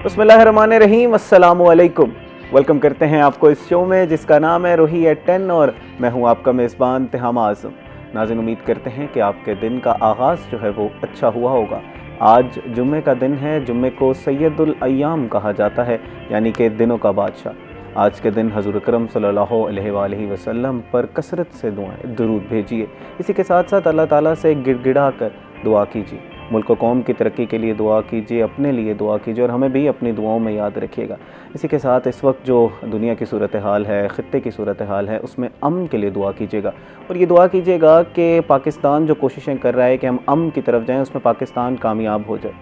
बिस्मिल्लाहिर्रहमानिर्रहीम, अस्सलामुअलैकुम। वेलकम करते हैं आपको इस शो में जिसका नाम है रूही एट 10 और मैं हूं आपका मेज़बान तिहामा आज़म। नाज़रीन, उम्मीद करते हैं कि आपके दिन का आगाज़ जो है वो अच्छा हुआ होगा। आज जुम्मे का दिन है। जुम्मे को सैयदुल अय्याम कहा जाता है, यानी कि दिनों का बादशाह। आज के दिन हज़ूर अकरम सल्लल्लाहु अलैहि वसल्लम पर कसरत से दुआएं दुरूद भेजिए। इसी के साथ साथ अल्लाह ताला से गिड़गिड़ा कर दुआ कीजिए। मुल्क कौम की तरक्की के लिए दुआ कीजिए, अपने लिए दुआ कीजिए और हमें भी अपनी दुआओं में याद रखिएगा। इसी के साथ इस वक्त जो दुनिया की सूरत हाल है, ख़ित्ते की सूरत हाल है, उसमें अमन के लिए दुआ कीजिएगा और ये दुआ कीजिएगा कि पाकिस्तान जो कोशिशें कर रहा है कि हम अमन की तरफ जाएँ, उसमें पाकिस्तान कामयाब हो जाए।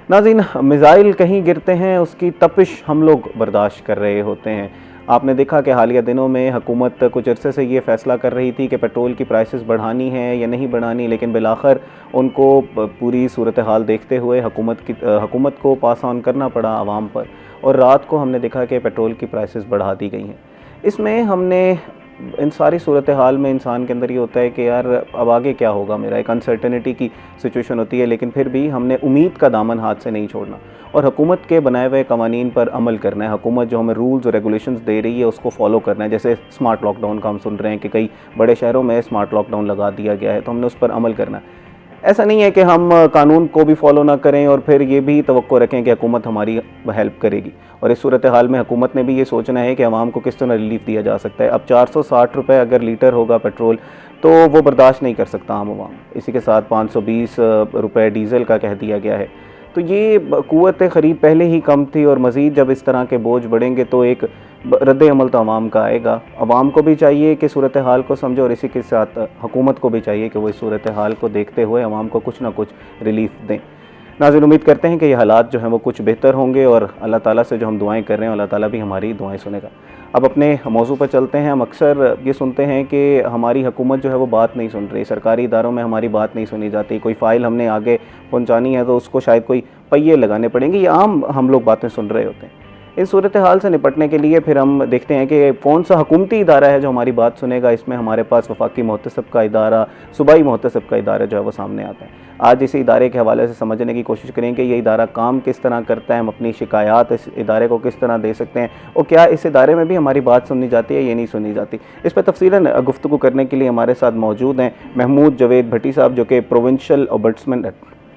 नाज़रीन, मिज़ाइल कहीं गिरते हैं, उसकी तपिश हम लोग बर्दाश्त कर रहे होते हैं। आपने देखा कि हालिया दिनों में हुकूमत कुछ अरसे से ये फ़ैसला कर रही थी कि पेट्रोल की प्राइसेस बढ़ानी है या नहीं बढ़ानी, लेकिन बिलाखिर उनको पूरी सूरत हाल देखते हुए हुकूमत को पास ऑन करना पड़ा आवाम पर और रात को हमने देखा कि पेट्रोल की प्राइसेस बढ़ा दी गई हैं। इसमें हमने इन सारी सूरत हाल में इंसान के अंदर ये होता है कि यार अब आगे क्या होगा, मेरा एक अनसर्टेनिटी की सिचुएशन होती है, लेकिन फिर भी हमने उम्मीद का दामन हाथ से नहीं छोड़ना और हुकूमत के बनाए हुए कवानीन पर अमल करना है। हुकूमत जो हमें रूल्स और रेगुलेशंस दे रही है उसको फॉलो करना है। जैसे स्मार्ट लॉकडाउन का हम सुन रहे हैं कि कई बड़े शहरों में स्मार्ट लॉकडाउन लगा दिया गया है, तो हमने उस पर अमल करना है। ऐसा नहीं है कि हम कानून को भी फॉलो ना करें और फिर ये भी तवक्को रखें कि हुकूमत हमारी हेल्प करेगी। और इस सूरत हाल में हुकूमत ने भी ये सोचना है कि आवाम को किस तरह रिलीफ दिया जा सकता है। अब 460 रुपये अगर लीटर होगा पेट्रोल तो वो बर्दाश्त नहीं कर सकता आम आवाम। इसी के साथ 520 रुपये डीज़ल का कह दिया गया है। तो ये क़ुव्वत ख़रीद पहले ही कम थी और मज़ीद जब इस तरह के बोझ बढ़ेंगे तो एक रद्द अमल तो आवाम का आएगा। आवाम को भी चाहिए कि सूरत हाल को समझे और इसी के साथ हुकूमत को भी चाहिए कि वो इस सूरत हाल को देखते हुए आवाम को कुछ ना कुछ रिलीफ दें। नाज़रीन, उम्मीद करते हैं कि ये हालात जो हैं वो कुछ बेहतर होंगे और अल्लाह ताला से जो हम दुआएं कर रहे हैं अल्लाह ताला भी हमारी दुआएं सुनेगा। अब अपने मौजू पर चलते हैं। हम अक्सर ये सुनते हैं कि हमारी हुकूमत जो है वो बात नहीं सुन रही, सरकारी इदारों में हमारी बात नहीं सुनी जाती। कोई फ़ाइल हमने आगे पहुंचानी है तो उसको शायद कोई पहिए लगाने पड़ेंगे, ये आम हम लोग बातें सुन रहे होते हैं। इस सूरत हाल से निपटने के लिए फिर हम देखते हैं कि कौन सा हुकूमती इदारा है जो हमारी बात सुनेगा। इसमें हमारे पास वफाकी मोहतसब का इदारा, सूबाई मोहतसब का इदारा जो है वो सामने आता है। आज इसी इदारे के हवाले से समझने की कोशिश करें कि ये इदारा काम किस तरह करता है, हम अपनी शिकायत इस इदारे को किस तरह दे सकते हैं और क्या इस इदारे में भी हमारी बात सुननी जाती है या नहीं सुनी जाती। इस पर तफसीलन गुफ्तगू करने के लिए हमारे साथ मौजूद हैं महमूद जवेद भट्टी साहब, जो कि प्रोविंशियल ओम्बड्समैन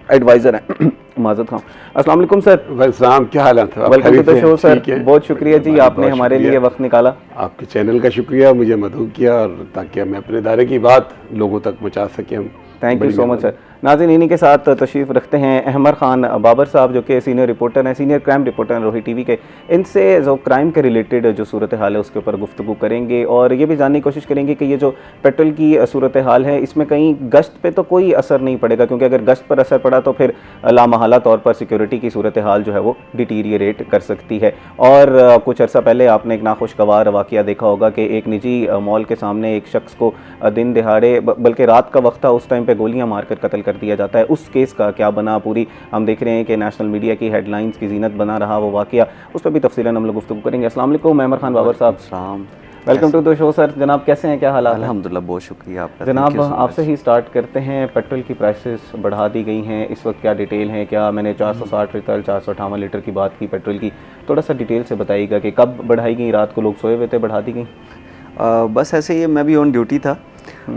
एडवाइज़र हैं। माज़रत खां, अस्सलाम वालेकुम सर। वैसे क्या हाल है? Welcome to the show sir. बहुत शुक्रिया जी, आपने हमारे लिए वक्त निकाला। आपके चैनल का शुक्रिया, मुझे मदद किया और ताकि हम अपने इदारे की बात लोगों तक पहुंचा सकें हम। Thank you so much sir. नाज़रीन, इन्हीं के साथ तशरीफ़ रखते हैं अहमर ख़ान बाबर साहब, जो कि सीनियर रिपोर्टर हैं, सीनियर क्राइम रिपोर्टर हैं रूही टीवी के। इनसे जो क्राइम के रिलेटेड जो सूरत हाल है उसके ऊपर गुफ्तगू करेंगे और ये भी जानने की कोशिश करेंगे कि ये जो पेट्रोल की सूरत हाल है इसमें कहीं गश्त पे तो कोई असर नहीं पड़ेगा, क्योंकि अगर गश्त पर असर पड़ा तो फिर लामहला तौर पर सिक्योरिटी की सूरत हाल जो है वो डिटीरियरेट कर सकती है। और कुछ अर्सा पहले आपने एक नाखुशगवार वाक़या देखा होगा कि एक निजी मॉल के सामने एक शख्स को दिन दिहाड़े, बल्कि रात का वक्त था, उस टाइम पर गोलियाँ मारकर कत्ल कर दिया जाता है। उस केस का क्या बना, पूरी हम देख रहे हैं कि नेशनल मीडिया की हेडलाइंस की जीनत बना रहा वो वाक़या, उस पर भी तफसीलन हम लोग गुफ्तगू करेंगे। अस्सलाम वालेकुम अहमर ख़ान बाबर साहब, welcome to the show sir. जनाब कैसे हैं, क्या हालात हैं? अल्हम्दुलिल्लाह, बहुत शुक्रिया आपका। जनाब आपसे ही स्टार्ट करते हैं। पेट्रोल की प्राइसेस बढ़ा दी गई हैं, इस वक्त क्या डिटेल है? क्या मैंने 460 लीटर 458 लीटर की बात की पेट्रोल की, थोड़ा सा डिटेल से बताइएगा कि कब बढ़ाई गई, रात को लोग सोए हुए थे, बढ़ा दी गई? बस ऐसे ही, मैं भी ऑन ड्यूटी था,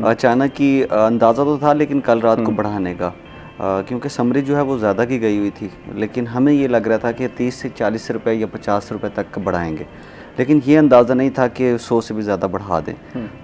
अचानक ही अंदाज़ा तो था लेकिन कल रात को बढ़ाने का, क्योंकि समरी जो है वो ज़्यादा की गई हुई थी, लेकिन हमें ये लग रहा था कि 30 से 40 रुपये या 50 रुपये तक बढ़ाएंगे, लेकिन ये अंदाज़ा नहीं था कि 100 से भी ज़्यादा बढ़ा दें।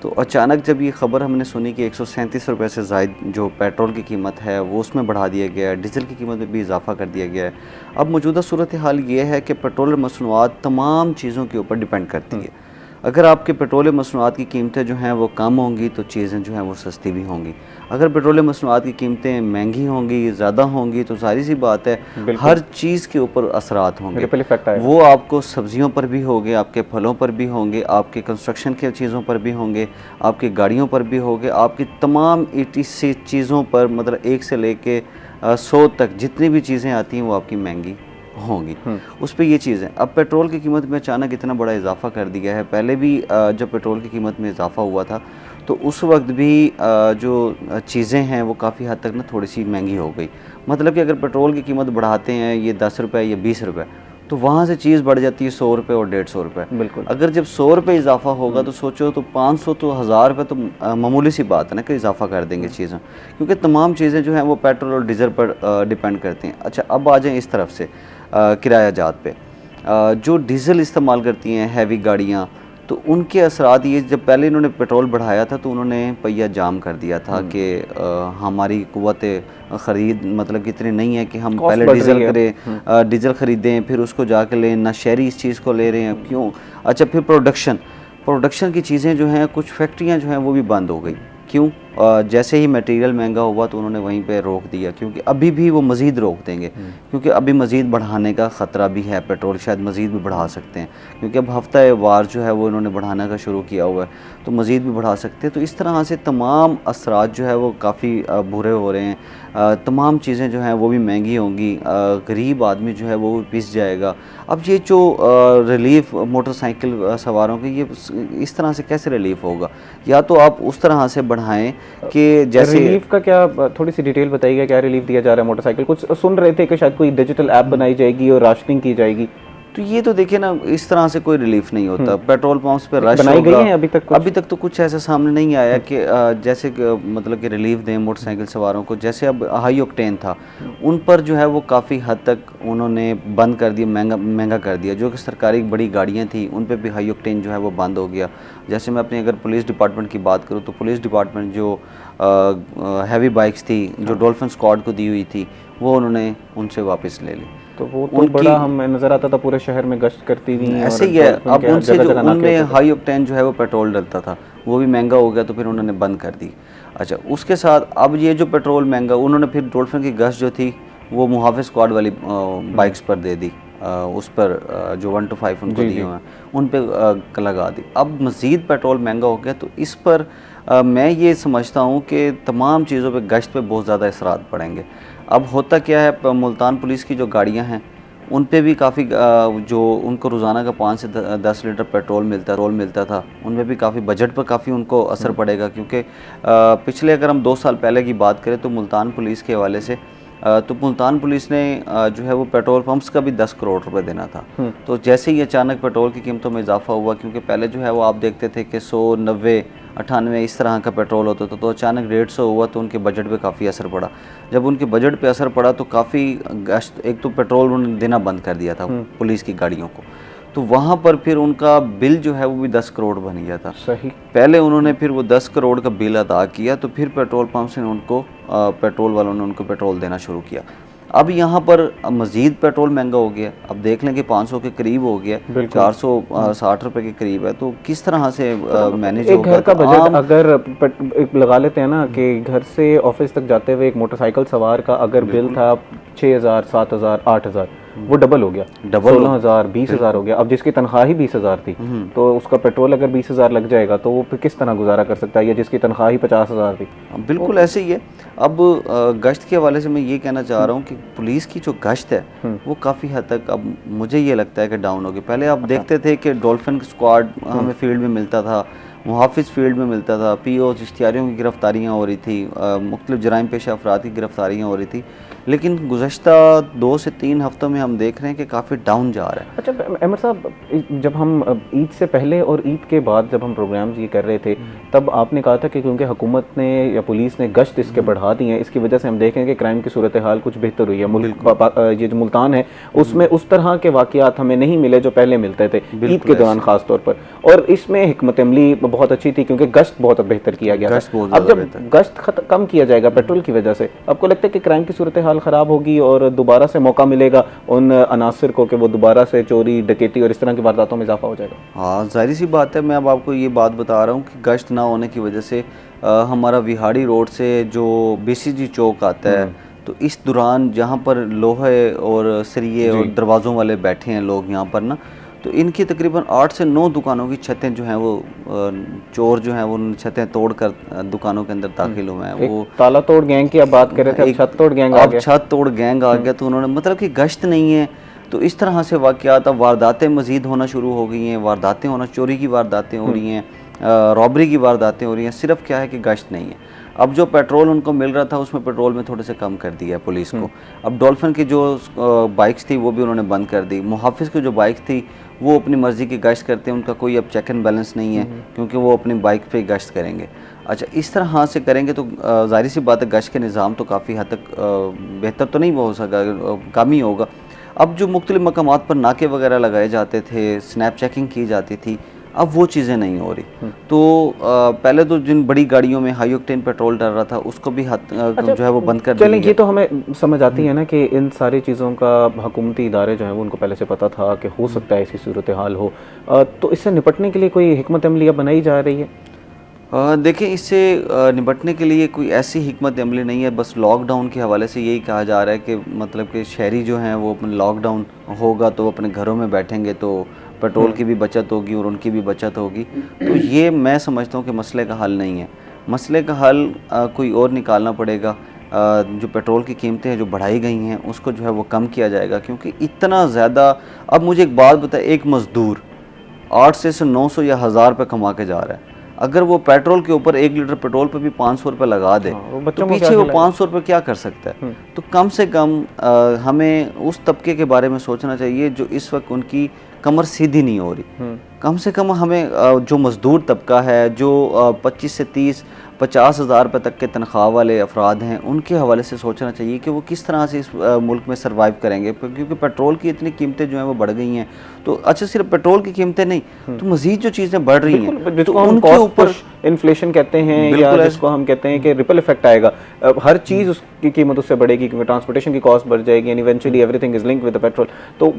तो अचानक जब ये ख़बर हमने सुनी कि 137 रुपये से ज़ायद जो पेट्रोल की कीमत है वो उसमें बढ़ा दिया गया है, डीज़ल की कीमत में भी इजाफ़ा कर दिया गया है। अब मौजूदा सूरत हाल ये है कि पेट्रोल और मसनूआत तमाम चीज़ों के ऊपर डिपेंड करती है। अगर आपके पेट्रोल मसनूआत की कीमतें जो हैं वो कम होंगी तो चीज़ें जो हैं वो सस्ती भी होंगी। अगर पेट्रोल मसनूआत की कीमतें महंगी होंगी, ज़्यादा होंगी, तो सारी सी बात है हर चीज़ के ऊपर असरात होंगे। वो आपको सब्जियों पर भी होंगे, आपके फलों पर भी होंगे, आपके कंस्ट्रक्शन के चीज़ों पर भी होंगे, आपकी गाड़ियों पर भी होंगे, आपकी तमाम ETC चीज़ों पर, मतलब 1 से लेके 100 तक जितनी भी चीज़ें आती हैं वो आपकी महंगी होंगी। उस पर ये चीज़ है। अब पेट्रोल की कीमत में अचानक इतना बड़ा इजाफा कर दिया है। पहले भी जब पेट्रोल की कीमत में इजाफा हुआ था तो उस वक्त भी जो चीज़ें हैं वो काफ़ी हद तक ना थोड़ी सी महंगी हो गई। मतलब कि अगर पेट्रोल की कीमत बढ़ाते हैं ये 10 रुपये या 20 रुपये, तो वहाँ से चीज़ बढ़ जाती है 100 रुपये और 150 रुपये। बिल्कुल। अगर जब 100 रुपये इजाफा होगा तो सोचो, तो 500 तो 1000 रुपये तो मामूली सी बात है ना कि इजाफा कर देंगे चीज़ें, क्योंकि तमाम चीज़ें जो हैं वो पेट्रोल और डीजल पर डिपेंड करती हैं। अच्छा, अब आ जाएँ इस तरफ से किराया जात पे। जो डीजल इस्तेमाल करती हैं हैवी गाड़ियाँ, तो उनके असरात ये, जब पहले इन्होंने पेट्रोल बढ़ाया था तो उन्होंने पहिया जाम कर दिया था कि हमारी कुव्वत ख़रीद मतलब कि इतनी नहीं है कि हम पहले डीजल करें, डीजल ख़रीदें फिर उसको जाकर लें, ना शहरी इस चीज़ को ले रहे हैं, क्यों। अच्छा, फिर प्रोडक्शन की चीज़ें जो हैं, कुछ फैक्ट्रियाँ जो हैं वो भी बंद हो गई, क्यों। जैसे ही मटेरियल महंगा हुआ तो उन्होंने वहीं पे रोक दिया, क्योंकि अभी भी वो मज़ीद रोक देंगे, क्योंकि अभी मज़ीद बढ़ाने का ख़तरा भी है, पेट्रोल शायद मज़ीद भी बढ़ा सकते हैं, क्योंकि अब हफ्ता वार जो है वो इन्होंने बढ़ाने का शुरू किया हुआ है, तो मज़ीद भी बढ़ा सकते हैं। तो इस तरह से तमाम असरात जो है वो काफ़ी बुरे हो रहे हैं, तमाम चीज़ें जो हैं वो भी महंगी होंगी, गरीब आदमी जो है वो पिस जाएगा। अब ये जो रिलीफ मोटरसाइकिल सवारों के, ये इस तरह से कैसे रिलीफ होगा, या तो आप उस तरह से बढ़ाएं कि जैसे रिलीफ का क्या, थोड़ी सी डिटेल बताइएगा, क्या रिलीफ दिया जा रहा है मोटरसाइकिल। कुछ सुन रहे थे कि शायद कोई डिजिटल ऐप बनाई जाएगी और राशनिंग की जाएगी। तो ये तो देखिए ना, इस तरह से कोई रिलीफ नहीं होता। पेट्रोल पंप्स पे रश बनाई होगा, गई है अभी तक तो कुछ ऐसा सामने नहीं आया कि जैसे मतलब कि रिलीफ दें मोटरसाइकिल सवारों को। जैसे अब हाई ऑक्टेन था, उन पर जो है वो काफ़ी हद तक उन्होंने बंद कर दिया, महंगा कर दिया। जो कि सरकारी बड़ी गाड़ियाँ थी उन पर भी हाई ऑक्टेन जो है वो बंद हो गया। जैसे मैं अपनी अगर पुलिस डिपार्टमेंट की बात करूँ, तो पुलिस डिपार्टमेंट जो हैवी बाइक्स थी जो डॉल्फिन स्क्वाड को दी हुई थी, वो उन्होंने उनसे वापस ले ली। तो वो तो बड़ा हमें नज़र आता था, पूरे शहर में गश्त करती थी। ऐसे ही है, अब उनसे जो उनमें हाई ऑक्टेन जो है वो पेट्रोल डलता था, वो भी महंगा हो गया, तो फिर उन्होंने बंद कर दी। अच्छा, उसके साथ अब ये जो पेट्रोल महंगा, उन्होंने फिर डॉल्फिन की गश्त जो थी वो मुहाफिज स्क्वाड वाली बाइक्स पर दे दी, उस पर जो 1 to 5 उनको दिए हुए हैं उन पर लगा दी। अब मज़ीद पेट्रोल महंगा हो गया, तो इस पर मैं ये समझता हूँ कि तमाम चीज़ों पे गश्त पे बहुत ज़्यादा असरात पड़ेंगे। अब होता क्या है, मुल्तान पुलिस की जो गाड़ियाँ हैं उन पे भी काफ़ी जो उनको रोज़ाना का 5 से 10 लीटर पेट्रोल मिलता था, उनमें भी काफ़ी बजट पर काफ़ी उनको असर पड़ेगा। क्योंकि पिछले अगर हम 2 साल पहले की बात करें तो मुल्तान पुलिस के हवाले से तो मुल्तान पुलिस ने जो है वो पेट्रोल पंप्स का भी 10 करोड़ रुपए देना था। तो जैसे ही अचानक पेट्रोल की कीमतों में इजाफा हुआ, क्योंकि पहले जो है वो आप देखते थे कि 100, 90, 98 इस तरह का पेट्रोल होता था, तो अचानक 150 हुआ, तो उनके बजट पे काफ़ी असर पड़ा। जब उनके बजट पे असर पड़ा तो काफ़ी एक तो पेट्रोल उन्होंने देना बंद कर दिया था पुलिस की गाड़ियों को, तो वहाँ पर फिर उनका बिल जो है वो भी 10 करोड़ बन गया था। सही। पहले उन्होंने फिर वो 10 करोड़ का बिल अदा किया, तो फिर पेट्रोल पंप से उनको पेट्रोल वालों ने उनको पेट्रोल देना शुरू किया। अब यहाँ पर मज़ीद पेट्रोल महंगा हो गया, अब देख लें कि 500 के करीब हो गया, 460 रुपए के करीब है, तो किस तरह से मैनेज होगा। घर का बजट अगर लगा लेते हैं ना कि घर से ऑफिस तक जाते हुए एक मोटरसाइकिल सवार का अगर बिल था 6000, 7000, 8000, वो डबल हो गया, 16,000, 20,000 हो गया। अब जिसकी तनख्वाह ही 20,000 थी, तो उसका पेट्रोल अगर 20,000 लग जाएगा तो वो फिर किस तरह गुजारा कर सकता है, या जिसकी तनख्वाह ही 50,000 थी। बिल्कुल ऐसे ही है। अब गश्त के हवाले से मैं ये कहना चाह रहा हूँ कि पुलिस की जो गश्त है वो काफ़ी हद तक अब मुझे ये लगता है कि डाउन होगी। पहले आप देखते थे कि डॉल्फिन स्क्वाड हमें फील्ड में मिलता था, मुहाफिज फील्ड में मिलता था, POs इश्तिहारियों की गिरफ्तारियाँ हो रही थी, मुख्तलिफ जराइम पेशा अफराद की गिरफ्तारियाँ हो रही थी, लेकिन गुज़श्ता 2 से 3 हफ्तों में हम देख रहे हैं कि काफ़ी डाउन जा रहा है। अच्छा अहमद साहब, जब हम ईद से पहले और ईद के बाद जब हम प्रोग्राम्स ये कर रहे थे, तब आपने कहा था कि क्योंकि हुकूमत ने या पुलिस ने गश्त इसके बढ़ा दी है, इसकी वजह से हम देखें कि क्राइम की सूरत हाल कुछ बेहतर हुई है। ये जो मुल्तान है उसमें उस तरह के वाक़यात हमें नहीं मिले जो पहले मिलते थे ईद के दौरान ख़ास तौर पर, और इसमें हिकमत अमली बहुत अच्छी थी क्योंकि गश्त बहुत बेहतर किया गया था। अब जब गश्त कम किया जाएगा पेट्रोल की वजह से, आपको लगता है कि क्राइम की सूरत हाल ख़राब होगी और दोबारा से मौका मिलेगा उन अनासर को कि वो दोबारा से चोरी, डकैती और इस तरह की वारदातों में इजाफा हो जाएगा? हाँ, जाहिर सी बात है। मैं अब आपको ये बात बता रहा हूँ कि गश्त ना होने की वजह से हमारा विहाड़ी रोड से जो BCG चौक आता है, तो इस दौरान जहाँ पर लोहे और सरिये और दरवाज़ों वाले बैठे हैं लोग यहाँ पर ना, तो इनकी तकरीबन 8 से 9 दुकानों की छतें जो हैं वो चोर जो हैं वो छतें तोड़कर दुकानों के अंदर दाखिल हुए हैं। वो ताला तोड़ गैंग की आप बात कर रहे थे, अब छत तोड़ गैंग आ गया। छत तोड़ गैंग आ गया, तो उन्होंने मतलब कि गश्त नहीं है, तो इस तरह से वाक़यात, अब वारदातें मज़ीद होना शुरू हो गई हैं, वारदातें होना, चोरी की वारदातें हो रही हैं, रॉबरी की वारदातें हो रही हैं, सिर्फ क्या है कि गश्त नहीं है। अब जो पेट्रोल उनको मिल रहा था उसमें पेट्रोल में थोड़े से कम कर दिया पुलिस को। अब डॉल्फिन की जो बाइक्स थी वो भी उन्होंने बंद कर दी। मुहाफिज की जो बाइक थी वो अपनी मर्ज़ी की गश्त करते हैं, उनका कोई अब चेक एंड बैलेंस नहीं है क्योंकि वो अपनी बाइक पे गश्त करेंगे। अच्छा, इस तरह हाथ से करेंगे तो ज़ाहिर सी बात है गश्त के निज़ाम तो काफ़ी हद तक बेहतर तो नहीं हो सका, कम ही होगा। अब जो मुख्तलिफ मकामात पर नाके वगैरह लगाए जाते थे, स्नैप चेकिंग की जाती थी, अब वो चीज़ें नहीं हो रही। तो पहले तो जिन बड़ी गाड़ियों में हाई ऑक्टेन पेट्रोल डल रहा था उसको भी जो है वो बंद कर दिया। चलें, ये तो हमें समझ आती है ना कि इन सारी चीज़ों का हुकूमती इदारे जो हैं वो उनको पहले से पता था कि हो सकता है ऐसी सूरत हाल हो, तो इससे निपटने के लिए कोई हिकमत अमली अब बनाई जा रही है? देखिए, इससे निपटने के लिए कोई ऐसी हिकमत अमली नहीं है। बस लॉकडाउन के हवाले से यही कहा जा रहा है कि मतलब कि शहरी जो हैं वो अपने लॉकडाउन होगा तो अपने घरों में बैठेंगे तो पेट्रोल की भी बचत होगी और उनकी भी बचत होगी। तो ये मैं समझता हूँ कि मसले का हल नहीं है। मसले का हल कोई और निकालना पड़ेगा। जो पेट्रोल की कीमतें हैं जो बढ़ाई गई हैं उसको जो है वो कम किया जाएगा, क्योंकि इतना ज़्यादा। अब मुझे एक बात बताए, एक मज़दूर 800 से 900 या 1000 रुपये कमा के जा रहा है, अगर वो पेट्रोल के ऊपर 1 लीटर पेट्रोल पे भी 500 रुपये लगा दे तो पीछे वो 500 रुपये क्या कर सकता है? तो कम से कम हमें उस तबके के बारे में सोचना चाहिए जो इस वक्त उनकी कमर सीधी नहीं हो रही। कम से कम हमें जो मज़दूर तबका है, जो 25 से 30-50 हज़ार रुपये तक के तनख्वाह वाले अफराद हैं, उनके हवाले से सोचना चाहिए कि वो किस तरह से इस मुल्क में सर्वाइव करेंगे, क्योंकि पेट्रोल की इतनी कीमतें जो हैं वो बढ़ गई हैं। तो अच्छा, सिर्फ पेट्रोल की कीमतें नहीं, तो मज़ीद जो चीज़ें बढ़ रही हैं तो उनके ऊपर इन्फ्लेशन कहते हैं या जिसको हम कहते हैं कि रिपल इफेक्ट आएगा। हर चीज़ उसकी कीमत उससे बढ़ेगी क्योंकि ट्रांसपोर्टेशन की कॉस्ट बढ़ जाएगी and eventually everything is linked with the petrol. तो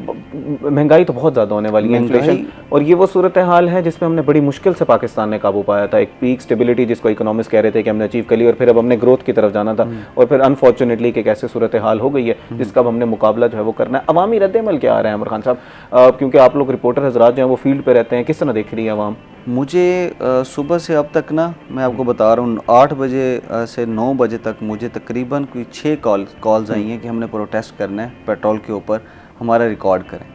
महंगाई तो बहुत ज़्यादा होने वाली है, इन्फ्लेशन। और ये वो सूरत हाल है जिसमें हमने बड़ी मुश्किल से पाकिस्तान ने काबू पाया था। एक पीक स्टेबिलिटी जिसको इकोनॉमिस्ट कह रहे थे कि हमने अचीव कर ली, और फिर अब हमने ग्रोथ की तरफ जाना था, और फिर अनफॉर्चुनेटली कि कैसे सूरत हाल हो गई है जिसका अब हमने मुकाबला जो है वो करना है। अवामी रद्द-ए-अमल क्या आ रहा है अमर खान साहब, क्योंकि आप लोग रिपोर्टर हजरात जो हैं वो फील्ड पे रहते हैं, किस तरह देख रही है अवाम? मुझे सुबह से अब तक ना, मैं आपको बता रहा हूँ, 8 बजे से 9 बजे तक मुझे तकरीबन कोई 6 कॉल्स आई हैं कि हमने प्रोटेस्ट करना है पेट्रोल के ऊपर, हमारा रिकॉर्ड करें।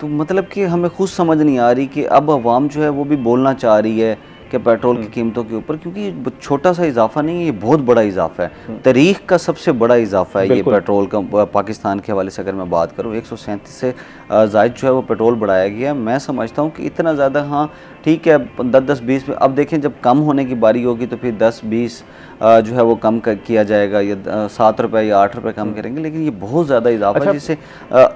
तो मतलब कि हमें खुद समझ नहीं आ रही कि अब अवाम जो है वो भी बोलना चाह रही है कि पेट्रोल की कीमतों के ऊपर, क्योंकि ये छोटा सा इजाफा नहीं है, ये बहुत बड़ा इजाफा है। तारीख का सबसे बड़ा इजाफा है ये पेट्रोल का। पाकिस्तान के हवाले से अगर मैं बात करूँ, 137 से ज़ायद जो है वो पेट्रोल बढ़ाया गया है। मैं समझता हूँ कि इतना ज़्यादा, हाँ ठीक है, 10-10-20 में, अब देखें जब कम होने की बारी होगी तो फिर 10-20 जो है वो कम किया जाएगा, या 7 रुपये या 8 रुपये कम करेंगे, लेकिन ये बहुत ज़्यादा इजाफा है जिससे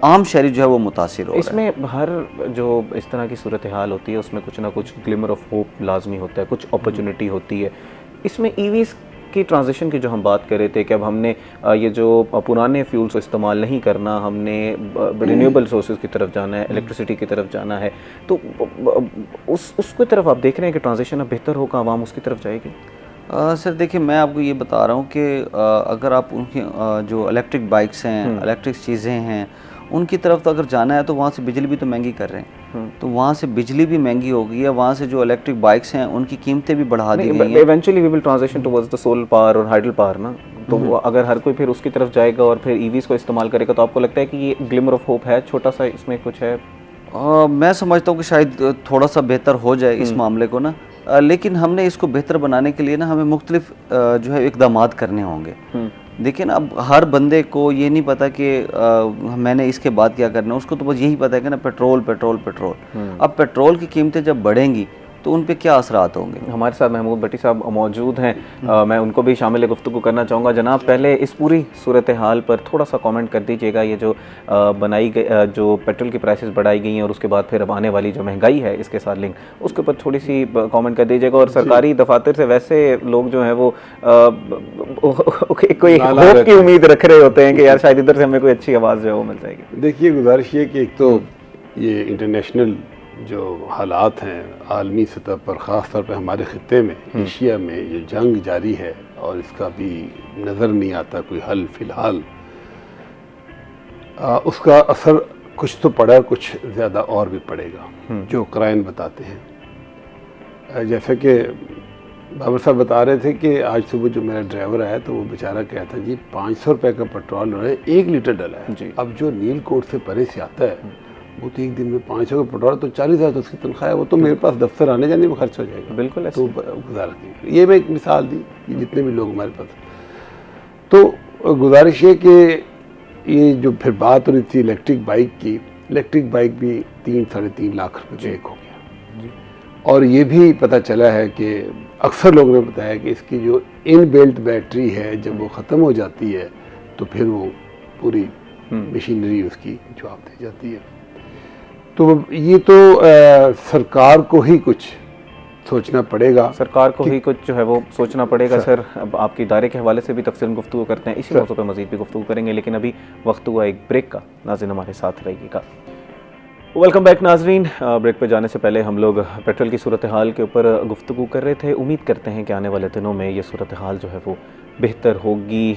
आम शहरी जो है वो मुतासिर हो रहा है। इसमें हर जो इस तरह की सूरत हाल होती है उसमें कुछ ना कुछ ग्लिमर ऑफ होप लाजमी होता है, कुछ अपॉर्चुनिटी होती है। इसमें ईवीज़ की ट्रांजिशन की जो हम बात कर रहे थे कि अब हमने ये जो पुराने फ्यूल्स को इस्तेमाल नहीं करना, हमने रिन्यूएबल सोर्सेज की तरफ जाना है, इलेक्ट्रिसिटी की तरफ जाना है, तो उसकी तरफ आप देख रहे हैं कि ट्रांजिशन अब बेहतर होगा, आवाम उसकी तरफ जाएगी? सर देखिए, मैं आपको ये बता रहा हूँ कि अगर आप उनकी जो इलेक्ट्रिक बाइक्स हैं, इलेक्ट्रिक चीज़ें हैं, उनकी तरफ तो अगर जाना है तो वहाँ से बिजली भी तो महंगी कर रहे हैं, तो वहाँ से बिजली भी महंगी हो गई है, वहाँ से जो इलेक्ट्रिक बाइक्स हैं उनकी कीमतें भी बढ़ा दी गई हैं। Eventually we will transition towards the solar power और हाइडल पावर ना, तो अगर हर कोई फिर उसकी तरफ जाएगा और फिर ईवीज़ को इस्तेमाल करेगा, तो आपको लगता है कि ये ग्लिमर ऑफ होप है, छोटा सा इसमें कुछ है? मैं समझता हूँ कि शायद थोड़ा सा बेहतर हो जाए इस मामले को ना, लेकिन हमने इसको बेहतर बनाने के लिए ना हमें मुख्तलिफ जो है इक़दामात करने होंगे। देखिए ना, अब हर बंदे को ये नहीं पता कि मैंने इसके बाद क्या करना है, उसको तो बस यही पता है कि ना पेट्रोल पेट्रोल पेट्रोल। अब पेट्रोल की कीमतें जब बढ़ेंगी तो उन पे क्या असरात होंगे? हमारे साथ महमूद भट्टी साहब मौजूद हैं, मैं उनको भी शामिल गुफ्तगू करना चाहूँगा। जनाब, पहले इस पूरी सूरत हाल पर थोड़ा सा कमेंट कर दीजिएगा। ये जो बनाई गई, जो पेट्रोल की प्राइसेस बढ़ाई गई हैं और उसके बाद फिर अब आने वाली जो महंगाई है इसके साथ लिंक, उसके ऊपर थोड़ी सी कमेंट कर दीजिएगा। और सरकारी दफातर से वैसे लोग जो हैं वो कोई होप की उम्मीद रख रहे होते हैं कि यार शायद इधर से हमें कोई अच्छी आवाज़ जो है वो मिल जाएगी। देखिए, गुजारिश ये कि एक तो ये इंटरनेशनल जो हालात हैं आलमी सतह पर, ख़ास तौर पर हमारे ख़ित्ते में, एशिया में जो जंग जारी है और इसका भी नज़र नहीं आता कोई हल फ़िलहाल, उसका असर कुछ तो पड़ा, कुछ ज़्यादा और भी पड़ेगा, जो क़राइन बताते हैं। जैसे कि बाबर साहब बता रहे थे कि आज सुबह जो मेरा ड्राइवर आया तो वो बेचारा कहता जी 500 रुपये का पेट्रोल उन्होंने 1 लीटर डला है। अब जो नील कोट से परे से आता है वो तो एक दिन में 500 का पेट्रोल तो 40,000 तो उसकी तनख्वाह है, वो तो मेरे पास दफ्तर आने जाने में खर्च हो जाएगा। बिल्कुल तो गुजारा नहीं। ये मैं एक मिसाल दी कि जितने भी लोग हमारे पास, तो गुजारिश है कि ये जो फिर बात हो रही थी इलेक्ट्रिक बाइक की, इलेक्ट्रिक बाइक भी 3-3.5 लाख रुपये एक हो गया। और ये भी पता चला है कि अक्सर लोगों ने बताया कि इसकी जो इनबिल्ट बैटरी है जब वो ख़त्म हो जाती है तो फिर वो पूरी मशीनरी उसकी जवाब दे जाती है। तो ये तो सरकार को ही कुछ सोचना पड़ेगा, सरकार को ही कुछ जो है वो सोचना पड़ेगा। सर अब आपके इदारे के हवाले से भी तफसील गुफ्तगू करते हैं, इसी मौजू पे मज़ीद भी गुफ्तगू करेंगे, लेकिन अभी वक्त हुआ एक ब्रेक का। नाज़रीन हमारे साथ रहिएगा। वेलकम बैक नाजरीन। ब्रेक पे जाने से पहले हम लोग पेट्रोल की सूरत हाल के ऊपर गुफ्तगू कर रहे थे। उम्मीद करते हैं कि आने वाले दिनों में ये सूरत हाल जो है वो बेहतर होगी।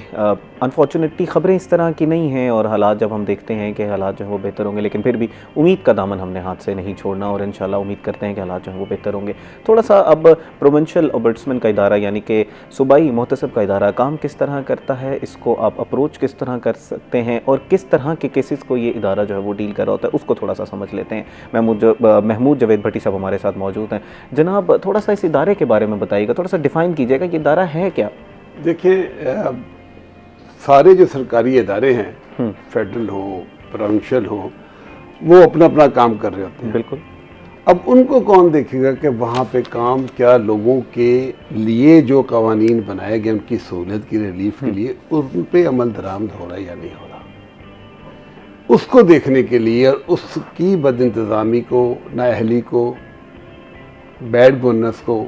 अनफॉर्चुनेटली ख़बरें इस तरह की नहीं हैं और हालात जब हम देखते हैं कि हालात जो है वो बेहतर होंगे, लेकिन फिर भी उम्मीद का दामन हमने हाथ से नहीं छोड़ना और इंशाल्लाह उम्मीद करते हैं कि हालात जो है वो बेहतर होंगे। थोड़ा सा अब प्रोविंशियल ओम्बड्समैन का इदारा यानी कि सूबाई मोहतसब का इदारा काम किस तरह करता है, इसको आप अप्रोच किस तरह कर सकते हैं और किस तरह के केसेस को ये इदारा जो है वो डील कर रहा होता है, उसको थोड़ा सा समझ लेते हैं। महमूद जवेद भट्टी साहब हमारे साथ मौजूद हैं। जनाब थोड़ा सा इस इदारे के बारे में बताइएगा, थोड़ा सा डिफ़ाइन कीजिएगा कि इदारा है क्या। देखिए, सारे जो सरकारी इदारे हैं, फेडरल हो प्रोविंशियल हो, वो अपना अपना काम कर रहे होते हैं। बिल्कुल। अब उनको कौन देखेगा कि वहाँ पे काम क्या लोगों के लिए जो कवानीन बनाए गए उनकी सहूलत की रिलीफ के लिए उन पे अमल दरामद हो रहा है या नहीं हो रहा, उसको देखने के लिए और उसकी बदइंतज़ामी को, नाअहली को, बैड गवर्नेंस को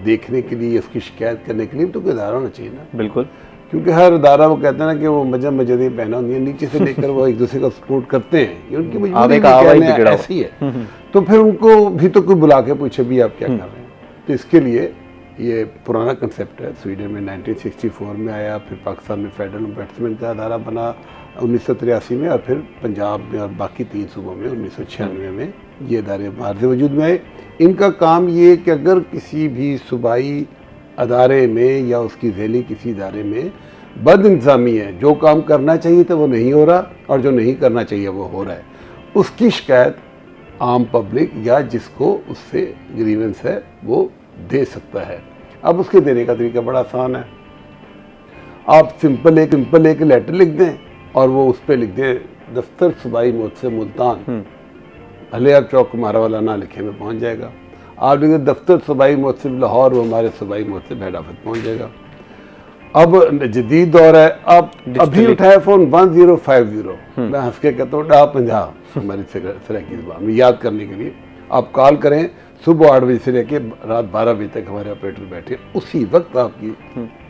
देखने के लिए, उसकी शिकायत करने के लिए तो कोई इदारा होना चाहिए ना। बिल्कुल। क्योंकि हर इदारा वो कहते हैं ना कि वो मजहदी पहना होती है, नीचे से लेकर वो एक दूसरे को सपोर्ट करते हैं, ये उनकी मजबूरी ऐसी है। तो फिर उनको भी तो कोई बुला के पूछे भी आप क्या कर रहे हैं। तो इसके लिए ये पुराना कंसेप्ट है, स्वीडन में 1964 में आया, फिर पाकिस्तान में फेडरल ओम्बड्समैन का इदारा बना 1983 में, और फिर पंजाब में और बाकी 3 सूबों में 1996 में ये इदारे हमारे वजूद में आए। इनका काम ये कि अगर किसी भी सूबाई अदारे में या उसकी झैली किसी इदारे में बदइंतज़ामी है, जो काम करना चाहिए तो वो नहीं हो रहा और जो नहीं करना चाहिए वो हो रहा है, उसकी शिकायत आम पब्लिक या जिसको उससे ग्रीवेंस है वो दे सकता है। अब उसके देने का तरीका बड़ा आसान है। आप सिंपल एक लेटर लिख दें और वो उस पर लिख दें दफ्तर सूबाई मोहतसब मुल्तान, भले आप चौक मारा वाला ना लिखे में पहुंच जाएगा। आप लिखे दफ्तर सूबाई मोहतसब लाहौर, वो हमारे सूबाई मोहतसब हेड ऑफिस पहुंच जाएगा। अब जदीद दौर है, आप अभी उठाए फ़ोन 1050, मैं हंस के कहता हूँ 50 हमारी सराकी ज़बान में याद करने के लिए आप कॉल करें। सुबह 8 बजे से लेकर रात 12 बजे तक हमारे ऑपरेटर बैठे, उसी वक्त आपकी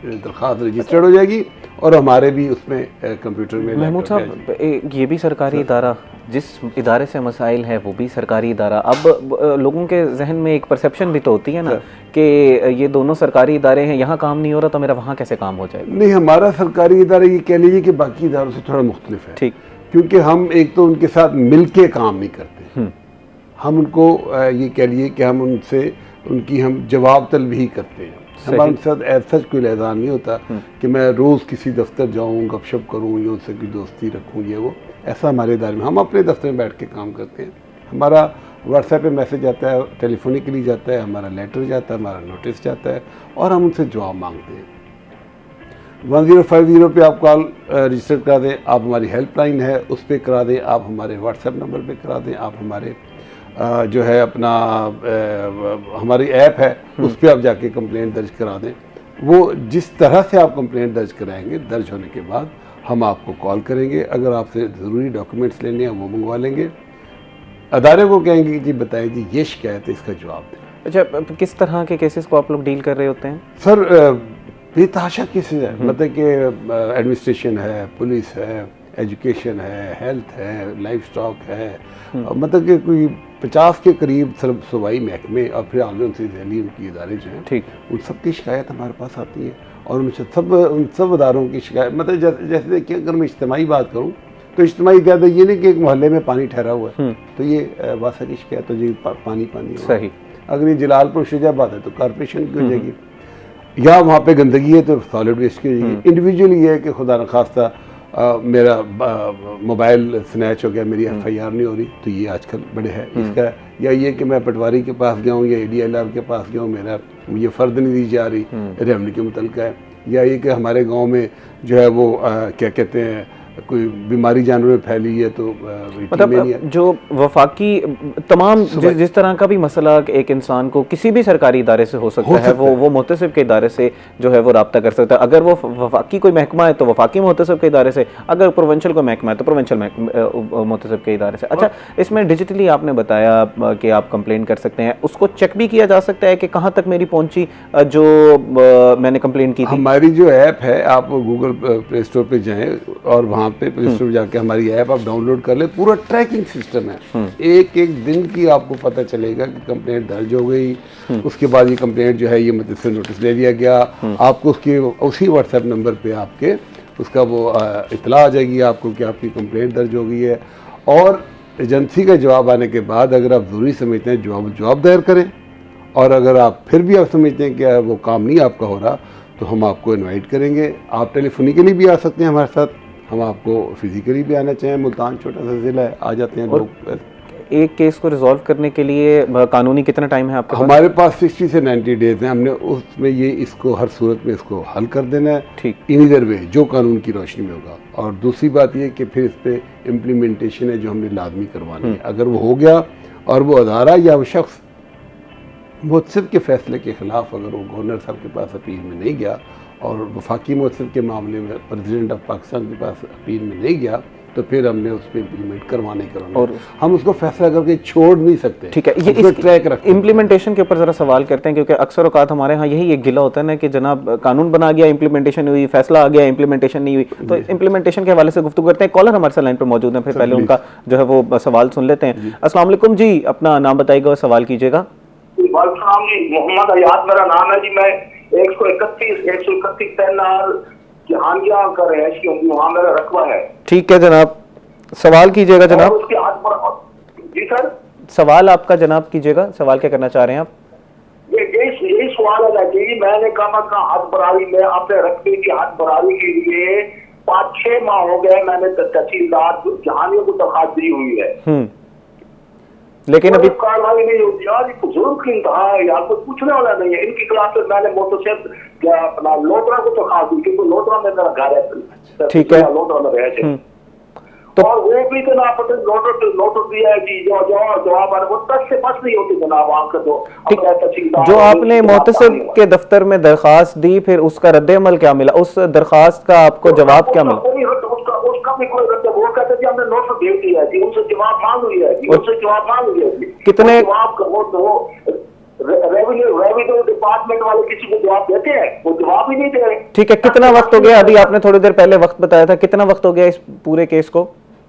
दरख्वास्त रजिस्टर्ड हो जाएगी और हमारे भी उसमें कंप्यूटर में। महमूद साहब, ये भी सरकारी इदारा, जिस इदारे से मसाइल है वो भी सरकारी इदारा। अब लोगों के जहन में एक परसेप्शन भी तो होती है ना कि ये दोनों सरकारी इदारे हैं, यहाँ काम नहीं हो रहा तो मेरा वहाँ कैसे काम हो जाएगा। नहीं, हमारा सरकारी इदारा ये कह लीजिए कि बाकी इदारों से थोड़ा मुख्तलिफ है। ठीक। क्योंकि हम एक तो उनके साथ मिल के काम नहीं करते, हम उनको ये कह लिए कि हम उनसे उनकी हम जवाब तलब ही करते हैं। हमारे उनके साथ ऐसा कोई लहज़ान नहीं होता कि मैं रोज़ किसी दफ्तर जाऊँ, गपशप करूँ या उससे कोई दोस्ती रखूँ, ये वो ऐसा हमारे इदारे में। हम अपने दफ्तर में बैठ के काम करते हैं। हमारा व्हाट्सएप पे मैसेज आता है, टेलीफोनिकली जाता है, हमारा लेटर जाता है, हमारा नोटिस जाता है और हम उनसे जवाब मांगते हैं। 1050 पे आप कॉल रजिस्टर करा दें, आप हमारी हेल्पलाइन है उस पर करा दें, आप हमारे व्हाट्सएप नंबर पे करा दें, आप हमारे जो है अपना हमारी ऐप है उस पर आप जाके कंप्लेंट दर्ज करा दें। वो जिस तरह से आप कंप्लेंट दर्ज कराएंगे, दर्ज होने के बाद हम आपको कॉल करेंगे। अगर आपसे ज़रूरी डॉक्यूमेंट्स लेने हैं वो मंगवा लेंगे। अदारे को कहेंगे कि जी बताएं जी ये शिकायत है, इसका जवाब दें। अच्छा, किस तरह के केसेस को आप लोग डील कर रहे होते हैं? सर बेतहाशा केसेस है, मतलब कि एडमिनिस्ट्रेशन है, पुलिस है, एजुकेशन है, हेल्थ है, लाइफ स्टॉक है, मतलब कि कोई 50 के करीब सूबाई महकमे और फिर आगे उनसे झैली उनकी इदारे जो हैं, ठीक, उन सब की शिकायत हमारे पास आती है और उन सब इदारों की शिकायत, मतलब जैसे देखिए अगर मैं इज्तिमाई बात करूँ तो इज्तिमाई ज़्यादा ये नहीं कि एक मोहल्ले में पानी ठहरा हुआ है तो ये वासा की शिकायत हो जाएगी, पानी सही। अगर ये जलालपुर शुजाबाद है तो कॉर्पोरेशन की हो जाएगी, या वहाँ पे गंदगी है तो सॉलिड वेस्ट की हो जाएगी। इंडिविजुअली ये है कि खुदा न खास्ता मेरा मोबाइल स्नैच हो गया, मेरी FIR नहीं हो रही, तो ये आजकल बड़े है इसका। या ये कि मैं पटवारी के पास गया हूँ या ADLR के पास गया हूँ, मेरा ये फ़र्द नहीं दी जा रही, रेवन्यू के मुतल्लिक़ है। या ये कि हमारे गांव में जो है वो क्या कहते हैं कोई बीमारी जानवर में फैली है, तो मतलब जो वफाकी तमाम जिस तरह का भी मसला एक इंसान को किसी भी सरकारी इदारे से हो सकता है, वो मुहतसिब के इदारे से जो है वो रब्ता कर सकता है। अगर वो वफाकी कोई महकमा है तो वफाकी मुहतसिब के इदारे से, अगर प्रोविंशियल कोई महकमा है तो प्रोविंशियल मुहतसिब के इदारे से। अच्छा, इसमें डिजिटली आपने बताया कि आप कंप्लेन कर सकते हैं, उसको चेक भी किया जा सकता है कि कहाँ तक मेरी पहुँची जो मैंने कंप्लेन की थी? हमारी जो ऐप है, आप गूगल प्ले स्टोर पर जाएँ और वहाँ पे प्ले स्टोर जाके हमारी ऐप आप डाउनलोड कर ले, पूरा ट्रैकिंग सिस्टम है। एक एक दिन की आपको पता चलेगा कि कंप्लेंट दर्ज हो गई, उसके बाद ये कंप्लेंट जो है ये मतलब से नोटिस ले लिया गया, आपको उसके उसी व्हाट्सएप नंबर पे आपके उसका वो इतला आ जाएगी आपको कि आपकी कंप्लेंट दर्ज हो गई है। और एजेंसी का जवाब आने के बाद अगर आप ज़रूरी समझते हैं जवाब दायर करें, और अगर आप फिर भी आप समझते हैं कि वो काम नहीं आपका हो रहा, तो हम आपको इनवाइट करेंगे। आप टेलीफोनिकली भी आ सकते हैं हमारे साथ, हम आपको फिजिकली भी आना चाहें, मुल्तान छोटा सा ज़िला है, आ जाते हैं लोग। एक केस को रिजॉल्व करने के लिए कानूनी कितना टाइम है आपके पास? हमारे पास 60 से 90 डेज हैं। हमने उसमें ये इसको हर सूरत में इसको हल कर देना है, ठीक, इन ईदर वे जो कानून की रोशनी में होगा। और दूसरी बात ये कि फिर इस पर इम्प्लीमेंटेशन है जो हमने लाजमी करवानी है। अगर वो हो गया और वो अदारा या वो शख्स मुहतसिब के फैसले के ख़िलाफ़ अगर वो गवर्नर साहब के पास अपील में नहीं गया और वफाकी मुहतसिब के मामले में प्रेसिडेंट ऑफ पाकिस्तान के पास अपील में नहीं गया, तो फिर हमने उस पर इम्प्लीमेंट करवाना और हम उसको फैसला करके छोड़ नहीं सकते। ठीक है, ये इस ट्रैक रख इम्प्लीमेंटेशन के ऊपर ज़रा सवाल करते हैं, क्योंकि अक्सर औकात हमारे यहाँ यही एक गिला होता है ना कि जनाब कानून बना गया, इम्प्लीमेंटेशन हुई, फैसला आ गया, इम्प्लीमेंटेशन नहीं हुई। तो इम्प्लीमेंटेशन के हवाले से गुफ्तगू करते हैं। कॉलर हमारे साथ लाइन पर मौजूद हैं, फिर पहले उनका जो है वो सवाल सुन लेते हैं। अस्सलाम वालेकुम जी, अपना नाम बताइएगा और सवाल कीजिएगा। मोहम्मद अयाद मेरा नाम है जी। मैं 131 जहांगिया का रहायशी हूँ, वहाँ मेरा रकबा है। ठीक है जनाब, सवाल कीजिएगा जनाब। उसके जी सर, सवाल आपका जनाब कीजिएगा, सवाल क्या करना चाह रहे हैं आप? यही सवाल है कि मैंने कम अज कम हद बरारी में अपने रकबे की हद बरारी के लिए 5-6 माह हो गए मैंने तहसीलदार जहानियों को दरखास्त दी हुई है, लेकिन अभी कार्रवाई नहीं होती। यार जुर्म की इंतहा है यार, कोई पूछने वाला नहीं है। इनकी क्लास में मैंने मोटरसाइकिल अपना लोधरा को दरखास्त दी, क्योंकि लोधरा में मेरा घर है। ठीक है, लोधरा में रहे तो और वो भी तो ना पता नोटिस दिया है कि जो जवाब वो 10 से 5 नहीं होते जनाब। आपका जो आपने मुहतसिब के दफ्तर में दरखास्त दी, फिर उसका रद्द अमल क्या मिला? उस दरखास्त का आपको जवाब क्या मिला? उसका भी कोई रद्द, वो कहते हैं हमने नोटिस दे दिया है जी, उनसे जवाब मांग लिया है जी, उनसे जवाब मांग लिया है जी। कितने जवाब वो रेवेन्यू डिपार्टमेंट वाले किसी को जवाब देते हैं? वो जवाब ही नहीं दे रहे। ठीक है, कितना वक्त हो गया? अभी आपने थोड़ी देर पहले वक्त बताया था, कितना वक्त हो गया इस पूरे केस को?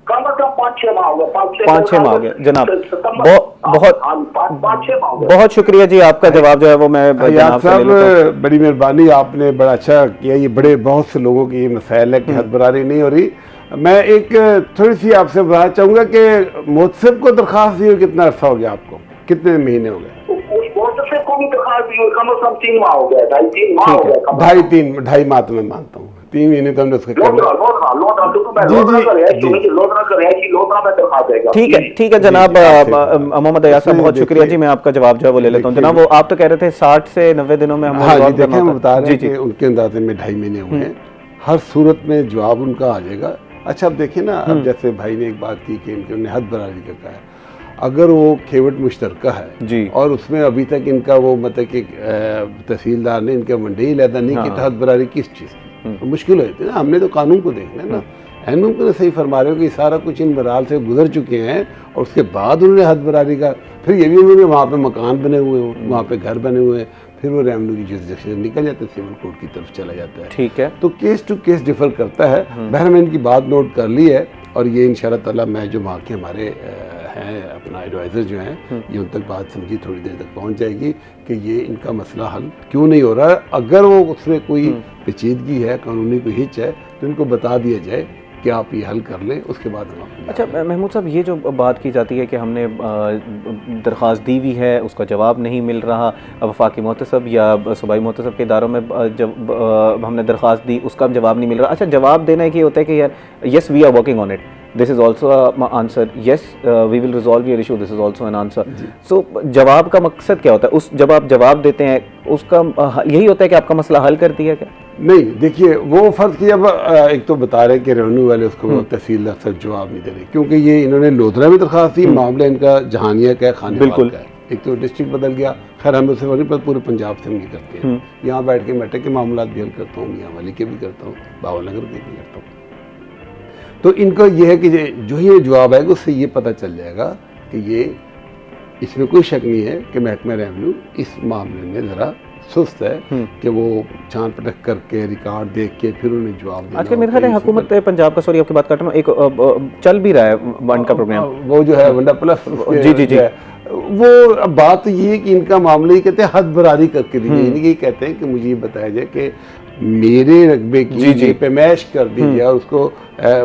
कम से कम 5-6 माह हो गया। 5-6 माह हो गया जनाब। बहुत शुक्रिया जी, आपका जवाब जो है वो मैं जनाब साहब बड़ी मेहरबानी, आपने बड़ा अच्छा किया। ये बड़े बहुत से लोगों की ये मसाइल है कि हद बरारी नहीं हो रही। मैं एक थोड़ी सी आपसे बताना चाहूँगा कि मुहतसिब को दरखास्त दी कितना अर्सा हो गया आपको, कितने महीने हो गए? ढाई माह तो मैं मानता हूँ, 3 महीने तो हमने उसके ठीक है जनाब। मोहम्मद अयाद साहब बहुत शुक्रिया जी, मैं आपका जवाब जो है वो ले लेता हूँ। जनाब वो आप तो कह रहे थे 60 से 90 दिनों में हम बता रहे हैं कि उनके अंदाजे में 2.5 महीने हुए हैं। हर सूरत में जवाब उनका आ जाएगा। अच्छा, अब देखिए ना, अब जैसे भाई ने एक बात की कि इन्होंने हद बरारी का कहा है, अगर वो खेवट मुश्तरका है जी, और उसमें अभी तक इनका वो मतलब कि तहसीलदार ने इनका वनडे ही लैदा नहीं कि हद बरारी किस चीज़ की, तो मुश्किल हो जाती है ना। हमने तो कानून को देखना है ना। एन मुमकिन सही फरमा रहे हो कि सारा कुछ इन बराल से गुजर चुके हैं और उसके बाद उन्होंने हद बरारी का, फिर ये भी उन्होंने वहाँ पे मकान बने हुए हैं, वहाँ पे घर बने हुए हैं, फिर वो रेवेन्यू की जुरिसडिक्शन निकल जाता है, सिविल कोर्ट की तरफ चला जाता है। ठीक है, तो केस टू केस डिफर करता है। बहर मैंने इनकी बात नोट कर ली है और ये इंशाअल्लाह ताला मैं जो वहाँ के हमारे हैं अपना एडवाइज़र जो हैं, ये उन तक बात समझी थोड़ी देर तक पहुँच जाएगी कि ये इनका मसला हल क्यों नहीं हो रहा। अगर वो उसमें कोई पेचीदगी है, कानूनी कोई हिच है, तो इनको बता दिया जाए कि आप ये हल कर लें, उसके बाद हम आपको अच्छा महमूद साहब, ये जो बात की जाती है कि हमने दरख्वास्त दी हुई है, उसका जवाब नहीं मिल रहा, वफाकी मोहतसब या सूबाई मोहतसब के इदारों में जब हमने दरख्वास्त दी उसका जवाब नहीं मिल रहा। अच्छा, जवाब देना एक ये होता है कि यार yes we are working on it, this is also answer, yes we will resolve your issue, this is also an answer. So जवाब का मकसद क्या होता है? उस जब आप जवाब देते हैं उसका यही होता है कि आपका मसला हल कर दिया क्या? नहीं, देखिए वो फ़र्ज़ किया, अब एक तो बता रहे कि रेवेन्यू वाले उसको तहसीलदार साहब जवाब नहीं दे रहे, क्योंकि ये इन्होंने लोधरा में दरख्वास्त दी, मामला इनका जहानिया का है, खानेवाल का है। एक तो डिस्ट्रिक्ट बदल गया, खैर हम उससे वहीं पर पूरे पंजाब से हम ये करते हैं। यहाँ बैठ के मैटर के मामला भी हल करता हूँ, मियाँ वाली के भी करता हूँ, बावल नगर के भी करता हूँ। तो इनका ये है कि जो ही जवाब आएगा उससे ये पता चल जाएगा कि ये, इसमें कोई शक नहीं है कि महकमा रेवेन्यू इस मामले में ज़रा सुस्त है कि वो छान पटक करके रिकॉर्ड देख के फिर उन्हें जवाब देना। आजकल मेरे ख्याल है हुकूमत पंजाब का, सॉरी आपकी बात काट रहा हूँ, एक चल भी रहा है वंड का प्रोग्राम, वो जो है वंडा प्लस जी जी जी, वो अब बात ये है कि इनका मामला ही कहते हैं हद बरारी करके दीजिए, यानी कि कहते हैं कि मुझे ये बताया जाए कि मेरे रकबे की पैमाइश कर दीजिए और उसको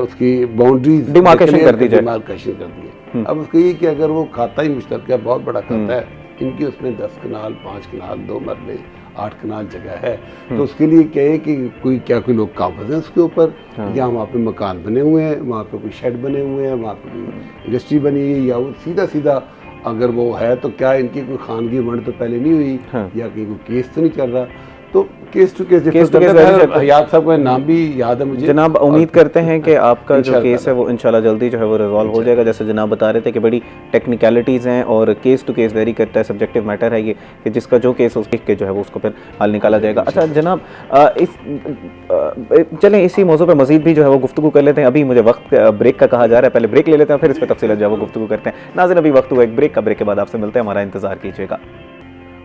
उसकी बाउंड्रीज डिमार्केशन कर दीजिए। अब उसको ये कि अगर वो खाता ही मुश्तरक है, बहुत बड़ा खाता है, इनकी उसमें 10 कनाल 5 कनाल 2 मरले 8 कनाल जगह है, तो उसके लिए क्या है कि कोई लोग काबज हैं उसके ऊपर, या वहाँ पे मकान बने हुए हैं, वहाँ पे कोई शेड बने हुए हैं, वहाँ पे कोई इंडस्ट्री बनी हुई है, या वो सीधा अगर वो है तो क्या इनकी कोई खानगी वंड तो पहले नहीं हुई, या कहीं कोई केस तो नहीं चल रहा। तो केस टू केस हयात साहब का नाम भी याद है मुझे। जनाब उम्मीद करते हैं कि आपका जो केस है वो इंशाल्लाह जल्दी जो है वो रिजॉल्व हो जाएगा। जैसे जनाब बता रहे थे कि बड़ी टेक्निकलिटीज़ हैं और केस टू केस वेरी करता है, सब्जेक्टिव मैटर है ये कि जिसका जो केस उस के जो है वो उसको फिर हल निकाला जाएगा। अच्छा जनाब, चलें इसी मौजू पर मजीद भी जो है वो गुफ्तगू कर लेते हैं। अभी मुझे वक्त ब्रेक का कहा जा रहा है, पहले ब्रेक ले लेते हैं फिर इस पर तफसील जो है वो गुफ्तगू करते हैं। नाज़रीन अभी वक्त हुआ एक ब्रेक का, ब्रेक के बाद आपसे मिलते हैं, हमारा इंतज़ार कीजिएगा।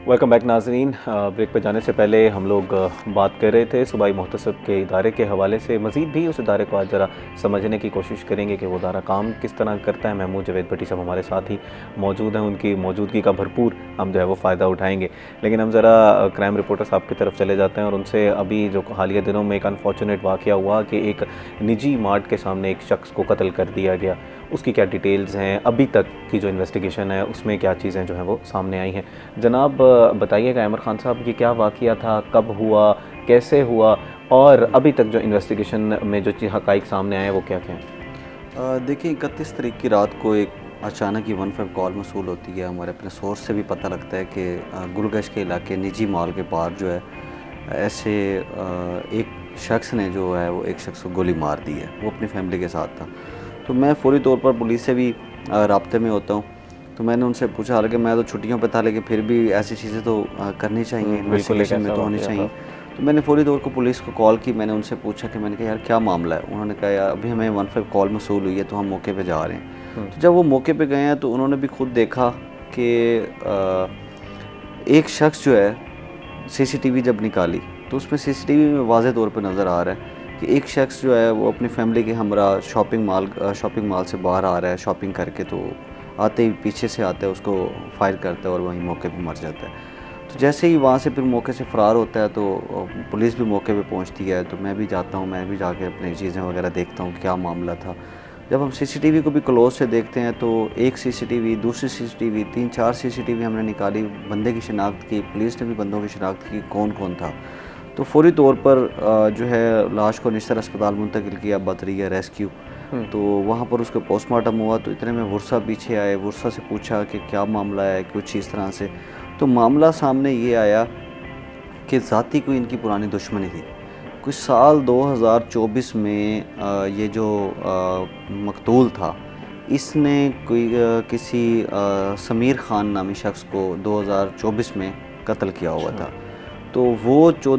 वेलकम बैक नाज़रीन। ब्रेक पर जाने से पहले हम लोग बात कर रहे थे सूबाई मोहतसब के इदारे के हवाले से। मज़ीद भी उस इदारे को आज ज़रा समझने की कोशिश करेंगे कि वो इदारा काम किस तरह करता है। महमूद जवेद भट्टी साहब हमारे साथ ही मौजूद हैं, उनकी मौजूदगी का भरपूर हम जो है वो फ़ायदा उठाएंगे। लेकिन हम ज़रा क्राइम रिपोर्टर साहब की तरफ चले जाते हैं और उनसे अभी जो हालिया दिनों में एक अनफॉर्चुनेट वाक़या हुआ कि एक निजी मार्ट के सामने एक शख्स को कत्ल कर दिया गया, उसकी क्या डिटेल्स हैं, अभी तक की जो इन्वेस्टिगेशन है उसमें क्या चीज़ें जो हैं वो सामने आई हैं। जनाब बताइएगा अमर खान साहब, ये क्या वाक़या था, कब हुआ, कैसे हुआ और अभी तक जो इन्वेस्टिगेशन में जो हक़ाइक़ सामने आए हैं वो क्या क्या हैं? देखिए 31 तारीख की रात को एक अचानक ही 15 कॉल मसूल होती है। हमारे अपने सोर्स से भी पता लगता है कि गुलगश्त के इलाके निजी मॉल के पार जो है ऐसे एक शख्स ने जो है वो एक शख्स को गोली मार दी है। वो अपनी फैमिली के साथ था। तो मैं फ़ौरी तौर पर पुलिस से भी राब्ते में होता हूँ। तो मैंने उनसे पूछा, हालांकि मैं तो छुट्टियों पे था लेकिन फिर भी ऐसी चीज़ें तो करनी चाहिए, इन्वेस्टिगेशन में तो होनी चाहिए। तो मैंने फ़ौरी तौर पर पुलिस को कॉल की, मैंने उनसे पूछा कि मैंने कहा यार क्या मामला है। उन्होंने कहा यार अभी हमें 15 कॉल मसूल हुई है तो हम मौके पे जा रहे हैं। तो जब वो मौके पे गए हैं तो उन्होंने भी खुद देखा कि एक शख्स जो है CCTV जब निकाली तो उसमें CCTV में वाज़ेह तौर पर नज़र आ रहा है कि एक शख्स जो है वो अपनी फैमिली के हमरा शॉपिंग मॉल से बाहर आ रहा है शॉपिंग करके, तो आते ही पीछे से आता है, उसको फायर करता है और वहीं मौके पे मर जाता है। तो जैसे ही वहाँ से फिर मौके से फ़रार होता है तो पुलिस भी मौके पे पहुँचती है। तो मैं भी जाता हूँ, मैं भी जाके अपनी चीज़ें वगैरह देखता हूँ क्या मामला था। जब हम CCTV को भी क्लोज से देखते हैं तो एक CCTV, दूसरी CCTV, 3-4 CCTV हमने निकाली, बंदे की शिनाख्त की, पुलिस ने भी बंदों की शिनाख्त की कौन कौन था। तो फौरी तौर पर जो है लाश को निस्तर अस्पताल मुंतकिल किया, बतरिया रेस्क्यू। तो वहाँ पर उसका पोस्टमार्टम हुआ। तो इतने में वर्षा पीछे आए, वर्षा से पूछा कि क्या मामला है, कुछ इस तरह से। तो मामला सामने ये आया कि ज़ाती कोई इनकी पुरानी दुश्मनी थी। कुछ साल 2024 में ये जो मकतूल था इसने कोई किसी समीर ख़ान नामी शख्स को 2024 में कत्ल किया हुआ था। तो वो जो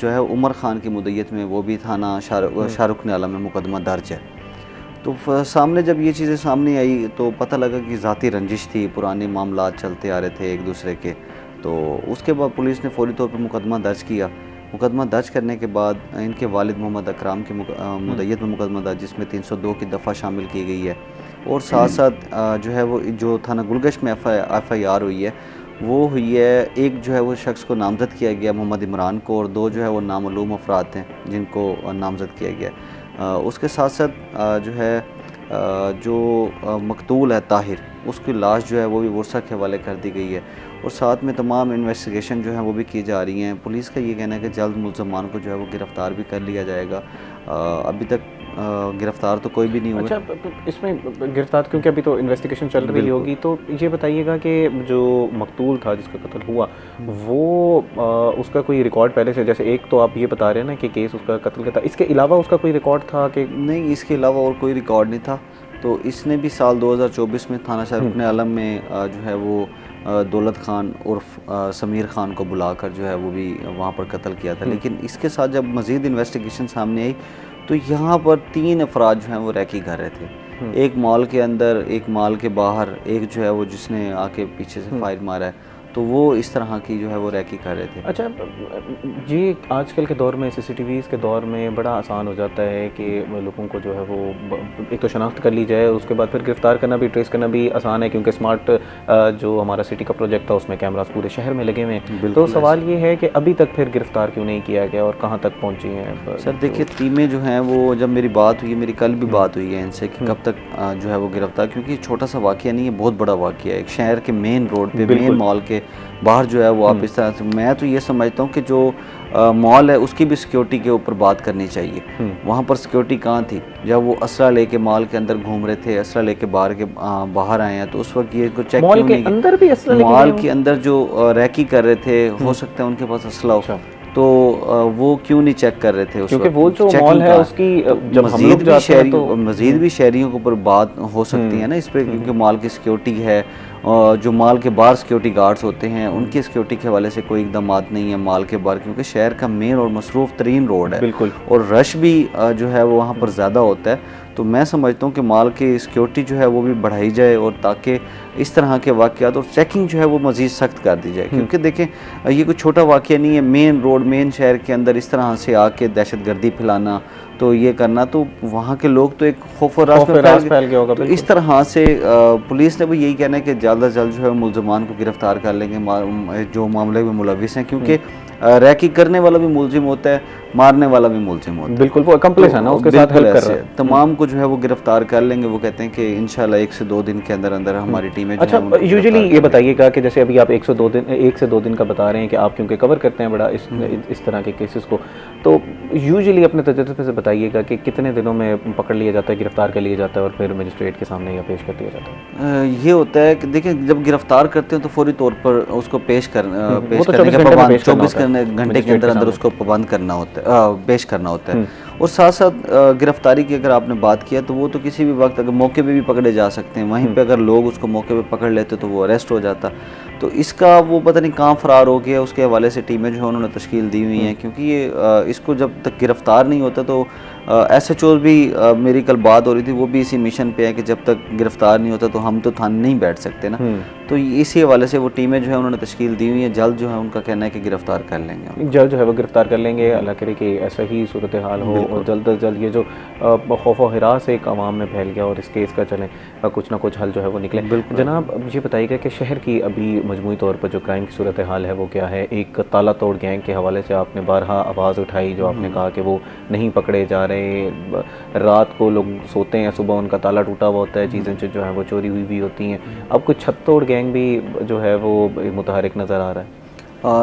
है उमर ख़ान की मुद्दत में वो भी थाना शाहरुख नाला में मुकदमा दर्ज है। तो सामने जब ये चीज़ें सामने आई तो पता लगा कि ज़ाती रंजिश थी, पुराने मामला चलते आ रहे थे एक दूसरे के। तो उसके बाद पुलिस ने फ़ौरी तौर पर मुकदमा दर्ज किया। मुकदमा दर्ज करने के बाद इनके वालिद मोहम्मद अकराम की मुद्दत में मुकदमा दर्ज, जिसमें 302 की दफ़ा शामिल की गई है। और साथ साथ जो है वो जो थाना गुलगश्त में FIR हुई है वो हुई है। एक जो है वो शख्स को नामज़द किया गया मोहम्मद इमरान को, और 2 जो है वो नामालूम अफराद हैं जिनको नामज़द किया गया। उसके साथ साथ जो है जो मकतूल है ताहिर, उसकी लाश जो है वो भी वर्सा के हवाले कर दी गई है और साथ में तमाम इन्वेस्टिगेशन जो है वो भी की जा रही हैं। पुलिस का ये कहना है कि जल्द मुलज़मान को जो है वो गिरफ़्तार भी कर लिया जाएगा। अभी तक गिरफ़्तार तो कोई भी नहीं हुआ। अच्छा, इसमें गिरफ्तार क्योंकि अभी तो इन्वेस्टिगेशन चल रही होगी, तो ये बताइएगा कि जो मकतूल था जिसका कत्ल हुआ वो उसका कोई रिकॉर्ड पहले से, जैसे एक तो आप ये बता रहे हैं ना कि केस उसका कत्ल का था, इसके अलावा उसका कोई रिकॉर्ड था कि नहीं? इसके अलावा और कोई रिकॉर्ड नहीं था। तो इसने भी साल 2024 में थाना शाहरुख आलम में जो है वो दौलत खान उर्फ समीर खान को बुलाकर जो है वो भी वहाँ पर कत्ल किया था। लेकिन इसके साथ जब मज़ीद इन्वेस्टिगेशन सामने आई तो यहाँ पर 3 अफराद जो हैं वो रैकी कर रहे थे, एक मॉल के अंदर, एक मॉल के बाहर, एक जो है वो जिसने आके पीछे से फायर मारा है, तो वो इस तरह की जो है वो रैकी कर रहे थे। अच्छा, ये आजकल के दौर में CCTVs के दौर में बड़ा आसान हो जाता है कि लोगों को जो है वो एक तो शनाख्त कर ली जाए, उसके बाद फिर गिरफ़्तार करना भी, ट्रेस करना भी आसान है क्योंकि स्मार्ट जो हमारा सिटी का प्रोजेक्ट था उसमें कैमरास पूरे शहर में लगे हुए हैं। तो सवाल ये है कि अभी तक फिर गिरफ़्तार क्यों नहीं किया गया और कहाँ तक पहुँची हैं? सर देखिए, टीमें जो हैं वो, जब मेरी बात हुई है, मेरी कल भी बात हुई है इनसे कि कब तक जो है वो गिरफ़्तार, क्योंकि छोटा सा वाक़या नहीं है, बहुत बड़ा वाक़या है। एक शहर के मेन रोड पे, मेन मॉल के बाहर जो है वो आप इस तरह से, मैं तो ये समझता हूँ कि जो मॉल है उसकी भी सिक्योरिटी के ऊपर बात करनी चाहिए। वहाँ पर सिक्योरिटी कहाँ थी जब वो असला लेके मॉल के अंदर घूम रहे थे, असला लेके बाहर आए हैं, तो उस वक्त ये को चेक मॉल के अंदर भी असला लेके, मॉल के अंदर जो रैकी कर रहे थे, हो सकता है उनके पास असला हो, तो वो क्यों नहीं चेक कर रहे थे? क्योंकि वो जो मॉल है उसकी जब हम लोग जाते हैं तो मज़ीद भी शहरियों के ऊपर बात हो सकती है ना इस पर, क्योंकि मॉल की सिक्योरिटी है, जो मॉल के बाहर सिक्योरिटी गार्ड्स होते हैं उनकी सिक्योरिटी के हवाले से कोई इक़दामात नहीं है मॉल के बाहर, क्योंकि शहर का मेन और मसरूफ़ तरीन रोड है। बिल्कुल। और रश भी जो है वो वहाँ पर ज़्यादा होता है। तो मैं समझता हूँ कि मॉल की सिक्योरिटी जो है वो भी बढ़ाई जाए और ताकि इस तरह के वाक़यात और चेकिंग जो है वो मज़ीद सख्त कर दी जाए, क्योंकि देखें ये कोई छोटा वाक़या नहीं है। मेन रोड, मेन शहर के अंदर इस तरह से आके दहशतगर्दी फैलाना, तो ये करना, तो वहाँ के लोग तो एक खौफ और रास में फैल गया होगा। तो इस तरह से पुलिस ने भी यही कहना है कि जल्द अज जल्द जो है मुलज़मान को गिरफ़्तार कर लेंगे जो मामले में मुलविस हैं, क्योंकि रैकी करने वाला भी मुलजिम होता है, मारने वाला भी मुलजिम होता है। बिल्कुल, वो अकम्प्लिस है ना, उसके साथ हेल्प कर रहा है। तमाम को जो है वो गिरफ्तार कर लेंगे। वो कहते हैं कि इंशाल्लाह 1 से 2 दिन के अंदर अंदर हमारी टीमें। अच्छा, यूजुअली ये बताइएगा कि जैसे अभी आप 1 से 2 दिन का बता रहे हैं कि आप क्योंकि कवर करते हैं बड़ा इस तरह के केसेस को, तो यूजुअली अपने तजुर्बे से बताइएगा कि कितने दिनों में पकड़ लिया जाता है, गिरफ्तार कर लिया जाता है और फिर मजिस्ट्रेट के सामने या पेश कर दिया जाता है? ये होता है कि देखिए, जब गिरफ्तार करते हैं तो फौरी तौर पर उसको पेश करने का 24 घंटे के अंदर अंदर उसको पाबंद करना होता है, पेश करना होता है। और साथ साथ गिरफ्तारी की अगर आपने बात किया तो वो तो किसी भी वक्त अगर मौके पे भी पकड़े जा सकते हैं। वहीं पे अगर लोग उसको मौके पे पकड़ लेते तो वो अरेस्ट हो जाता। तो इसका वो पता नहीं कहाँ फ़रार हो गया, उसके हवाले से टीमें जो है उन्होंने तश्कील दी हुई हैं, क्योंकि ये इसको जब तक गिरफ़्तार नहीं होता तो SHO भी मेरी कल बात हो रही थी, वो भी इसी मिशन पे है कि जब तक गिरफ़्तार नहीं होता तो हम तो थाने नहीं बैठ सकते ना। तो इसी हवाले से वो टीमें जो है उन्होंने तश्कील दी हुई हैं। जल्द जो है उनका कहना है कि गिरफ़्तार कर लेंगे, जल्द जो है वो गिरफ़्तार कर लेंगे। अल्लाह करे कि ऐसा ही सूरत हाल हो और जल्द अज जल्द ये जो खौफ व हिरास एक आवाम में फैल गया और इस केस का चले कुछ ना कुछ हल जो है वो निकले। जनाब, ये बताइएगा कि शहर की अभी मजमूई तौर पर जो क्राइम की सूरत हाल है वो क्या है? एक ताला तोड़ गैंग के हवाले से आपने बारहा आवाज़ उठाई, जो आपने कहा कि वो नहीं पकड़े जा रहे, रात को लोग सोते हैं, सुबह उनका ताला टूटा हुआ होता है, चीज़ें जो है वो चोरी हुई भी होती हैं। अब कुछ छत तोड़ गैंग भी जो है वो मुतहरिक नज़र आ रहा है।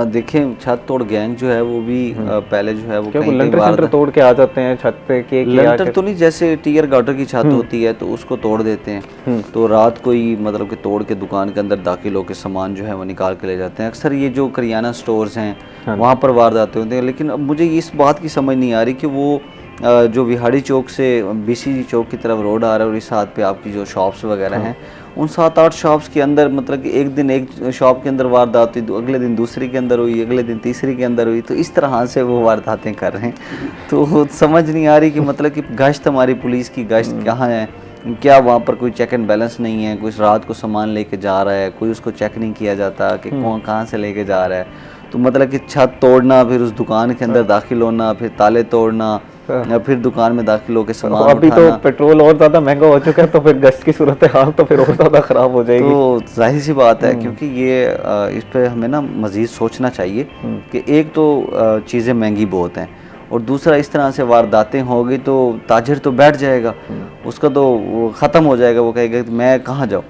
देखें, छत तोड़ गैंग जो है वो भी पहले जो है वो कहीं लंटर तोड़ के आ जाते हैं छत के। लंटर तो नहीं, जैसे टीयर गार्डर की छत होती है तो उसको तोड़ देते हैं, तो रात को ही मतलब कि तोड़ के दुकान के अंदर दाखिल होकर सामान जो है वो निकाल के ले जाते हैं। अक्सर ये जो करियाना स्टोर्स हैं वहाँ पर वारदातें होती हैं। लेकिन अब मुझे इस बात की समझ नहीं आ रही कि वो जो विहाड़ी चौक से BCG चौक की तरफ रोड आ रहा है और इस हाथ पे आपकी जो शॉप्स वगैरह हैं, उन 7-8 शॉप्स के अंदर मतलब कि एक दिन एक शॉप के अंदर वारदात हुई, अगले दिन दूसरी के अंदर हुई, अगले दिन तीसरी के अंदर हुई, तो इस तरह से वो वारदातें कर रहे हैं। तो समझ नहीं आ रही कि मतलब कि गश्त, हमारी पुलिस की गश्त कहाँ है? क्या वहाँ पर कोई चेक एंड बैलेंस नहीं है? कोई रात को सामान लेके जा रहा है, कोई उसको चेक नहीं किया जाता कि कौन कहाँ से लेके जा रहा है। तो मतलब कि छत तोड़ना, फिर उस दुकान के अंदर दाखिल होना, फिर ताले तोड़ना, या फिर दुकान में दाखिल होकर सामान अभी तो पेट्रोल और ज़्यादा महंगा हो चुका है, तो फिर गश्त की सूरत हाल तो फिर और ज़्यादा ख़राब हो जाएगी। तो जाहिर सी बात है, क्योंकि ये इस पर हमें ना मज़ीद सोचना चाहिए कि एक तो चीज़ें महंगी बहुत हैं, और दूसरा इस तरह से वारदातें होगी तो ताजिर तो बैठ जाएगा, उसका तो वो ख़त्म हो जाएगा, वो कहेगा कि मैं कहाँ जाऊँ।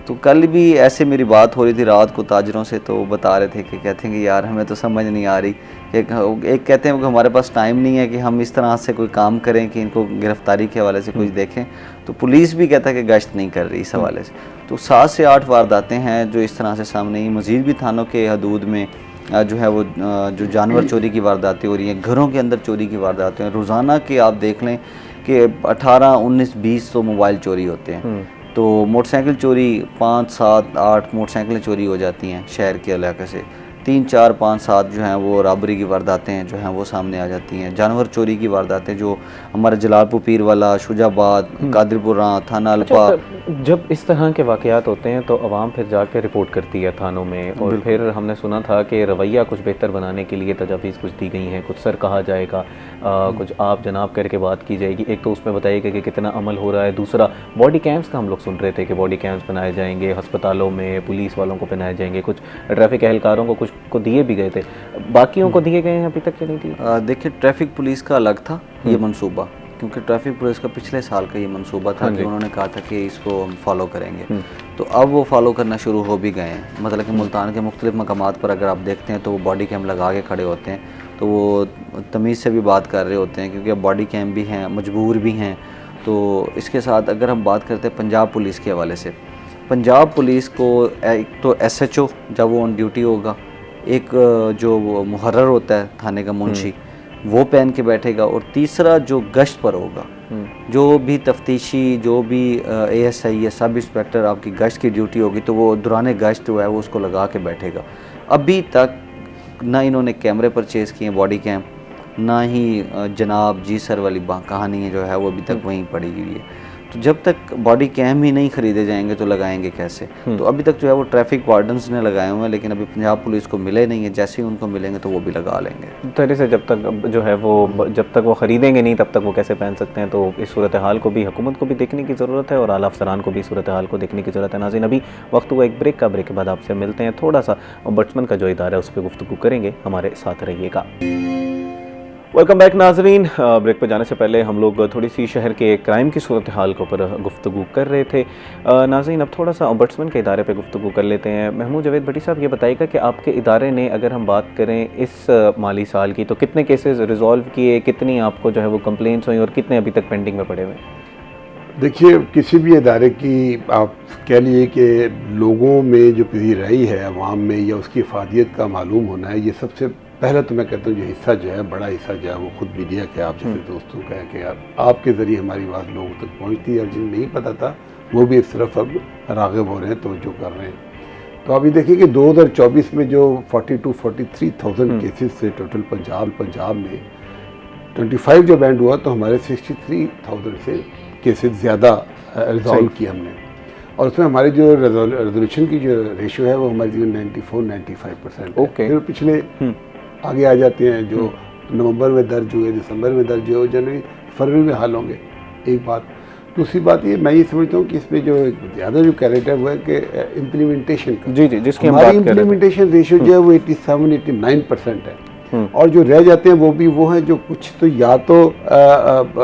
तो कल भी ऐसे मेरी बात हो रही थी रात को ताजरों से, तो बता रहे थे कि कहते हैं कि यार हमें तो समझ नहीं आ रही कि एक कहते हैं कि हमारे पास टाइम नहीं है कि हम इस तरह से कोई काम करें कि इनको गिरफ्तारी के हवाले से कुछ देखें, तो पुलिस भी कहता है कि गश्त नहीं कर रही इस हवाले से। तो 7 से 8 वारदातें हैं जो इस तरह से सामने आई। मज़ीद भी थानों के हदूद में जो है वो जो जानवर चोरी की वारदातें हो रही हैं, घरों के अंदर चोरी की वारदातें हैं। रोज़ाना के आप देख लें कि 18, 19, 20 तो मोबाइल चोरी होते हैं। तो मोटरसाइकिल चोरी 5, 7, 8 मोटरसाइकिलें चोरी हो जाती हैं शहर के इलाके से। 3, 4, 5, 7 जो हैं वो रबरी की वारदातें हैं जो हैं वो सामने आ जाती हैं। जानवर चोरी की वारदातें जो हमारे जलालपुर पीर वाला, शुजाबाद, कादिरपुरा, थाना अल्पा। जब इस तरह के वाक़यात होते हैं तो आवाम फिर जाके रिपोर्ट करती है थानों में, और फिर हमने सुना था कि रवैया कुछ बेहतर बनाने के लिए तजावीज़ कुछ दी गई हैं, कुछ सर कहा जाएगा, कुछ आप जनाब करके बात की जाएगी। एक तो उसमें बताइएगा कि कितना अमल हो रहा है, दूसरा बॉडी कैम्प्स का हम लोग सुन रहे थे कि बॉडी कैम्प्स बनाए जाएंगे अस्पतालों में, पुलिस वालों को बनाए जाएंगे, कुछ ट्रैफिक एहलकारों को कुछ को दिए भी गए थे, बाकियों को दिए गए हैं अभी तक या नहीं दिए? देखिए ट्रैफिक पुलिस का अलग था ये मंसूबा, क्योंकि ट्रैफिक पुलिस का पिछले साल का ये मंसूबा था कि उन्होंने कहा था कि इसको हम फॉलो करेंगे। तो अब वो फॉलो करना शुरू हो भी गए हैं। मतलब कि मुल्तान के मुख्तलिफ मकामात पर अगर आप देखते हैं तो वो बॉडी कैम लगा के खड़े होते हैं, तो वो तमीज़ से भी बात कर रहे होते हैं, क्योंकि अब बॉडी कैम भी हैं, मजबूर भी हैं। तो इसके साथ अगर हम बात करते हैं पंजाब पुलिस के हवाले से, पंजाब पुलिस को एक तो SHO जब वो ऑन ड्यूटी होगा, एक जो मुहर्रर होता है थाने का मुंशी वो पहन के बैठेगा, और तीसरा जो गश्त पर होगा, जो भी तफ्तीशी, जो भी ASI या सब इंस्पेक्टर आपकी गश्त की ड्यूटी होगी, तो वो दौरान गश्त जो है वो उसको लगा के बैठेगा। अभी तक ना इन्होंने कैमरे परचेज़ किए बॉडी कैम, ना ही जनाब जी सर वाली कहानी है जो है वो अभी तक वहीं पड़ी हुई है। तो जब तक बॉडी कैम ही नहीं खरीदे जाएंगे तो लगाएंगे कैसे? तो अभी तक जो है वो ट्रैफिक वार्डन्स ने लगाए हुए हैं, लेकिन अभी पंजाब पुलिस को मिले नहीं है। जैसे ही उनको मिलेंगे तो वो भी लगा लेंगे। तरह से जब तक जो है वो जब तक वो ख़रीदेंगे नहीं तब तक वो कैसे पहन सकते हैं? तो इस सूरत हाल को भी हुकूमत को भी देखने की ज़रूरत है और आला अफसरान को भी सूरत हाल को देखने की ज़रूरत है। नाज़रीन, अभी वक्त हुआ एक ब्रेक का। ब्रेक के बाद आपसे मिलते हैं। थोड़ा सा ओम्बड्समैन का जो इदारा है उस पर गुफ्तगू करेंगे, हमारे साथ रहिएगा। वेलकम बैक नाजरीन। ब्रेक पर जाने से पहले हम लोग थोड़ी सी शहर के क्राइम की सूरत हाल के ऊपर गुफ्तगू कर रहे थे। नाजरीन, अब थोड़ा सा ओम्बड्समैन के इदारे पे गुफ्तगू कर लेते हैं। महमूद जावेद भट्टी साहब, ये बताइएगा कि आपके इदारे ने, अगर हम बात करें इस माली साल की, तो कितने केसेस रिजॉल्व किए, कितनी आपको जो है वो कंप्लेंट्स हुई और कितने अभी तक पेंडिंग में पड़े हुए? देखिए, किसी भी इदारे की आप कह लिए कि लोगों में जो पजीराई है अवाम में या उसकी अफादियत का मालूम होना है, ये सबसे पहला तो मैं कहता हूँ ये हिस्सा जो है, बड़ा हिस्सा जो है वो खुद मीडिया के आप जैसे दोस्तों का है कि यार आपके ज़रिए हमारी बात लोगों तक पहुँचती है, और जिन्हें नहीं पता था वो भी इस तरफ अब राग़िब हो रहे हैं, तवज्जो कर रहे हैं। तो अभी देखिए कि 2024 में जो 42-43,000 केसेस थे टोटल पंजाब में 25 जब एंड हुआ तो हमारे 63,000 से केसेस ज़्यादा रिजॉल्व किए हमने, और उसमें हमारी जो रेजोल्यूशन की जो रेशियो है वो हमारी 94-95% है। फिर पिछले आगे आ जाते हैं जो नवंबर में दर्ज हुए, दिसंबर में दर्ज हुए, जनवरी फरवरी में हल होंगे। एक बात। दूसरी बात ये मैं ये समझता हूँ कि इसमें जो ज़्यादा जो कैरेक्टर है वो है कि इम्प्लीमेंटेशन का। जी, जिसकी हमारी इम्प्लीमेंटेशन रेशियो जो है वो 87-89% है, और जो रह जाते हैं वो हैं जो कुछ तो या तो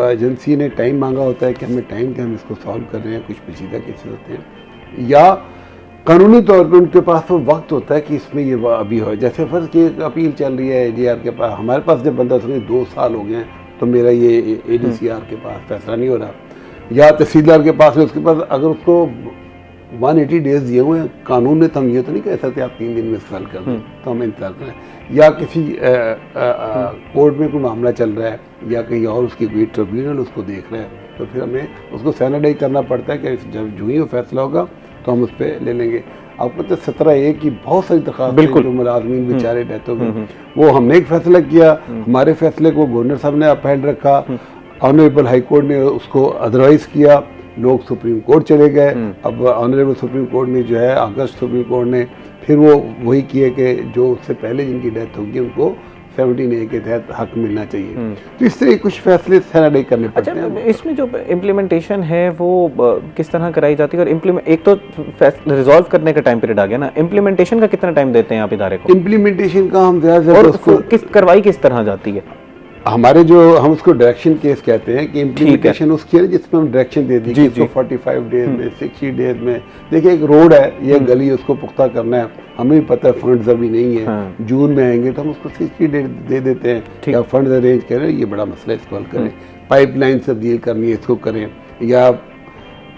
एजेंसी ने टाइम मांगा होता है कि हमें टाइम दें, हम इसको सॉल्व कर रहे हैं, कुछ पेचीदा केसेस होते हैं, या कानूनी तौर पर उनके पास वो वक्त होता है कि इसमें ये अभी हो। जैसे फर्ज की अपील चल रही है ADR के पास, हमारे पास जब बंदा सुने 2 साल हो गए हैं तो मेरा ये ADCR के पास फैसला नहीं हो रहा, या तहसीलदार के पास है, उसके पास अगर उसको 180 डेज दिए हुए हैं कानून ने, तो हम ये तो नहीं कह सकते आप 3 दिन में सॉल्व कर दें, तो हमें इंतजार करें। या किसी कोर्ट में कोई मामला चल रहा है या कहीं और उसकी कोई ट्रिब्यूनल उसको देख रहा है, तो फिर हमें उसको सैनिटाइज करना पड़ता है कि जब जो ही वो फैसला होगा तो हम उस पर ले लेंगे। आपको तो 17A की बहुत सारी दरख्वास्त जो मुलाजमीन बेचारे डेथ हो गए, वो हमने एक फैसला किया, हमारे फैसले को गवर्नर साहब ने अपहेल्ड रखा, ऑनरेबल हाई कोर्ट ने उसको अदरवाइज किया, लोग सुप्रीम कोर्ट चले गए। अब ऑनरेबल सुप्रीम कोर्ट ने जो है अगस्त सुप्रीम कोर्ट ने फिर वो वही किए कि जो उससे पहले जिनकी डेथ होगी उनको 17A के तहत हक मिलना चाहिए। तो इस तरह कुछ फैसले सैनिटाइज करने पड़ते हैं। अच्छा, इसमें जो इम्प्लीमेंटेशन है वो किस तरह कराई जाती है? और एक तो रिजॉल्व करने का टाइम पीरियड आ गया ना, इम्प्लीमेंटेशन का कितना टाइम देते हैं आप इदारे को? इम्प्लीमेंटेशन का हम ज़्यादा किस कार्रवाई किस तरह जाती है? हमारे जो हम उसको डायरेक्शन केस कहते हैं कि इम्प्लीमेंटेशन उसकी है जिसमें हम डायरेक्शन दे दी कि इसको 45 डेज में 60 डेज में। देखिए एक रोड है, ये गली, उसको पुख्ता करना है, हमें भी पता है फंड्स अभी नहीं है, जून में आएंगे तो हम उसको 60 डेज दे देते हैं, या फंड्स अरेंज करें, ये बड़ा मसला है, इसको हल करें। पाइपलाइन से डील करनी है, इसको करें। या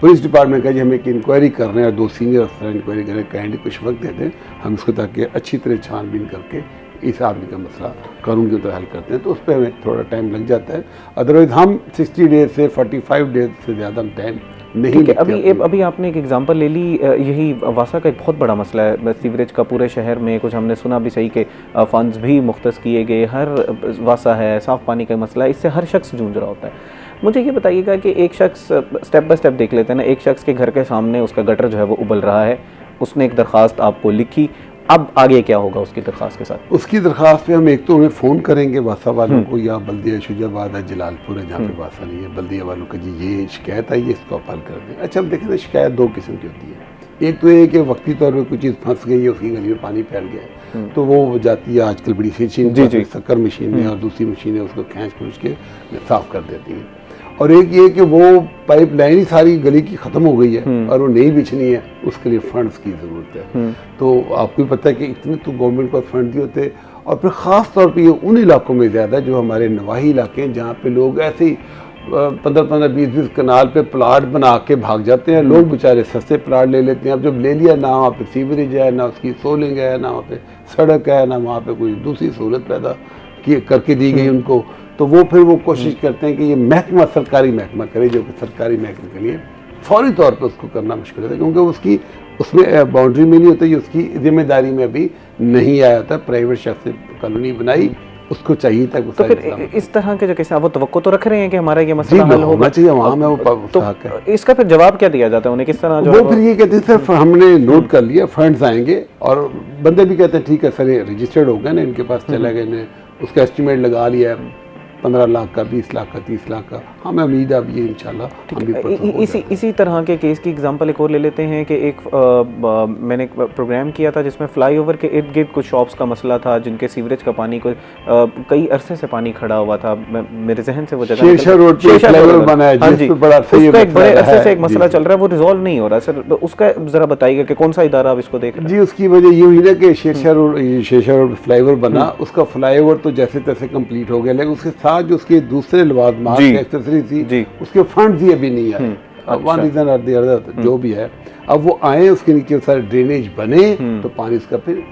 पुलिस डिपार्टमेंट का जी हमें एक इंक्वायरी कर रहे हैं और 2 सीनियर अफसर इंक्वायरी करें, काइंडली कुछ वक्त दे दें हम इसको, ताकि अच्छी तरह छानबीन करके इस आदमी का मसला कानून की तरह हल करते हैं। तो उस पर हमें थोड़ा टाइम लग जाता है, अदरवाइज हम 60 डेज से 45 डेज से ज़्यादा हम टाइम नहीं लेते। अभी आपने एक एग्जांपल ले ली, यही वासा का एक बहुत बड़ा मसला है सीवरेज का पूरे शहर में। कुछ हमने सुना भी सही कि फंड्स भी मुख्तस किए गए, हर वासा है, साफ़ पानी का मसला है, इससे हर शख्स जूझ रहा होता है। मुझे ये बताइएगा कि एक शख्स, स्टेप बाय स्टेप देख लेते हैं ना, एक शख्स के घर के सामने उसका गटर जो है वो उबल रहा है, उसने एक दरख्वास्त आपको लिखी, अब आगे क्या होगा उसकी दरख्वास्त के साथ? उसकी दरख्वास्त पे हम एक तो उन्हें फ़ोन करेंगे वासा वालों को, या बल्दिया शुजाबाद है, जलालपुर है जहाँ पे वासा नहीं है, बल्दिया वालों का जी ये शिकायत आई है, इसको आप हल कर दें। अच्छा, हम देखें ना, शिकायत 2 किस्म की होती है। एक तो ये कि वक्ती तौर पर कोई चीज़ फंस गई है, उसकी गली में पानी फैल गया है, तो वो जाती है आजकल बड़ी मशीन, शक्कर मशीन है, और दूसरी मशीन है, उसको खींच खूंच के साफ़ कर देती है। और एक ये कि वो पाइप लाइन ही सारी गली की ख़त्म हो गई है और वो नई बिछनी है, उसके लिए फंड्स की ज़रूरत है। तो आपको भी पता है कि इतने तो गवर्नमेंट को फंड दिए होते, और फिर ख़ास तौर पे ये उन इलाकों में ज़्यादा जो हमारे नवाही इलाके हैं, जहाँ पे लोग ऐसे ही 15-15, 20-20 कनाल पे प्लाट बना के भाग जाते हैं। लोग बेचारे सस्ते प्लाट ले लेते हैं। अब जब ले लिया, ना वहाँ पे सीवरेज है, ना उसकी सोलिंग है, ना वहाँ पे सड़क है, ना वहाँ पे कोई दूसरी सहूलत पैदा करके दी गई उनको, तो वो फिर वो कोशिश करते हैं कि ये महकमा सरकारी महकमा करे, जो कि सरकारी महकमे के लिए फौरी तौर पर उसको करना मुश्किल है, क्योंकि उसकी उसमें बाउंड्री में नहीं होती, उसकी जिम्मेदारी में अभी नहीं आया था। प्राइवेट शख्स ने कॉलोनी बनाई, उसको चाहिए था। तो फिर इस तरह के जो कैसे वो तवक्को तो रख रहे हैं कि हमारा ये मसला हल होगा चाहिए, वहाँ में वो तो इसका फिर जवाब क्या दिया जाता है उन्हें, किस तरह जो वो फिर ये कहते हैं सर हमने नोट कर लिया, फंड्स आएंगे, और बंदे भी कहते हैं ठीक है सर, ये रजिस्टर्ड हो गया ना, इनके पास चला गया, इन्हें उसका एस्टिमेट लगा लिया है 15 लाख का, 20 लाख का, 30 लाख का। हमें उम्मीद है अब ये इंशाल्लाह इसी तरह के केस की एग्जांपल एक और ले लेते हैं कि एक मैंने एक प्रोग्राम किया था जिसमें फ्लाईओवर के इर्द गिर्द कुछ शॉप्स का मसला था, जिनके सीवरेज का पानी को कई अरसे से पानी खड़ा हुआ था। मेरे जहन से वो जगह शेषा रोड पे फ्लाईओवर बना है, जिस पे बड़ा उसका एक बड़े अरसे से एक मसला चल रहा है, वो रिजॉल्व नहीं हो रहा सर। उसका जरा बताइएगा कि कौन सा इदारा अब इसको देख रहा है? जी, उसकी वजह ये हुई ना कि शेषा रोड फ्लाईओवर बना, उसका फ्लाईओवर तो जैसे तैसे कंप्लीट हो गया, लेकिन उसके साथ जो उसके दूसरे लवाजमात एक्सेसरी थी, उसके फंड ही अभी नहीं आए। अब वन रीजन और दी अदर जो भी है, अब वो आए, उसके नीचे सारे ड्रेनेज बने, तो पानी उसका फिर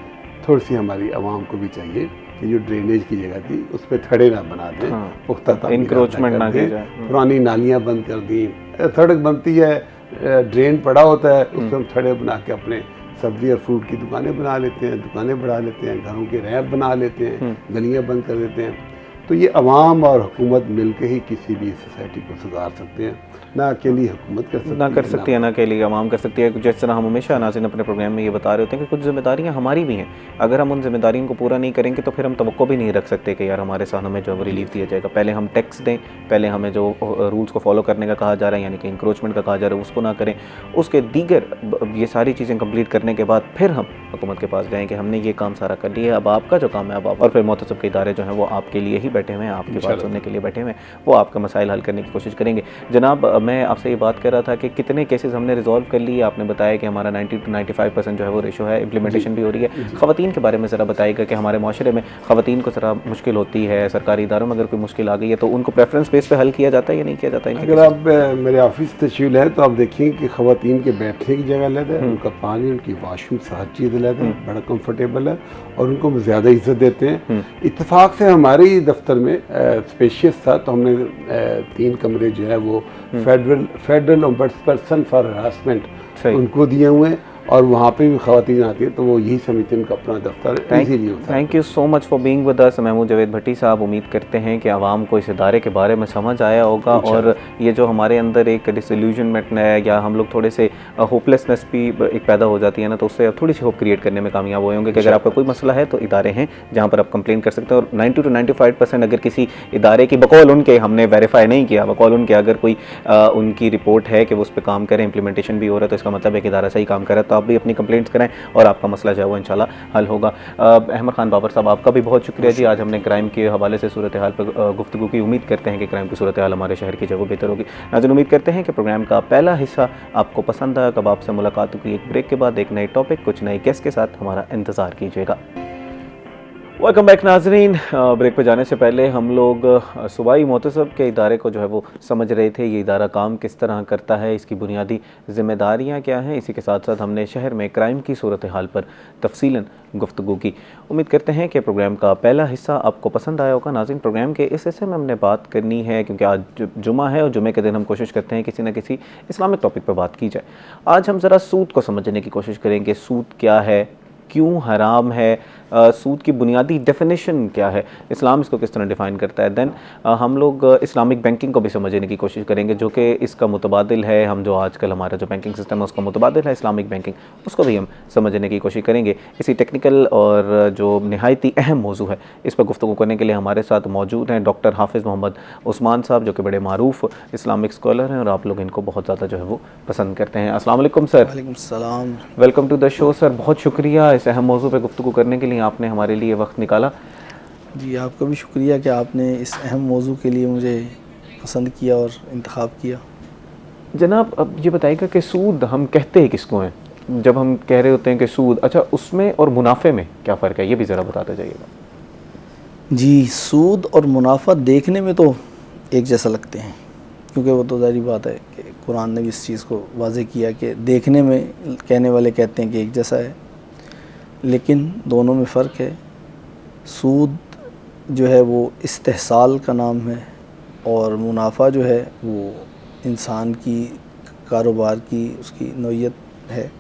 थोड़ी सी हमारी आवाम को भी चाहिए कि जो ड्रेनेज की जगह थी उस पर थड़े ना बना दें, पुख्ता इंक्रोचमेंट ना किया जाए, पुरानी नालियाँ बंद कर दी, सड़क बनती है, ड्रेन पड़ा होता है, उस पर हम थड़े बना के अपने सब्जी और फ्रूट की दुकानें बना लेते हैं, दुकानें बढ़ा लेते हैं, घरों के रैप बना लेते हैं, गलियाँ बंद कर देते हैं। तो ये अवाम और हुकूमत मिलकर ही किसी भी सोसाइटी को सुधार सकते हैं, ना अकेली हुकूमत कर सकती है, ना अकेली अवाम कर सकती है। जिस तरह हम हमेशा नाज़रीन अपने प्रोग्राम में ये बता रहे होते हैं कि कुछ जिम्मेदारियां हमारी भी हैं, अगर हम उन जिम्मेदारियों को पूरा नहीं करेंगे तो फिर हम तवक्को भी नहीं रख सकते कि यार हमारे साथ हमें जो रिलीफ दिया जाएगा। पहले हम टैक्स दें, पहले हमें जो रूल्स को फॉलो करने का कहा जा रहा है, यानी कि इंक्रोचमेंट का कहा जा रहा है, उसको ना करें, उसके दीगर ये सारी चीज़ें कंप्लीट करने के बाद फिर हम हुकूमत के पास जाएँ कि हमने ये काम सारा कर लिया है, अब आपका जो काम है अब आप, और फिर मोतसब के इदारे जो हैं वो आपके लिए ही बैठे हुए हैं, आपकी बात सुनने के लिए बैठे हुए हैं, वो आपका मसाइल हल करने की कोशिश करेंगे। जनाब, मैं आपसे ये बात कर रहा था कि कितने केसेस हमने रिजॉल्व कर लिए। आपने बताया कि हमारा 90 to 95% जो है वो रेशो है, इम्प्लीमेंटेशन भी हो रही है। ख़वातीन के बारे में ज़रा बताइएगा कि हमारे माशरे में ख़वातीन को ज़रा मुश्किल होती है, सरकारी इदारों में अगर कोई मुश्किल आ गई है तो उनको प्रेफरेंस बेस पे हल किया जाता है या नहीं किया जाता है? अगर आप मेरे ऑफिस तशरील है तो आप देखेंगे कि ख़वातीन के बैठने की जगह अलग है, उनका पानी, उनकी वाशरूम, हर चीज़ अलग है, बड़ा कम्फर्टेबल है और उनको ज़्यादा इज्जत देते हैं। इत्तेफाक से हमारे ही दफ्तर में स्पेशियस था, तो हमने 3 कमरे जो है वो फेडरल ओम्बड्सपर्सन फॉर हरासमेंट उनको दिए हुए हैं, और वहाँ पे भी ख़वातीन आती है तो वो यही समझते हैं उनका अपना दफ्तर इजीली होता है। Thank you so much for being with us Mahmood Javed Bhatti Sahab. उम्मीद करते हैं कि आवाम को इस इदारे के बारे में समझ आया होगा, और ये जो हमारे अंदर एक डिसइल्यूजनमेंट है या हम लोग थोड़े से होपलेसनेस भी एक पैदा हो जाती है ना, तो उससे थोड़ी सी होप क्रिएट करने में कामयाब हुए होंगे कि अगर आपका कोई मसला है तो इदारे हैं जहाँ पर आप कंप्लेन कर सकते हैं। और 90 to 95% अगर किसी इदारे की बकौल उनके, हमने वेरीफाई नहीं किया, बकौल उनके अगर कोई उनकी रिपोर्ट है कि वो उस पर काम करें, इंप्लीमेंटेशन भी हो रहा है, तो इसका मतलब है कि इदारा सही काम कर रहा है। आप भी अपनी कंप्लेंट्स कराएं और आपका मसला जो है वो इंशाल्लाह हल होगा। अहमद खान बाबर साहब, आपका भी बहुत शुक्रिया जी। आज हमने क्राइम के हवाले से सूरत हाल पर गुफ्तगू की। उम्मीद करते हैं कि क्राइम की सूरत हाल हमारे शहर की जो वो बेहतर होगी। नाज़रीन, उम्मीद करते हैं कि प्रोग्राम का पहला हिस्सा आपको पसंद आया। कब आपसे मुलाकात होगी एक ब्रेक के बाद एक नए टॉपिक, कुछ नए गेस्ट के साथ। हमारा इंतज़ार कीजिएगा। वेलकम बैक नाजरीन। ब्रेक पे जाने से पहले हम लोग सूबाई मोहतसब के इदारे को जो है वो समझ रहे थे। ये इदारा काम किस तरह करता है, इसकी बुनियादी ज़िम्मेदारियाँ क्या हैं। इसी के साथ साथ हमने शहर में क्राइम की सूरत हाल पर तफसीलन गुफ्तगू की। उम्मीद करते हैं कि प्रोग्राम का पहला हिस्सा आपको पसंद आया होगा। नाज़रीन, प्रोग्राम के इस हिस्से में हमने बात करनी है, क्योंकि आज जुमा है और जुमे के दिन हम कोशिश करते हैं किसी न किसी इस्लामिक टॉपिक पर बात की जाए। आज हम ज़रा सूद को समझने की कोशिश करेंगे। सूद क्या है, क्यों हराम है, सूद की बुनियादी डेफिनेशन क्या है, इस्लाम इसको किस तरह डिफ़ाइन करता है। दैन हम लोग इस्लामिक बैंकिंग को भी समझने की कोशिश करेंगे, जो कि इसका मुतबादिल है। हम जो आजकल हमारा जो बैंकिंग सिस्टम है उसका मुतबादिल है इस्लामिक बैंकिंग, उसको भी हम समझने की कोशिश करेंगे। इसी टेक्निकल और जो नहायती अहम मौजू है, इस पर गुफ्तगू करने के लिए हमारे साथ मौजूद हैं डॉक्टर हाफिज़ मोहम्मद उस्मान साहब, जो कि बड़े मारूफ इस्लामिक स्कॉलर हैं और आप लोग इनको बहुत ज़्यादा जो है वो पसंद करते हैं। अस्सलाम वालेकुम सर। वालेकुम सलाम। Welcome to the show sir. बहुत शुक्रिया इस अहम मौजू पे गुफ्तगू करने के लिए, आपने हमारे लिए वक्त निकाला। जी, आपका भी शुक्रिया कि आपने इस अहम मौजू के लिए मुझे पसंद किया और इंतखाब किया। जनाब, अब ये बताइएगा कि सूद हम कहते हैं किसको हैं, जब हम कह रहे होते हैं कि सूद, अच्छा उसमें और मुनाफे में क्या फ़र्क है, ये भी ज़रा बताते जाइएगा। जी, सूद और मुनाफा देखने में तो एक जैसा लगते हैं, क्योंकि वो तो ज़ाहिर बात है कि कुरान ने भी इस चीज़ को वाज़ेह किया कि देखने में कहने वाले कहते हैं कि एक जैसा है, लेकिन दोनों में फ़र्क है। सूद जो है वो इस्तेहसाल का नाम है और मुनाफा जो है वो इंसान की कारोबार की उसकी नौइयत है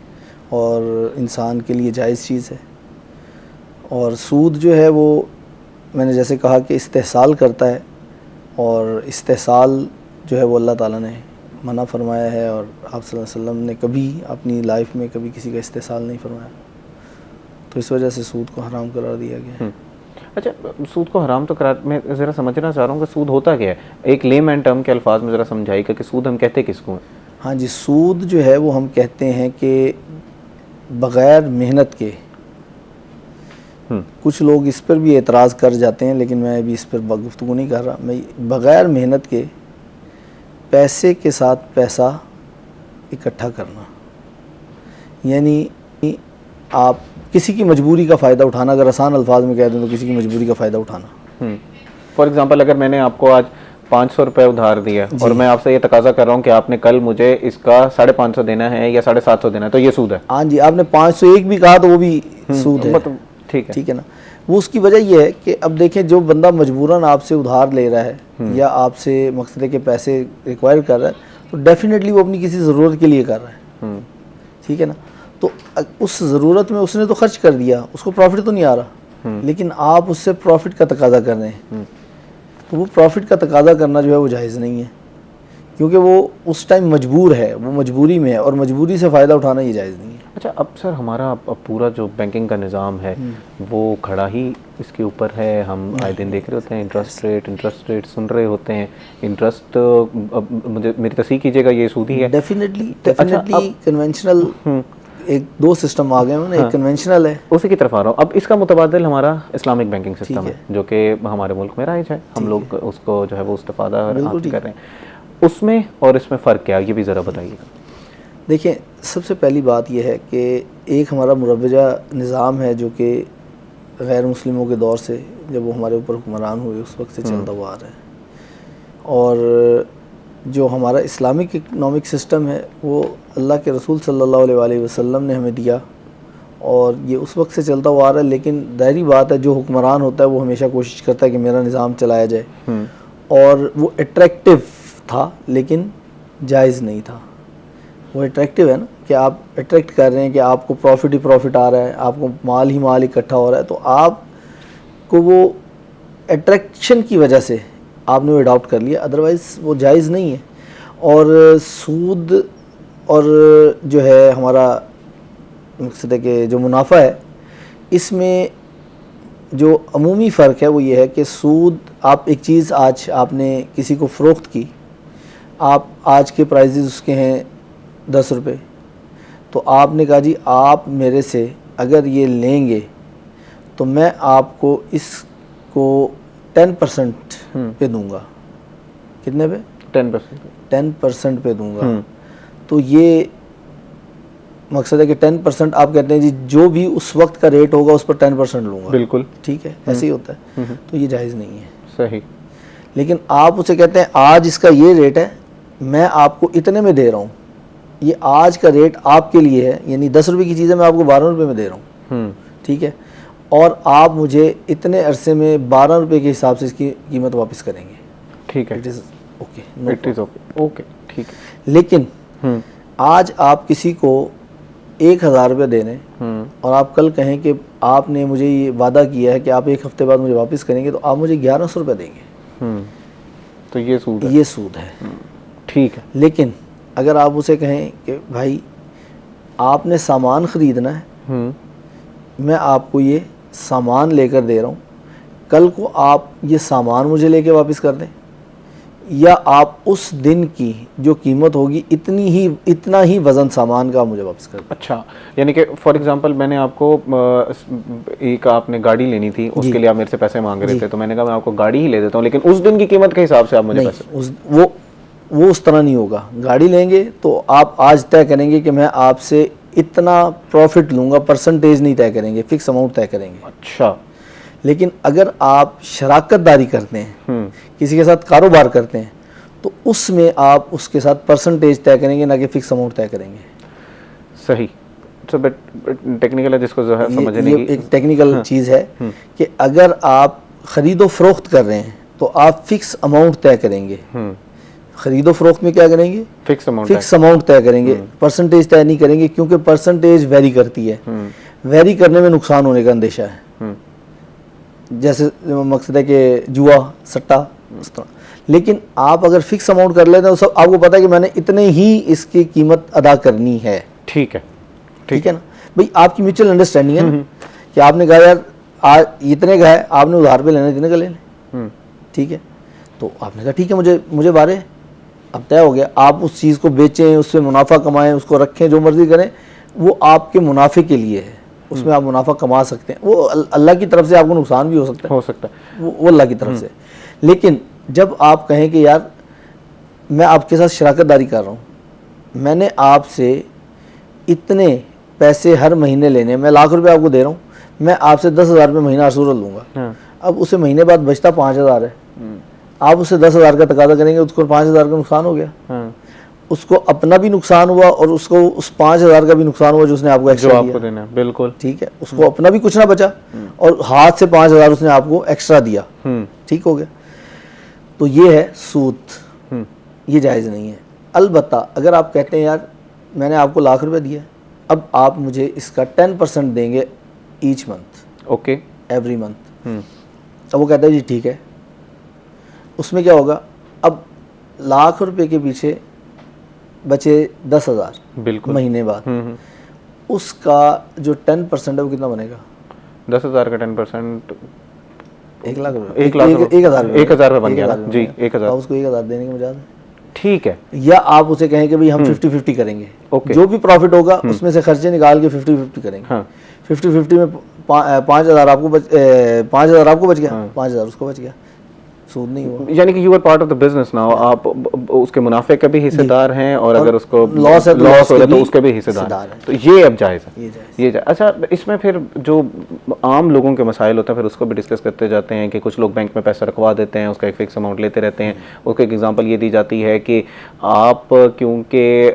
और इंसान के लिए जायज़ चीज़ है। और सूद जो है वो मैंने जैसे कहा कि इस्तेहसाल करता है, और इस्तेहसाल जो है वो अल्लाह ताला ने मना फरमाया है और आप सल्लल्लाहु अलैहि वसल्लम ने कभी अपनी लाइफ में कभी किसी का इस्तेहसाल नहीं फरमाया, तो इस वजह से सूद को हराम करार दिया गया है। अच्छा, सूद को हराम तो करार, मैं ज़रा समझना चाह रहा हूँ कि सूद होता क्या है, एक लेमैन टर्म के अल्फाज में ज़रा समझाइएगा कि सूद हम कहते किसको हैं। हाँ जी, सूद जो है वो हम कहते हैं कि बग़ैर मेहनत के, कुछ लोग इस पर भी एतराज़ कर जाते हैं, लेकिन मैं अभी इस पर गुफ्तगू नहीं कर रहा। मैं बग़ैर मेहनत के पैसे के साथ पैसा इकट्ठा करना, यानी आप किसी की मजबूरी का फ़ायदा उठाना, अगर आसान अल्फाज में कह दें तो किसी की मजबूरी का फ़ायदा उठाना। फॉर एग्ज़ाम्पल, अगर मैंने आपको आज 500 रुपये उधार दिया और मैं आपसे ये तकाजा कर रहा हूँ कि आपने कल मुझे इसका 550 देना है या 750 देना है, तो ये सूद है। हाँ जी, आपने 501 भी कहा तो वो भी सूद है। मतलब ठीक है ना। वो उसकी वजह ये है कि अब देखें, जो बंदा मजबूरन आपसे उधार ले रहा है या आपसे मकसद के पैसे रिक्वायर कर रहा है, तो डेफिनेटली वो अपनी किसी ज़रूरत के लिए कर रहा है, ठीक है ना। तो उस ज़रूरत में उसने तो खर्च कर दिया, उसको प्रॉफिट तो नहीं आ रहा, लेकिन आप उससे प्रॉफिट का तकाजा कर रहे हैं, तो वो प्रॉफिट का तकाजा करना जो है वो जायज़ नहीं है, क्योंकि वो उस टाइम मजबूर है, वो मजबूरी में है और मजबूरी से फ़ायदा उठाना ये जायज़ नहीं है। अच्छा, अब सर हमारा अब पूरा जो बैंकिंग का निज़ाम है वो खड़ा ही इसके ऊपर है। हम आए दिन देख रहे होते हैं इंटरेस्ट रेट सुन रहे होते हैं। इंटरेस्ट, मुझे मेरी तस्दीक कीजिएगा, ये सूद ही है। डेफिनेटली कन्वेंशनल एक दो सिस्टम आ गए हैं, एक कन्वेंशनल है, उसी की तरफ आ रहा हूँ। अब इसका मुतबादिल हमारा इस्लामिक बैंकिंग सिस्टम है, जो कि हमारे मुल्क में राइज है, हम लोग उसको जो है वो इस्तेफादा हासिल कर रहे हैं। उसमें और इसमें फ़र्क क्या है, ये भी ज़रा बताइएगा। देखिए, सबसे पहली बात यह है कि एक हमारा मुरव्वजा निज़ाम है जो कि गैर मुस्लिमों के दौर से, जब वो हमारे ऊपर हुक्मरान हुए, उस वक्त से चलता हुआ आ रहा है। और जो हमारा इस्लामिक इकनॉमिक सिस्टम है वो अल्लाह के रसूल सल्लल्लाहु अलैहि वसल्लम ने हमें दिया और ये उस वक्त से चलता हुआ आ रहा है। लेकिन ज़ाहिरी बात है, जो हुक्मरान होता है वो हमेशा कोशिश करता है कि मेरा निज़ाम चलाया जाए, और वो अट्रैक्टिव था लेकिन जायज़ नहीं था। वो अट्रैक्टिव है ना, कि आप अट्रैक्ट कर रहे हैं कि आपको प्रॉफिट ही प्रॉफिट आ रहा है, आपको माल ही माल इकट्ठा हो रहा है, तो आपको वो अट्रैक्शन की वजह से आपने वो अडॉप्ट कर लिया, अदरवाइज़ वो जायज़ नहीं है। और सूद और जो है हमारा मकसद है कि जो मुनाफा है, इसमें जो अमूमी फ़र्क है वो ये है कि सूद, आप एक चीज़ आज आपने किसी को फ़रोख्त की, आप आज के प्राइजेज़ उसके हैं 10 रुपये, तो आपने कहा जी आप मेरे से अगर ये लेंगे तो मैं आपको इसको 10% पे दूंगा। कितने पे? 10% पे दूंगा। तो ये मकसद है कि 10% आप कहते हैं जी जो भी उस वक्त का रेट होगा उस पर 10% लूंगा। बिल्कुल ठीक है, ऐसे ही होता है। तो ये जायज़ नहीं है। सही। लेकिन आप उसे कहते हैं आज इसका ये रेट है, मैं आपको इतने में दे रहा हूँ, ये आज का रेट आपके लिए है, यानी 10 रुपये की चीज़ है मैं आपको 12 रुपये में दे रहा हूँ। ठीक है, और आप मुझे इतने अरसे में 12 रुपये के हिसाब से इसकी कीमत वापस करेंगे। ठीक है, it is okay, it is okay, okay ठीक है। लेकिन आज आप किसी को 1000 रुपये दे रहे हैं और आप कल कहें कि आपने मुझे ये वादा किया है कि आप 1 हफ्ते बाद मुझे वापस करेंगे, तो आप मुझे 1100 रुपये देंगे। तो ये सूद है। ये सूद है। ठीक है। लेकिन अगर आप उसे कहें कि भाई आपने सामान ख़रीदना है, मैं आपको ये सामान लेकर दे रहा हूँ, कल को आप ये सामान मुझे लेके वापस कर दें, या आप उस दिन की जो कीमत होगी इतना ही वज़न सामान का मुझे वापस कर दें। अच्छा, यानी कि फॉर एग्जांपल मैंने आपको एक आपने गाड़ी लेनी थी, उसके लिए आप मेरे से पैसे मांग रहे थे, तो मैंने कहा मैं आपको गाड़ी ही ले देता हूँ, लेकिन उस दिन की कीमत के हिसाब से आप मुझे पैसे। वो उस तरह नहीं होगा। गाड़ी लेंगे तो आप आज तय करेंगे कि मैं आपसे इतना प्रॉफिट लूँगा, परसेंटेज नहीं तय करेंगे, फिक्स अमाउंट तय करेंगे। अच्छा। लेकिन अगर आप शराकतदारी करते हैं, किसी के साथ कारोबार करते हैं, तो उसमें आप उसके साथ परसेंटेज तय करेंगे, ना कि फिक्स अमाउंट तय करेंगे। सही। तो बट टेक्निकल है, जिसको जो है समझने ये की एक टेक्निकल चीज़ है कि अगर आप ख़रीदो फरोख्त कर रहे हैं तो आप फिक्स अमाउंट तय करेंगे। ख़रीदो फरोख्त में क्या करेंगे? फिक्स अमाउंट तय करेंगे, परसेंटेज तय नहीं करेंगे, क्योंकि परसेंटेज वेरी करती है। वेरी करने में नुकसान होने का अंदेशा है। जैसे मकसद है कि जुआ, सट्टा, उस तरह। लेकिन आप अगर फिक्स अमाउंट कर लेते हैं तो सब आपको पता है कि मैंने इतने ही इसकी कीमत अदा करनी है। ठीक है, ठीक है ना भाई, आपकी म्यूचुअल अंडरस्टैंडिंग है ना कि आपने कहा यार आज इतने का है, आपने उधार पे लेना, इतने का ले लें। ठीक है, तो आपने कहा ठीक है, मुझे बारे, अब तय हो गया। आप उस चीज़ को बेचें, उससे मुनाफा कमाएं, उसको रखें, जो मर्जी करें, वो आपके मुनाफे के लिए है, उसमें आप मुनाफा कमा सकते हैं। वो अल्लाह की तरफ से आपको नुकसान भी हो सकता है, वो अल्लाह की तरफ से। लेकिन जब आप कहें कि यार मैं आपके साथ शराकतदारी कर रहा हूँ, मैंने आपसे इतने पैसे हर महीने लेने, मैं लाख रुपए आपको दे रहा हूँ, मैं आपसे 10,000 रुपये महीना असूल लूँगा। अब उसे महीने बाद बचता 5,000 है, आप उसे 10,000 का तकादा करेंगे, उसको 5,000 का नुकसान हो गया। उसको अपना भी नुकसान हुआ और उसको उस 5,000 का भी नुकसान हुआ जो उसने आपको एक्स्ट्रा दिया। देना। बिल्कुल ठीक है, उसको अपना भी कुछ ना बचा और हाथ से 5,000 उसने आपको एक्स्ट्रा दिया। ठीक हो गया। तो ये है सूद, ये जायज़ नहीं है। अलबत्ता अगर आप कहते हैं यार मैंने आपको लाख रुपए दिया, अब आप मुझे इसका 10% देंगे each month, okay, every month. अब वो कहता है जी ठीक है। उसमें क्या होगा, अब लाख रुपए के पीछे बचे 10,000 बिल्कुल महीने बाद, उसका जो 10% है वो कितना बनेगा? 10,000 का 10% 1,00,000 रुपये। 1,000 रुपये बन गया जी। 1,000 उसको 1,000 देने के बजाय, ठीक है। या आप उसे कहें कि भाई हम 50-50 करेंगे, जो भी प्रॉफिट होगा उसमें से खर्चे निकाल के 50-50 करेंगे। 50-50 में 5,000 आपको बच गया, 5,000 उसको बच गया, सूद नहीं हुआ। यानी कि you are part of the business now, आप उसके मुनाफे के भी हिस्सेदार हैं और अगर उसको लॉस है तो उसके भी हिस्सेदार हैं। तो ये अब जायज़ है, ये जायज़। अच्छा, इसमें फिर जो आम लोगों के मसाइल होते हैं फिर उसको भी डिस्कस करते जाते हैं कि कुछ लोग बैंक में पैसा रखवा देते हैं, उसका एक फिक्स अमाउंट लेते रहते हैं। उसको एक एग्जांपल ये दी जाती है कि आप क्योंकि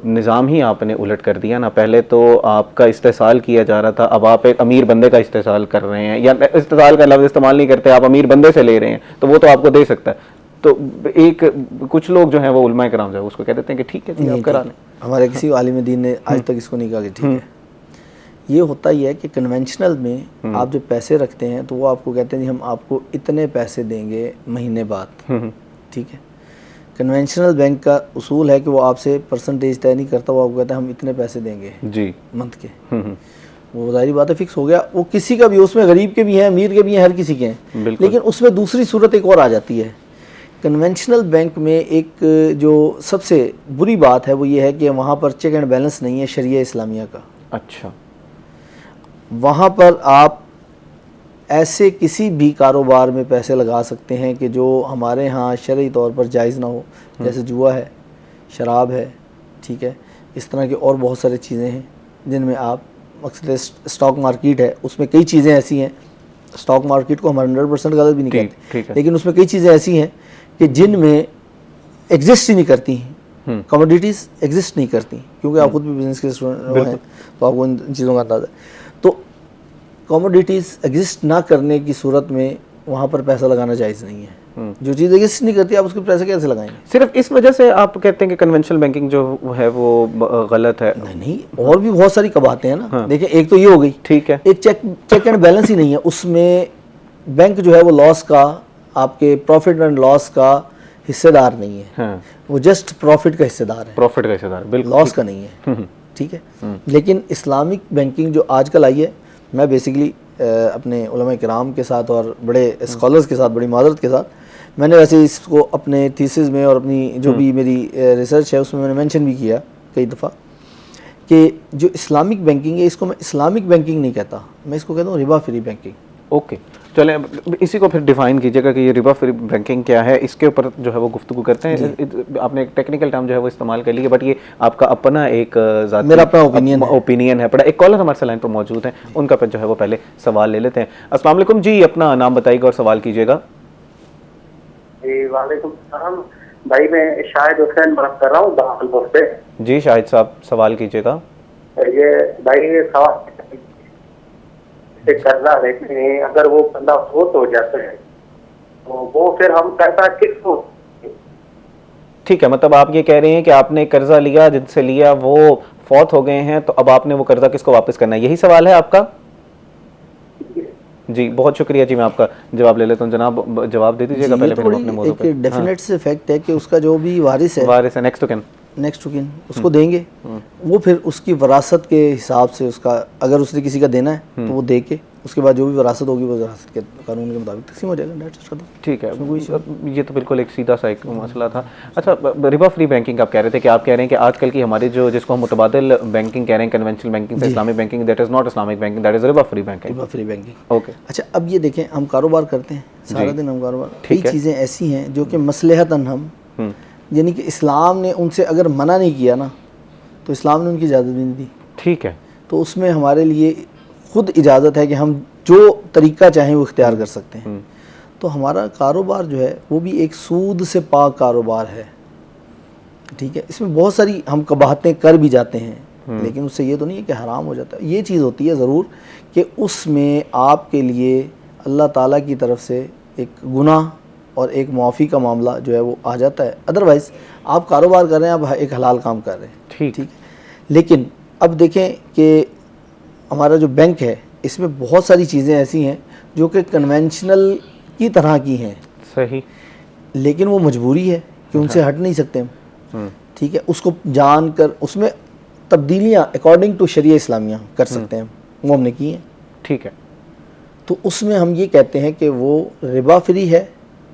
निज़ाम ही आपने उलट कर दिया ना, पहले तो आपका इस्तेसाल किया जा रहा था, अब आप एक अमीर बंदे का इस्तेसाल कर रहे हैं, या इस्तेसाल का लफ्ज़ इस्तेमाल नहीं करते, आप अमीर बंदे से ले रहे हैं, तो वो तो आपको दे सकता है। तो एक कुछ लोग जो हैं वो उलमाए कराम जो है उसको कह देते हैं कि ठीक है जी आप करा लें। हमारे किसी आलिम दीन ने आज तक इसको नहीं कहा कि ठीक है। ये होता ही है कि कन्वेंशनल में आप जब पैसे रखते हैं तो वो आपको कहते हैं जी हम आपको इतने पैसे देंगे महीने बाद। ठीक है, कन्वेंशनल बैंक का उसूल है कि वो आपसे परसेंटेज तय नहीं करता, वो आपको कहता है हम इतने पैसे देंगे जी मंथ के। वो जाहिर बात है फिक्स हो गया, वो किसी का भी, उसमें गरीब के भी हैं, अमीर के भी हैं, हर किसी के हैं। लेकिन उसमें दूसरी सूरत एक और आ जाती है कन्वेंशनल बैंक में एक जो सबसे बुरी बात है वो ये है कि वहाँ पर चेक एंड बैलेंस नहीं है शरिया इस्लामिया का। अच्छा। वहाँ पर आप ऐसे किसी भी कारोबार में पैसे लगा सकते हैं कि जो हमारे यहाँ शरई तौर पर जायज़ ना हो, जैसे जुआ है, शराब है, ठीक है, इस तरह की और बहुत सारी चीज़ें हैं जिनमें आप मकसद स्टॉक मार्केट है, उसमें कई चीज़ें ऐसी हैं, स्टॉक मार्केट को हम 100% गलत भी नहीं कहते, लेकिन उसमें कई चीज़ें ऐसी हैं कि जिनमें एग्जिस्ट ही नहीं करती हैं, कमोडिटीज़ एग्जिस्ट नहीं करती, क्योंकि आप खुद भी बिजनेस के स्टूडेंट हैं तो आपको इन चीज़ों का अंदाज़ा है। तो कमोडिटीज़ एग्जिस्ट ना करने की सूरत में वहाँ पर पैसा लगाना जायज़ नहीं है। जो चीज़ एग्जिस्ट नहीं करती आप उसके पैसे कैसे लगाएंगे? सिर्फ इस वजह से आप कहते हैं कि कन्वेंशनल बैंकिंग जो है वो गलत है? नहीं, और भी बहुत सारी कबातें हैं ना। हाँ। देखिए, एक तो ये हो गई, ठीक है, एक चेक एंड बैलेंस ही नहीं है, उसमें बैंक जो है वो लॉस का, आपके प्रॉफिट एंड लॉस का हिस्सेदार नहीं है। हाँ। वो जस्ट प्रॉफिट का हिस्सेदार है, प्रॉफिट का हिस्सेदार, बिल्कुल, लॉस का नहीं है, ठीक है। लेकिन इस्लामिक बैंकिंग जो आजकल आई है, मैं बेसिकली अपने उलमा किराम के साथ और बड़े स्कॉलर्स के साथ, बड़ी माजरत के साथ, मैंने वैसे इसको अपने थीसिस में और अपनी जो भी मेरी रिसर्च है उसमें मैंने मेंशन भी किया कई दफ़ा कि जो इस्लामिक बैंकिंग है, इसको मैं इस्लामिक बैंकिंग नहीं कहता, मैं इसको कहता हूँ रिबा फ्री बैंकिंग। ओके, चलें इसी को फिर डिफाइन कीजिएगा कि ये रिबा फ्री बैंकिंग क्या है, इसके ऊपर जो है वो गुफ्तगू करते हैं। आपने एक टेक्निकल टर्म जो है वो इस्तेमाल कर लिया, बट ये आपका अपना एक मेरा अपना ओपिनियन है। बड़ा एक कॉलर हमारे लाइन पर मौजूद है, उनका फिर जो है वो पहले सवाल ले लेते हैं। अस्सलाम वालेकुम जी, अपना नाम बताइएगा और सवाल कीजिएगा। जी वालेकुम सलाम भाई, मैं शाहिद हुसैन बात कर रहा हूँ दाखलपुर से। जी शाहिद साहब, सवाल कीजिएगा। ये भाई ये सवाल से कर्जा लेते हैं, अगर वो बंदा फोत हो जाता है तो वो फिर हम कर्जा किसको? ठीक है, मतलब आप ये कह रहे हैं कि आपने कर्जा लिया, जिनसे लिया वो फौत हो गए हैं, तो अब आपने वो कर्जा किसको वापस करना है, यही सवाल है आपका? जी बहुत शुक्रिया जी, मैं आपका जवाब ले लेता हूँ। जनाब जवाब दे दीजिएगा पहले, फिर अपने मौजूद पे। एक डेफिनेट से फैक्ट है कि उसका जो भी वारिस है नेक्स्ट टू किन उसको देंगे, वो फिर उसकी वरासत के हिसाब से उसका, अगर उसने किसी का देना है तो वो दे के उसके बाद जो भी वरासत होगी वो वरासत के कानून के मुताबिक तकसीम हो जाएगा। ठीक है, ये तो बिल्कुल एक सीधा सा एक मसला था। अच्छा, रिबा फ्री बैंकिंग आप कह रहे थे कि आप कह रहे हैं कि आजकल की हमारी जो, जिसको हम मुतबादिल बैंकिंग कह रहे हैं, कन्वेंशनल बैंकिंग से Islamic banking, that is not Islamic banking, that is Riba free banking. Riba free banking, okay. अच्छा, अब ये देखें, हम कारोबार करते हैं सारा दिन, हम कारोबार, कई चीज़ें ऐसी हैं जो कि मसलहतन हम, यानी कि इस्लाम ने उनसे अगर मना नहीं किया ना तो इस्लाम ने उनकी इजाज़त भी नहीं दी, ठीक है, तो उसमें हमारे लिए खुद इजाज़त है कि हम जो तरीका चाहें वो इख्तियार कर सकते हैं। तो हमारा कारोबार जो है वो भी एक सूद से पाक कारोबार है, ठीक है। इसमें बहुत सारी हम कबाहतें कर भी जाते हैं, लेकिन उससे ये तो नहीं है कि हराम हो जाता है। ये चीज़ होती है ज़रूर कि उसमें आपके लिए अल्लाह ताला की तरफ से एक गुनाह और एक मुआफ़ी का मामला जो है वो आ जाता है। अदरवाइज़ आप कारोबार कर रहे हैं, आप एक हलाल काम कर रहे हैं, ठीक है। लेकिन अब देखें कि हमारा जो बैंक है इसमें बहुत सारी चीज़ें ऐसी हैं जो कि कन्वेंशनल की तरह की हैं, सही, लेकिन वो मजबूरी है कि उनसे हट नहीं सकते हम, ठीक है। उसको जान कर उसमें तब्दीलियाँ अकॉर्डिंग टू शरिया इस्लामिया कर सकते हैं, वो हमने की हैं, ठीक है। तो उसमें हम ये कहते हैं कि वो रिबा फ्री है,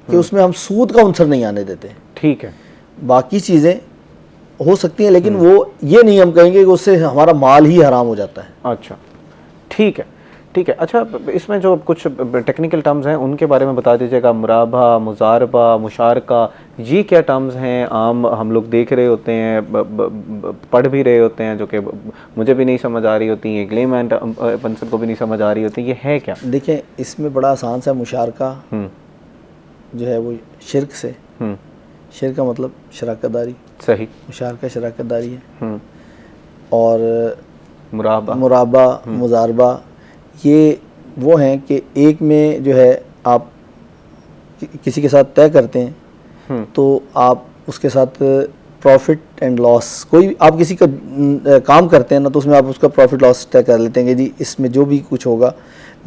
कि उसमें हम सूद का उनसर नहीं आने देते, ठीक है। बाकी चीज़ें हो सकती हैं, लेकिन वो ये नहीं हम कहेंगे कि उससे हमारा माल ही हराम हो जाता है। अच्छा, ठीक है, ठीक है। अच्छा, इसमें जो कुछ टेक्निकल टर्म्स हैं उनके बारे में बता दीजिएगा। मुराबा, मुजारबा, मुशारका, ये क्या टर्म्स हैं? आम हम लोग देख रहे होते हैं, पढ़ भी रहे होते हैं, जो कि मुझे भी नहीं समझ आ रही होती हैं, क्लेम एंड पंसन को भी नहीं समझ आ रही होती, ये है क्या? देखें, इसमें बड़ा आसान सा, मुशारका जो है वो शिरक से, शिरक का मतलब शराकतदारी, सही, मुशारका शराकतदारी है, और मुराबा, मुजारबा ये वो हैं कि एक में जो है आप किसी के साथ तय करते हैं, तो आप उसके साथ प्रॉफिट एंड लॉस, कोई आप किसी का काम करते हैं ना, तो उसमें आप उसका प्रॉफिट लॉस तय कर लेते हैं कि जी इसमें जो भी कुछ होगा,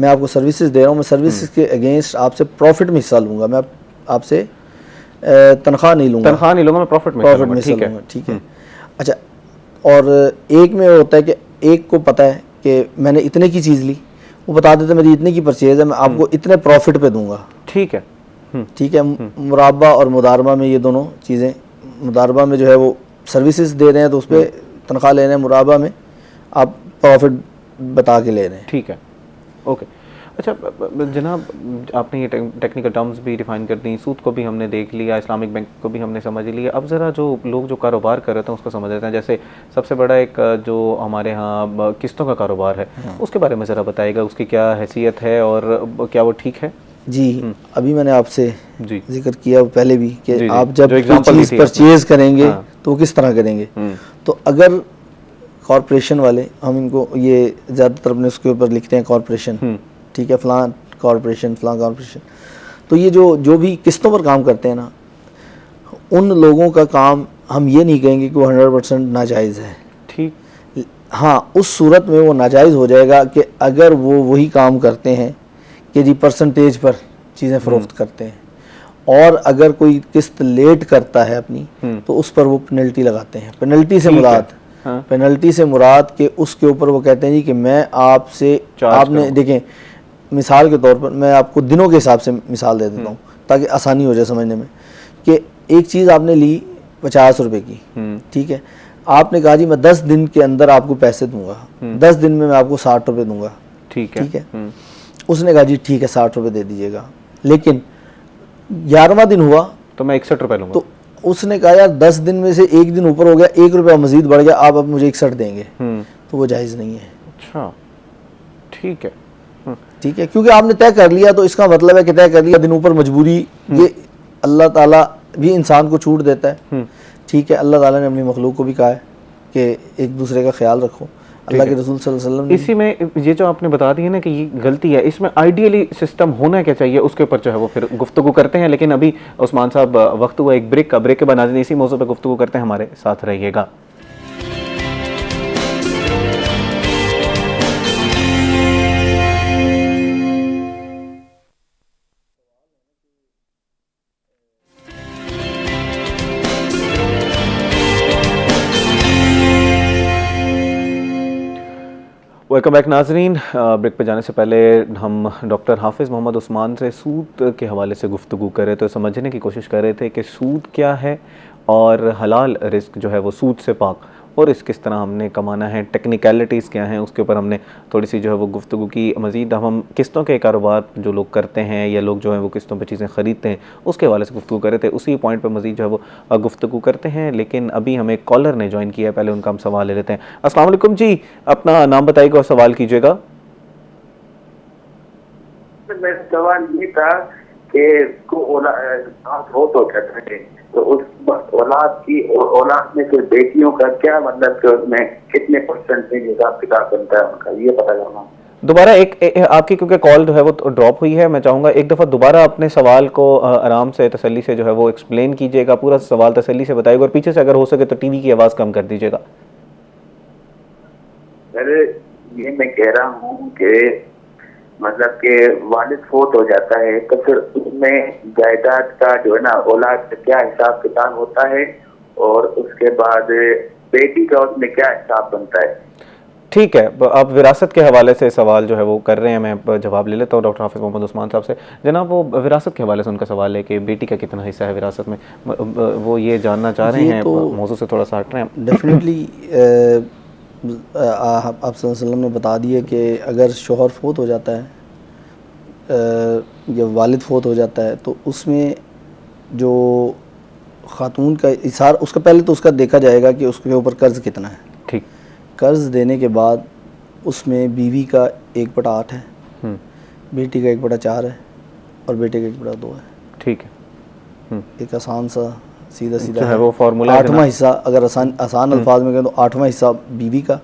मैं आपको सर्विसेज दे रहा हूँ, मैं सर्विसेज के अगेंस्ट आपसे प्रॉफिट में हिस्सा लूँगा, मैं आपसे तनख्वाह नहीं लूँगा, मैं प्रॉफिट में हिस्सा लूँगा, ठीक है। अच्छा, और एक में होता है कि एक को पता है कि मैंने इतने की चीज़ ली, वो बता देते मेरी इतने की परचेज है, मैं आपको इतने प्रॉफिट पे दूंगा, ठीक है। ठीक है, मुराबा और मुदारबा में ये दोनों चीज़ें, मुदारबा में जो है वो सर्विसेज दे रहे हैं तो उस पर तनख्वाह ले रहे हैं, मुराबा में आप प्रॉफिट बता के ले रहे हैं। ठीक है, ओके। अच्छा जनाब, आपने ये टेक्निकल टर्म्स भी डिफाइन कर दी, सूद को भी हमने देख लिया, इस्लामिक बैंक को भी हमने समझ लिया। अब ज़रा जो लोग जो कारोबार कर रहे थे उसको समझ लेते हैं। जैसे सबसे बड़ा एक जो हमारे यहाँ किस्तों का कारोबार है, उसके बारे में ज़रा बताइएगा, उसकी क्या हैसियत है और क्या वो ठीक है? जी, अभी मैंने आपसे जी जिक्र किया पहले भी कि जी, आप जब जो कोई example दी चीज़ थी परचेज करेंगे हाँ। तो वो किस तरह करेंगे। तो अगर कॉरपोरेशन वाले, हम इनको ये ज़्यादातर अपने उसके ऊपर लिखते हैं कॉरपोरेशन, ठीक है, फ़लाँ कॉरपोरेशन, फ़लाँ कॉरपोरेशन, तो ये जो भी किस्तों पर काम करते हैं ना, उन लोगों का काम हम ये नहीं कहेंगे कि वो 100% नाजायज़ है। ठीक, हाँ, उस सूरत में वो नाजायज़ हो जाएगा कि अगर वो वही काम करते हैं कि जी परसेंटेज पर चीज़ें फ़रोख्त करते हैं, और अगर कोई किस्त लेट करता है अपनी तो उस पर वो पेनल्टी लगाते हैं। पेनल्टी से मुराद, हाँ। पेनल्टी से मुराद के उसके ऊपर वो कहते हैं जी कि मैं आपसे, आपने देखें मिसाल के तौर पर मैं आपको दिनों के हिसाब से मिसाल दे देता हूँ ताकि आसानी हो जाए समझने में, कि एक चीज़ आपने ली 50 रुपए की, ठीक है, आपने कहा जी मैं 10 दिन के अंदर आपको पैसे दूंगा, 10 दिन में मैं आपको 60 रुपये दूंगा, ठीक है, ठीक है। उसने कहा जी ठीक है 60 रुपये दे दीजिएगा, लेकिन 11वां दिन हुआ तो मैं 61 रुपये लूँगा। तो उसने कहा यार 10 दिन में से एक दिन ऊपर हो गया, 1 रुपया मजीद बढ़ गया, आप अब मुझे 61 देंगे, तो वो जायज़ नहीं है। अच्छा, ठीक है, ठीक है, क्योंकि आपने तय कर लिया तो इसका मतलब है कि तय कर लिया, दिन ऊपर मजबूरी, ये अल्लाह ताला भी इंसान को छूट देता है, ठीक है। अल्लाह ताला ने अपनी मखलूक को भी कहा है कि एक दूसरे का ख्याल रखो, अल्लाह के रसूल सल्लल्लाहु अलैहि वसल्लम ने। इसी में ये जो आपने बता दी है ना कि ये गलती है, इसमें आइडियली सिस्टम होना क्या चाहिए, उसके ऊपर जो है वो फिर गुफ्तगू करते हैं। लेकिन अभी उस्मान साहब वक्त हुआ एक ब्रेक का, ब्रेक के बाद नाज़रीन इसी मौजू पर गुफ्तगू करते हैं, हमारे साथ रहिएगा। वेलकम बैक नाजरीन। ब्रेक पे जाने से पहले हम डॉक्टर हाफिज़ मोहम्मद उस्मान से सूद के हवाले से गुफ्तगू कर रहे थे, तो समझने की कोशिश कर रहे थे कि सूद क्या है और हलाल रिस्क जो है वो सूद से पाक, और इस किस तरह हमने कमाना है, टेक्निकलिटीज़ क्या हैं, उसके ऊपर हमने थोड़ी सी जो है वो गुफ्तगू की। मज़ीद हम किस्तों के कारोबार जो लोग करते हैं या लोग जो हैं वो किस्तों पे चीज़ें ख़रीदते हैं उसके हवाले से गुफ्तगू कर रहे थे, उसी पॉइंट पर मज़ीद जो है वो गुफ्तगू करते हैं। लेकिन अभी हमें कॉलर ने ज्वाइन किया है, पहले उनका हम सवाल ले लेते हैं। अस्सलाम वालेकुम जी, अपना नाम बताइएगा और सवाल कीजिएगा। मेरा सवाल ये था कि हो तो कहते हैं तो उस औलाद में फिर बेटियों का क्या मतलब कि उसमें कितने परसेंटेज हिसाब किताब बनता है उनका, ये पता करना। दोबारा एक आपकी क्योंकि कॉल जो है वो ड्रॉप हुई है, मैं चाहूँगा एक दफ़ा दोबारा अपने सवाल को आराम से तसल्ली से जो है वो एक्सप्लेन कीजिएगा, पूरा सवाल तसल्ली से बताइएगा, और पीछे से अगर हो सके तो टीवी की आवाज़ कम कर दीजिएगा। अरे ये मैं कह रहा हूँ कि मतलब कि वालिद फोत हो जाता है तो फिर उसमें जायदाद का जो है ना औलाद का क्या हिसाब किताब होता है, और उसके बाद बेटी का उसमें क्या हिसाब बनता है। ठीक है, आप विरासत के हवाले से सवाल जो है वो कर रहे हैं, मैं जवाब ले लेता हूँ डॉक्टर हाफिज़ मोहम्मद उस्मान साहब से। जनाब वो विरासत के हवाले से उनका सवाल है कि बेटी का कितना हिस्सा है विरासत में, वो ये जानना चाह रहे हैं, तो मौजू से थोड़ा सा हट रहे हैं। डेफिनेटली आप सल्लल्लाहु अलैहि वसल्लम ने बता दिया कि अगर शोहर फोत हो जाता है या वालिद फोत हो जाता है तो उसमें जो खातून का इसार, उसका पहले तो उसका देखा जाएगा कि उसके ऊपर कर्ज़ कितना है। ठीक, कर्ज़ देने के बाद उसमें बीवी का 1/8 है, बेटी का 1/4 है और बेटे का 1/2 है। ठीक है, एक आसान सा सीधा जो है वो फार्मूला है। 8वां हिस्सा, अगर आसान अल्फाज में कहें तो 8वां हिस्सा बीवी का,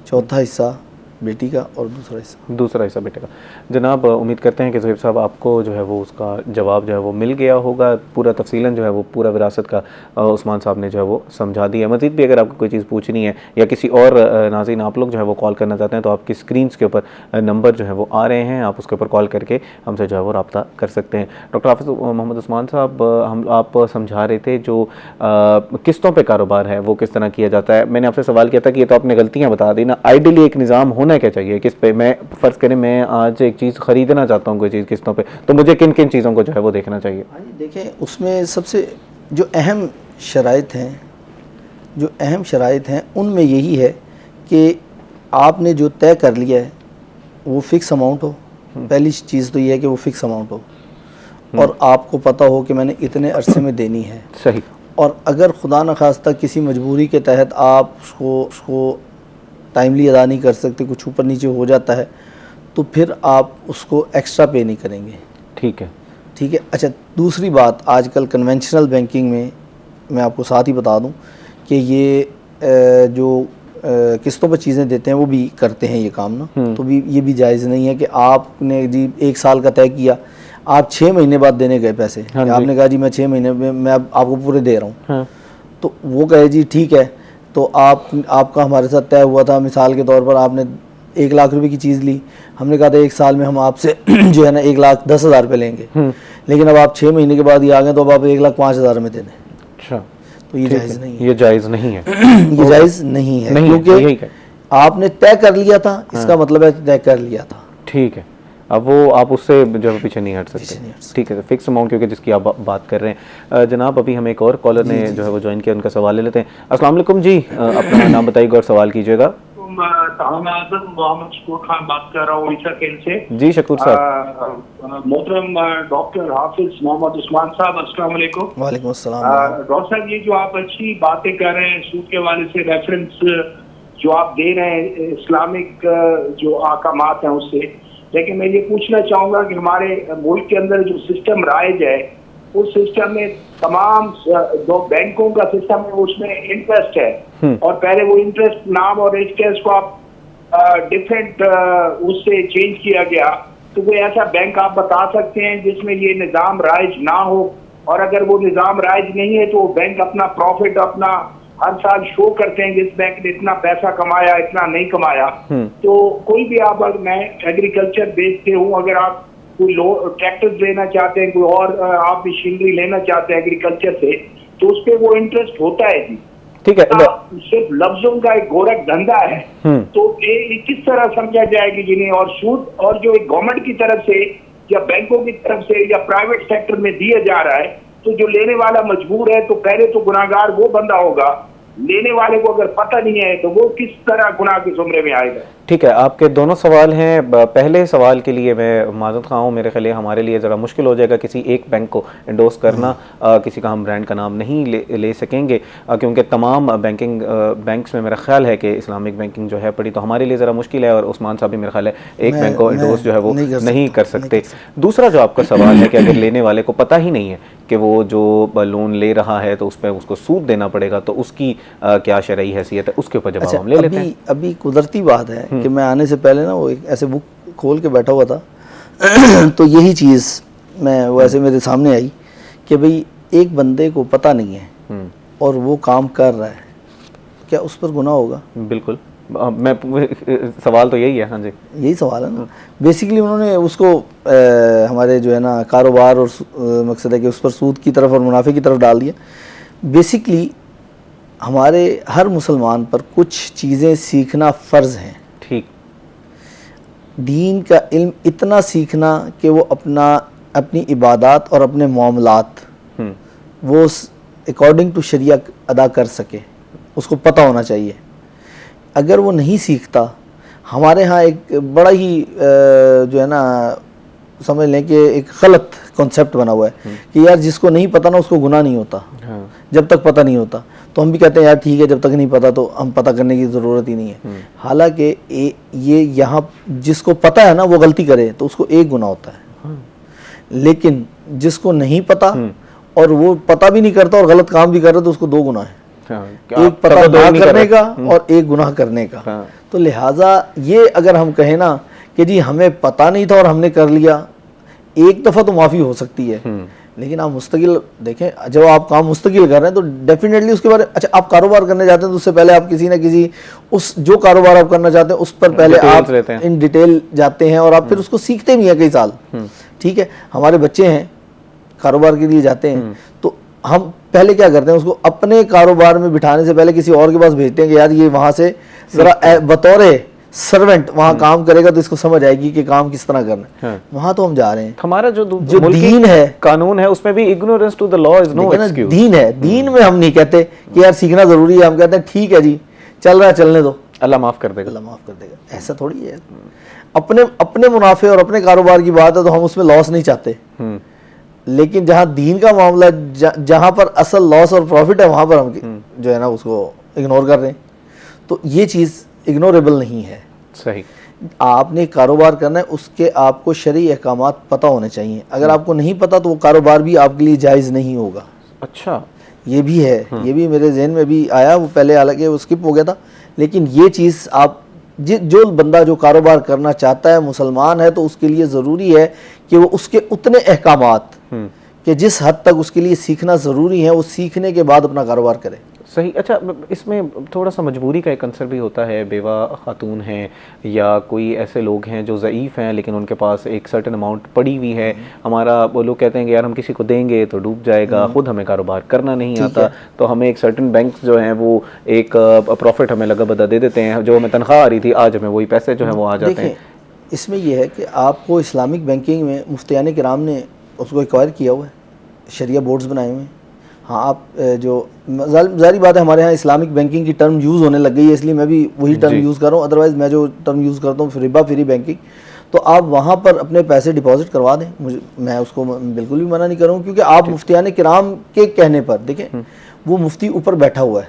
चौथा हिस्सा बेटी का और दूसरा हिस्सा बेटे का। जनाब उम्मीद करते हैं कि ज़ुहैब साहब आपको जो है वो उसका जवाब जो है वो मिल गया होगा, पूरा तफसीलन जो है वो पूरा विरासत का उस्मान साहब ने जो है वो समझा दिया। मज़ीद भी अगर आपको कोई चीज़ पूछनी है या किसी और नाज़रीन आप लोग जो है वो कॉल करना चाहते हैं तो आपकी स्क्रीन के ऊपर नंबर जो है वो आ रहे हैं, आप उसके ऊपर कॉल करके हमसे जो है वो रब्ता कर सकते हैं। डॉक्टर हाफिज़ मोहम्मद उस्मान साहब, आप समझा रहे थे जो किस्तों पर कारोबार है वो किस तरह किया जाता है। मैंने आपसे सवाल किया था कि ये तो आपने गलतियाँ बता दी ना, आइडियली एक निज़ाम होना करना क्या चाहिए, किस पे मैं फ़र्ज़ करें मैं आज एक चीज़ ख़रीदना चाहता हूँ कोई चीज़ किस्तों पे, तो मुझे किन किन चीज़ों को जो है वो देखना चाहिए? हाँ जी, देखें उसमें सबसे जो अहम शराइत हैं उनमें यही है कि आपने जो तय कर लिया है वो फ़िक्स अमाउंट हो। पहली चीज़ तो ये है कि वो फ़िक्स अमाउंट हो और आपको पता हो कि मैंने इतने अरसे में देनी है। सही। और अगर खुदा न खास्ता किसी मजबूरी के तहत आप उसको टाइमली अदा नहीं कर सकते, कुछ ऊपर नीचे हो जाता है, तो फिर आप उसको एक्स्ट्रा पे नहीं करेंगे। ठीक है। अच्छा, दूसरी बात, आजकल कन्वेंशनल बैंकिंग में मैं आपको साथ ही बता दूं कि ये जो किस्तों पर चीज़ें देते हैं वो भी करते हैं ये काम ना, तो भी ये भी जायज़ नहीं है कि आपने जी 1 साल का तय किया, आप 6 महीने बाद देने गए पैसे। हाँ, आपने कहा जी मैं 6 महीने में मैं आपको पूरे दे रहा हूँ। हाँ। तो वो कहे जी ठीक है, तो आपका हमारे साथ तय हुआ था, मिसाल के तौर पर आपने 1 लाख रुपए की चीज़ ली, हमने कहा था 1 साल में हम आपसे जो है ना 1,10,000 रुपये लेंगे, लेकिन अब आप 6 महीने के बाद ये आ गए तो अब आप 1,05,000 में देने। अच्छा, तो ये जायज़ नहीं है। ये जायज़ नहीं है। ये जायज़ नहीं है क्योंकि आपने तय कर लिया था, इसका मतलब है तय कर लिया था। ठीक है, अब वो आप उससे जो है पीछे नहीं हट सकते। ठीक है, फिक्स अमाउंट क्योंकि जिसकी आप बात कर रहे हैं। जनाब अभी हमें एक और कॉलर ने जो है वो ज्वाइन किया, उनका सवाल ले लेते हैं। अस्सलाम वालेकुम जी, अपना नाम बताइएगा और सवाल कीजिएगा। मोहम्मद शकूर खान बात कर रहा हूँ उड़ीसा केंद्र से। जी शकूर साहब। मोहतरम डॉक्टर हाफिज मोहम्मद उस्मान साहब, अस्सलाम वालेकुम। वालेकुम अस्सलाम। डॉक्टर साहब, ये जो आप अच्छी बातें कर रहे हैं, सूद के वाले से रेफरेंस जो आप दे रहे हैं इस्लामिक जो अहकामात हैं उससे, लेकिन मैं ये पूछना चाहूँगा कि हमारे मुल्क के अंदर जो सिस्टम राइज है उस सिस्टम में तमाम जो बैंकों का सिस्टम है उसमें इंटरेस्ट है, और पहले वो इंटरेस्ट नाम और इंटरेस्ट को आप डिफरेंट उससे चेंज किया गया, तो कोई ऐसा बैंक आप बता सकते हैं जिसमें ये निज़ाम राइज ना हो? और अगर वो निज़ाम राइज नहीं है तो वो बैंक अपना प्रॉफिट अपना हर साल शो करते हैं कि इस बैंक ने इतना पैसा कमाया, इतना नहीं कमाया। तो कोई भी आप, मैं एग्रीकल्चर बेचते हूँ, अगर आप कोई ट्रैक्टर लेना चाहते हैं, कोई और आप मशीनरी लेना चाहते हैं एग्रीकल्चर से, तो उस पर वो इंटरेस्ट होता है जी। ठीक है, सिर्फ लफ्जों का एक गोरख धंधा है, तो ये किस तरह समझा जाएगी जिन्हें? और सूद और जो एक गवर्नमेंट की तरफ से या बैंकों की तरफ से या प्राइवेट सेक्टर में दिया जा रहा है, तो जो लेने वाला मजबूर है तो पहले तो गुनाहगार वो बंदा होगा, लेने वाले को अगर पता नहीं है तो वो किस तरह गुनाह के जुमरे में आएगा? ठीक है, आपके दोनों सवाल हैं। पहले सवाल के लिए मैं माज़रत ख़्वाह हूँ, मेरे ख्याल हमारे लिए ज़रा मुश्किल हो जाएगा किसी एक बैंक को एंडोर्स करना। किसी का हम ब्रांड का नाम नहीं ले सकेंगे क्योंकि तमाम बैंक्स में मेरा ख्याल है कि इस्लामिक बैंकिंग जो है पड़ी, तो हमारे लिए ज़रा मुश्किल है, और उस्मान साहब भी मेरा ख्याल है एक बैंक को एंडोर्स जो है वो नहीं कर सकते। दूसरा जो आपका सवाल है कि अगर लेने वाले को पता ही नहीं है कि वो जो लोन ले रहा है तो उस पर उसको सूद देना पड़ेगा, तो उसकी क्या शरई हैसियत है, उसके ऊपर जवाब हम ले लेते हैं। अभी कुदरती बात है कि मैं आने से पहले ना वो एक ऐसे बुक खोल के बैठा हुआ था तो यही चीज़ मैं वैसे मेरे सामने आई कि भाई एक बंदे को पता नहीं है और वो काम कर रहा है, क्या उस पर गुनाह होगा? बिल्कुल, मैं सवाल तो यही है। हाँ जी, यही सवाल है ना। बेसिकली उन्होंने उसको हमारे जो है ना कारोबार और मकसद है कि उस पर सूद की तरफ और मुनाफे की तरफ डाल दिया। बेसिकली हमारे हर मुसलमान पर कुछ चीज़ें सीखना फ़र्ज़ हैं। ठीक, दीन का इल्म इतना सीखना कि वो अपनी इबादत और अपने मामलात वो अकॉर्डिंग टू शरिया अदा कर सके, उसको पता होना चाहिए। अगर वो नहीं सीखता, हमारे यहाँ एक बड़ा ही जो है ना समझ लें कि एक गलत कॉन्सेप्ट बना हुआ है कि यार जिसको नहीं पता ना उसको गुनाह नहीं होता। हाँ। जब तक पता नहीं होता तो हम भी कहते हैं यार ठीक है, जब तक नहीं पता तो हम पता करने की ज़रूरत ही नहीं है। हालांकि ये यहाँ जिसको पता है ना वो गलती करे तो उसको एक गुनाह होता है। हाँ। लेकिन जिसको नहीं पता और वो पता भी नहीं करता और गलत काम भी कर रहा तो उसको 2 गुनाह है। हाँ, एक पता ना करने का और एक गुनाह करने का। हाँ। तो लिहाजा ये अगर हम कहें ना कि जी हमें पता नहीं था और हमने कर लिया, एक दफ़ा तो माफ़ी हो सकती है, लेकिन आप मुस्तकिल देखें, जब आप काम मुस्तकिल कर रहे हैं तो डेफिनेटली उसके बारे में, अच्छा आप कारोबार करने जाते हैं तो उससे पहले आप किसी ना किसी उस जो कारोबार आप करना चाहते हैं उस पर पहले आप इन डिटेल जाते हैं और आप फिर उसको सीखते भी हैं कई साल। ठीक है, हमारे बच्चे हैं कारोबार के लिए जाते हैं तो हम पहले क्या करते हैं, उसको अपने कारोबार में बिठाने से पहले किसी और के पास भेजते हैं कि यार ये वहाँ से ज़रा बतौर सर्वेंट वहाँ काम करेगा तो इसको समझ आएगी कि काम किस तरह करना है। हाँ। वहाँ तो हम जा रहे हैं। हमारा जो मुल्की दीन है, कानून है, उसमें भी ignorance to the law is no excuse. दीन है, दीन में हम नहीं कहते कि यार सीखना जरूरी है, हम कहते हैं ठीक है जी चल रहा है चलने दो, अल्लाह माफ कर देगा। अल्लाह माफ कर देगा। ऐसा थोड़ी है। अपने अपने मुनाफे और अपने कारोबार की बात है तो हम उसमें लॉस नहीं चाहते, लेकिन जहाँ दीन का मामला, जहाँ पर असल लॉस और प्रॉफिट है, वहाँ पर हम जो है ना उसको इग्नोर कर रहे हैं। तो ये चीज़ इग्नोरेबल नहीं है। सही। आपने कारोबार करना है, उसके आपको शरई अहकामात पता होने चाहिए। अगर आपको नहीं पता तो वो कारोबार भी आपके लिए जायज़ नहीं होगा। अच्छा, ये भी है, ये भी मेरे जहन में भी आया, वो पहले हालांकि वो स्किप हो गया था, लेकिन ये चीज़ आप जो बंदा जो कारोबार करना चाहता है, मुसलमान है, तो उसके लिए ज़रूरी है कि वो उसके उतने अहकामात कि जिस हद तक उसके लिए सीखना ज़रूरी है, वो सीखने के बाद अपना कारोबार करे। सही। अच्छा, इसमें थोड़ा सा मजबूरी का एक अंसर भी होता है। बेवा खातून हैं या कोई ऐसे लोग हैं जो ज़ईफ़ हैं लेकिन उनके पास एक सर्टेन अमाउंट पड़ी हुई है। हमारा वो लोग कहते हैं कि यार हम किसी को देंगे तो डूब जाएगा, खुद हमें कारोबार करना नहीं आता, तो हमें एक सर्टेन बैंक जो हैं वो एक प्रॉफिट हमें लगा बदा दे देते हैं, जो हमें तनख्वाह आ रही थी आज हमें वही पैसे जो हैं वो आ जाते हैं। इसमें यह है कि आपको इस्लामिक बैंकिंग में मुफ्तियान किराम ने उसको एक्वायर किया हुआ है, शरिया बोर्ड्स बनाए हुए हैं। हाँ, आप जो जारी बात है, हमारे यहाँ इस्लामिक बैंकिंग की टर्म यूज़ होने लग गई है, इसलिए मैं भी वही टर्म यूज़ कर रहा हूँ। अदरवाइज़ मैं जो टर्म यूज़ करता हूँ रिबा फ्री बैंकिंग, तो आप वहाँ पर अपने पैसे डिपॉजिट करवा दें, मैं उसको बिल्कुल भी मना नहीं करूँ, क्योंकि आप मुफ्तियान किराम के कहने पर देखें, वो मुफ्ती ऊपर बैठा हुआ है,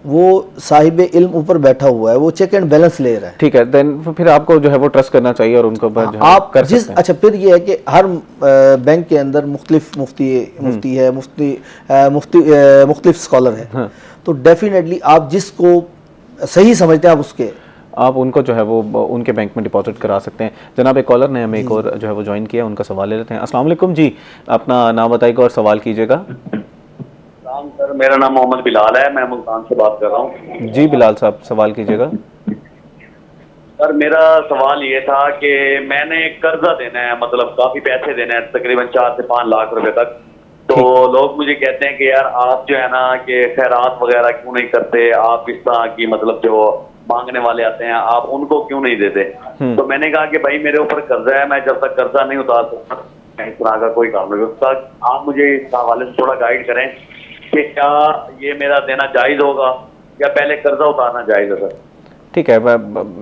वो साहिब इल्म ऊपर बैठा हुआ है, वो चेक एंड बैलेंस ले रहा है। ठीक है, देन फिर आपको जो है वो ट्रस्ट करना चाहिए और उनको आप कर सकते हैं। अच्छा, फिर ये है कि हर बैंक के अंदर मुख्तलिफ मुफ्ती है, मुख्तलिफ स्कॉलर है। हाँ। तो डेफिनेटली आप जिसको सही समझते हैं आप उनको जो है वो उनके बैंक में डिपॉजिट करा सकते हैं। जनाब एक कॉलर ने हमें एक और जो है वो ज्वाइन किया, उनका सवाल ले लेते हैं। अस्सलाम वालेकुम जी, अपना नाम बताइएगा और सवाल कीजिएगा। सर, मेरा नाम मोहम्मद बिलाल है, मैं मुल्तान से बात कर रहा हूँ। जी बिलाल साहब, सवाल कीजिएगा। सर, मेरा सवाल ये था कि मैंने कर्जा देना है, मतलब काफी पैसे देने हैं, तकरीबन 4 से 5 लाख रुपए तक। तो लोग मुझे कहते हैं कि यार आप जो है ना कि खैरात वगैरह क्यों नहीं करते, आप इस तरह की मतलब जो मांगने वाले आते हैं आप उनको क्यों नहीं देते। तो मैंने कहा कि भाई मेरे ऊपर कर्जा है, मैं जब तक कर्जा नहीं उतार सकता इस तरह का कोई काम नहीं होता। आप मुझे इस हवाले से थोड़ा गाइड करें कि क्या ये मेरा देना जायज होगा या पहले कर्जा उतारना जायज है। सर ठीक है,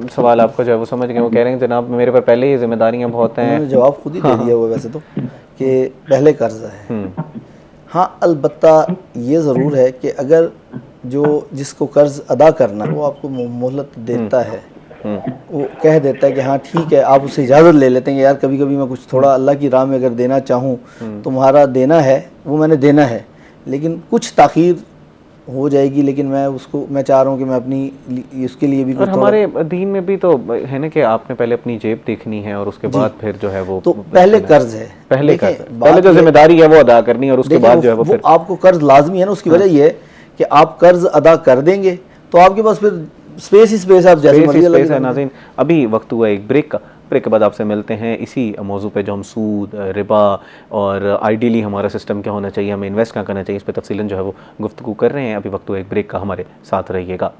सवाल आपको जो है वो समझ गए। वो कह रहे हैं जनाब मेरे पर पहले ही जिम्मेदारियां बहुत हैं। जवाब खुद ही दे दिया हुआ वैसे तो, कि पहले कर्जा है। हाँ, अलबत्ता ये ज़रूर है कि अगर जो जिसको कर्ज अदा करना है वो आपको मोहलत देता है, वो कह देता है कि हाँ ठीक है, आप उससे इजाज़त ले लेते हैं कि यार कभी कभी मैं कुछ थोड़ा अल्लाह की राह में अगर देना चाहूँ, तुम्हारा देना है वो मैंने देना है, लेकिन कुछ ताख़ीर हो जाएगी, लेकिन मैं चाह रहा हूँ कि मैं अपनी उसके लिए भी। और हमारे दीन में भी तो है ना कि आपने पहले अपनी जेब देखनी है और उसके बाद फिर जो है वो तो पहले कर्ज है, पहले जो जिम्मेदारी है वो अदा करनी है और उसके बाद जो है वो फिर आपको कर्ज लाजमी है ना। उसकी वजह ये है कि आप कर्ज अदा कर देंगे तो आपके पास फिर स्पेस ही स्पेस है, आप जैसे मर्जी है। नाज़रीन, अभी वक्त हुआ एक ब्रेक का। ब्रेक के बाद आपसे मिलते हैं इसी मौजू पे जो हम सूद, रिबा और आइडियली हमारा सिस्टम क्या होना चाहिए, हमें इन्वेस्ट क्या करना चाहिए, इस पर तफसीलन जो है वो गुफ्तगू कर रहे हैं। अभी वक्त हुआ एक ब्रेक का, हमारे साथ रहिएगा।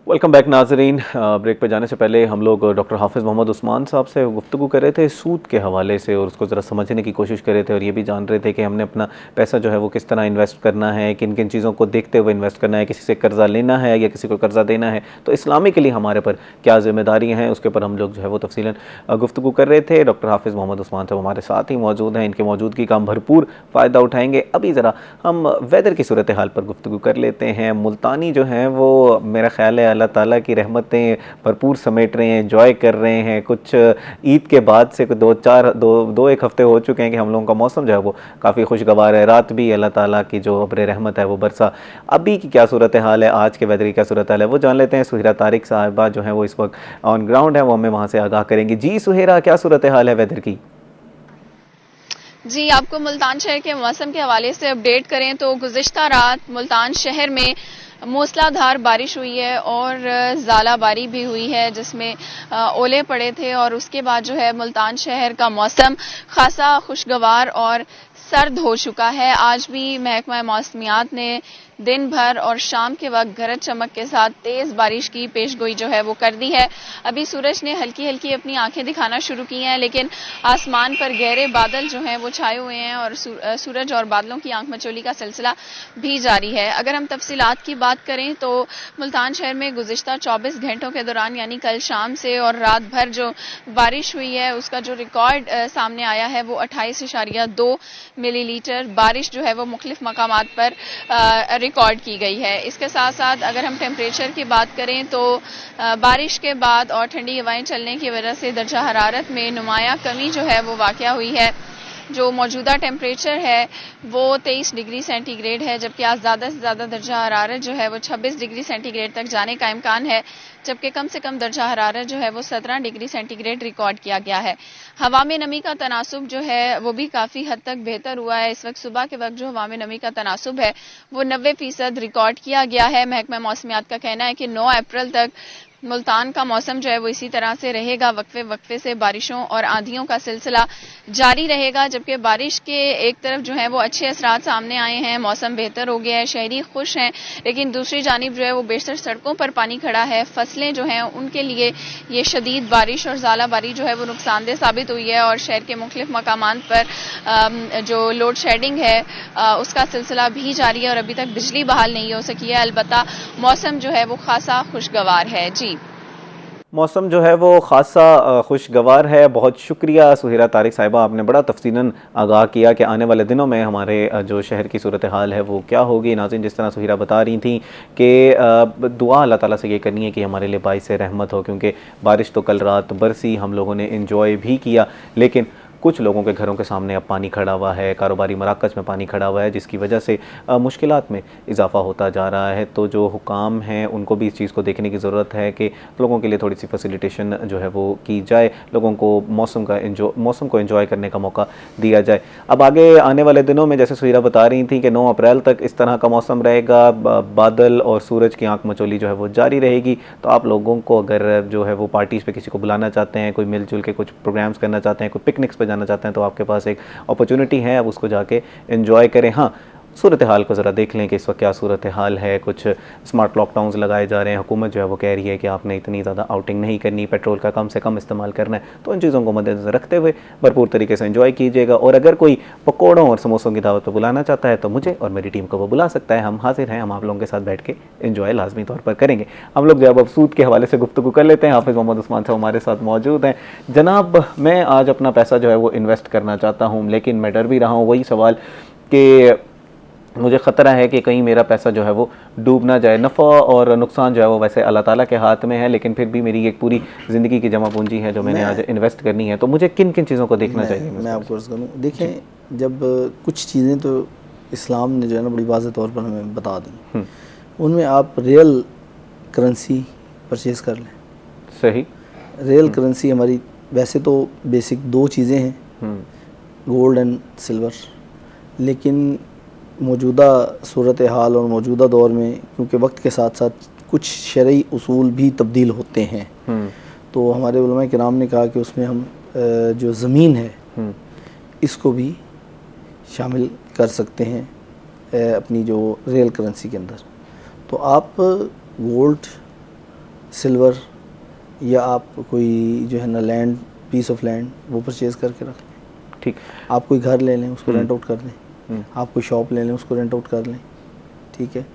वेलकम बैक नाजरीन। ब्रेक पे जाने से पहले हम लोग डॉक्टर हाफिज़ मोहम्मद उस्मान साहब से गुफ्तगू कर रहे थे सूद के हवाले से और उसको ज़रा समझने की कोशिश कर रहे थे और ये भी जान रहे थे कि हमने अपना पैसा जो है वो किस तरह इन्वेस्ट करना है, किन किन चीज़ों को देखते हुए इन्वेस्ट करना है, किसी से कर्ज़ा लेना है या किसी को कर्ज़ा देना है, तो इस्लामी के लिए हमारे पर क्या ज़िम्मेदारियाँ हैं उसके ऊपर हम लोग जो है वो तफसीलन गुफ्तगू कर रहे थे। डॉक्टर हाफिज़ मोहम्मद उस्मान साहब हमारे साथ ही मौजूद हैं, इनके मौजूदगी का हम भरपूर फ़ायदा उठाएँगे। अभी ज़रा हम वेदर की सूरत हाल पर गुफ्तगू कर लेते हैं। मुल्तानी जो हैं वो मेरा ख्याल है अल्लाह ताला की रहमतें भरपूर समेट रहे हैं, एंजॉय कर रहे हैं। कुछ ईद के बाद से दो एक हफ्ते हो चुके हैं कि हम लोगों का मौसम जो है वो काफ़ी खुशगवार है। रात भी अल्लाह ताला की जो अब्र रहमत है वो बरसा। अभी की क्या सूरत हाल है, आज के वेदर की क्या सूरत हाल है, वो जान लेते हैं। सुहेरा तारिक साहिबा जो है वो इस वक्त ऑन ग्राउंड है, वो हमें वहाँ से आगाह करेंगी। जी सुहेरा, क्या सूरत हाल है वेदर की? जी, आपको मुल्तान शहर के मौसम के हवाले से अपडेट करें तो गुज़िश्ता रात मुल्तान शहर में मूसलाधार बारिश हुई है और ज़ालाबारी भी हुई है, जिसमें ओले पड़े थे। और उसके बाद जो है मुल्तान शहर का मौसम खासा खुशगवार और सर्द हो चुका है। आज भी महकमा मौसमियात ने दिन भर और शाम के वक्त गरज चमक के साथ तेज बारिश की पेशगोई जो है वो कर दी है। अभी सूरज ने हल्की हल्की अपनी आंखें दिखाना शुरू की हैं, लेकिन आसमान पर गहरे बादल जो हैं वो छाए हुए हैं और सूरज और बादलों की आंख मचोली का सिलसिला भी जारी है। अगर हम तफसीलात की बात करें तो मुल्तान शहर में गुज़िश्ता 24 घंटों के दौरान यानी कल शाम से और रात भर जो बारिश हुई है उसका जो रिकॉर्ड सामने आया है वो 28.2 मिलीलीटर बारिश जो है वो मुख्तलिफ मकामात पर रिकॉर्ड की गई है। इसके साथ साथ अगर हम टेम्परेचर की बात करें तो बारिश के बाद और ठंडी हवाएं चलने की वजह से दर्जा हरारत में नुमाया कमी जो है वो वाक़या हुई है। जो मौजूदा टेम्परेचर है वो 23 डिग्री सेंटीग्रेड है, जबकि आज ज़्यादा से ज़्यादा दर्जा हरारत जो है वो 26 डिग्री सेंटीग्रेड तक जाने का इम्कान है, जबकि कम से कम दर्जा हरारत जो है वो 17 डिग्री सेंटीग्रेड रिकॉर्ड किया गया है। हवा में नमी का तनासुब जो है वो भी काफ़ी हद तक बेहतर हुआ है। इस वक्त सुबह के वक्त जो हवा में नमी का तनासुब है वो 90% रिकॉर्ड किया गया है। महकमा मौसमियात का कहना है कि 9 अप्रैल तक मुल्तान का मौसम जो है वो इसी तरह से रहेगा। वक्फे वक्फे से बारिशों और आंधियों का सिलसिला जारी रहेगा, जबकि बारिश के एक तरफ जो है वो अच्छे असरात सामने आए हैं, मौसम बेहतर हो गया है, शहरी खुश हैं, लेकिन दूसरी जानिब जो है वो बेशतर सड़कों पर पानी खड़ा है। फसलें जो हैं उनके लिए ये शदीद बारिश और ज़ालाबारी जो है वो नुकसानदेह साबित हुई है और शहर के मुख्तलिफ मकामात पर जो लोड शेडिंग है उसका सिलसिला भी जारी है और अभी तक बिजली बहाल नहीं हो सकी है। अलबत्ता मौसम जो है वो खासा खुशगवार है। जी, मौसम जो है वो खासा खुशगवार है। बहुत शुक्रिया सुहेरा तारिक साहिबा, आपने बड़ा तफसीलन आगाह किया कि आने वाले दिनों में हमारे जो शहर की सूरत हाल है वो क्या होगी। नाज़रीन, जिस तरह सुहेरा बता रही थी कि दुआ अल्लाह ताला से ये करनी है कि हमारे लिए बाइस रहमत हो, क्योंकि बारिश तो कल रात बरसी, हम लोगों ने इंजॉय भी किया, लेकिन कुछ लोगों के घरों के सामने अब पानी खड़ा हुआ है, कारोबारी मराकज़ में पानी खड़ा हुआ है, जिसकी वजह से मुश्किलात में इजाफ़ा होता जा रहा है। तो जो हुकाम हैं उनको भी इस चीज़ को देखने की ज़रूरत है कि लोगों के लिए थोड़ी सी फैसिलिटेशन जो है वो की जाए, लोगों को मौसम को एंजॉय करने का मौका दिया जाए। अब आगे आने वाले दिनों में जैसे सुहेरा बता रही थी कि 9 अप्रैल तक इस तरह का मौसम रहेगा, बादल और सूरज की आंख मचोली जो है वो जारी रहेगी। तो आप लोगों को अगर जो है वो पार्टीज़ पे किसी को बुलाना चाहते हैं, कोई मिलजुल के कुछ प्रोग्राम्स करना चाहते हैं, कोई पिकनिक्स पे जाना चाहते हैं, तो आपके पास एक अपॉर्चुनिटी है, अब उसको जाके एंजॉय करें। हाँ, सूरत हाल को ज़रा देख लें कि इस वक्त क्या सूरत हाल है। कुछ स्मार्ट लॉकडाउन्स लगाए जा रहे हैं, हुकूमत जो है वो कह रही है कि आपने इतनी ज़्यादा आउटिंग नहीं करनी, पेट्रोल का कम से कम इस्तेमाल करना है। तो इन चीज़ों को मद्देनज़र रखते हुए भरपूर तरीके से एंजॉय कीजिएगा। और अगर कोई पकौड़ों और समोसों की दावत पर बुलाना चाहता है तो मुझे और मेरी टीम को वो बुला सकता है, हम हाजिर हैं, हम आप लोगों के साथ बैठ के एंजॉय लाजमी तौर पर करेंगे। हम लोग जब अब सूद के हवाले से गुफ्तगू कर लेते हैं, हाफिज़ मोहम्मद उस्मान साहब हमारे साथ मौजूद हैं। जनाब, मैं आज अपना पैसा जो है वो इन्वेस्ट करना चाहता हूँ, लेकिन मैं डर भी रहा हूँ, वही सवाल कि मुझे ख़तरा है कि कहीं मेरा पैसा जो है वो डूब ना जाए। नफ़ा और नुकसान जो है वो वैसे अल्लाह ताला के हाथ में है, लेकिन फिर भी मेरी एक पूरी ज़िंदगी की जमा पूंजी है जो मैंने आज इन्वेस्ट करनी है। तो मुझे किन किन चीज़ों को देखना चाहिए? मैं आपको अर्ज़ करूँ, देखें, जब कुछ चीज़ें तो इस्लाम ने जो है ना बड़ी वाज़ेह तौर पर हमें बता दी, उनमें आप रियल करेंसी परचेज़ कर लें। सही। रियल करेंसी हमारी वैसे तो बेसिक 2 चीज़ें हैं, गोल्ड एंड सिल्वर, लेकिन मौजूदा सूरत हाल और मौजूदा दौर में क्योंकि वक्त के साथ साथ कुछ शरई उसूल भी तब्दील होते हैं, तो हमारे उलमा किराम ने कहा कि उसमें हम जो ज़मीन है इसको भी शामिल कर सकते हैं अपनी जो रियल करेंसी के अंदर। तो आप गोल्ड, सिल्वर या आप कोई जो है ना लैंड, पीस ऑफ लैंड वो परचेज़ करके रख लें। ठीक। आप कोई घर ले लें, उसको रेंट आउट कर दें, आप कोई शॉप ले लें, उसको रेंट आउट कर लें, ठीक है।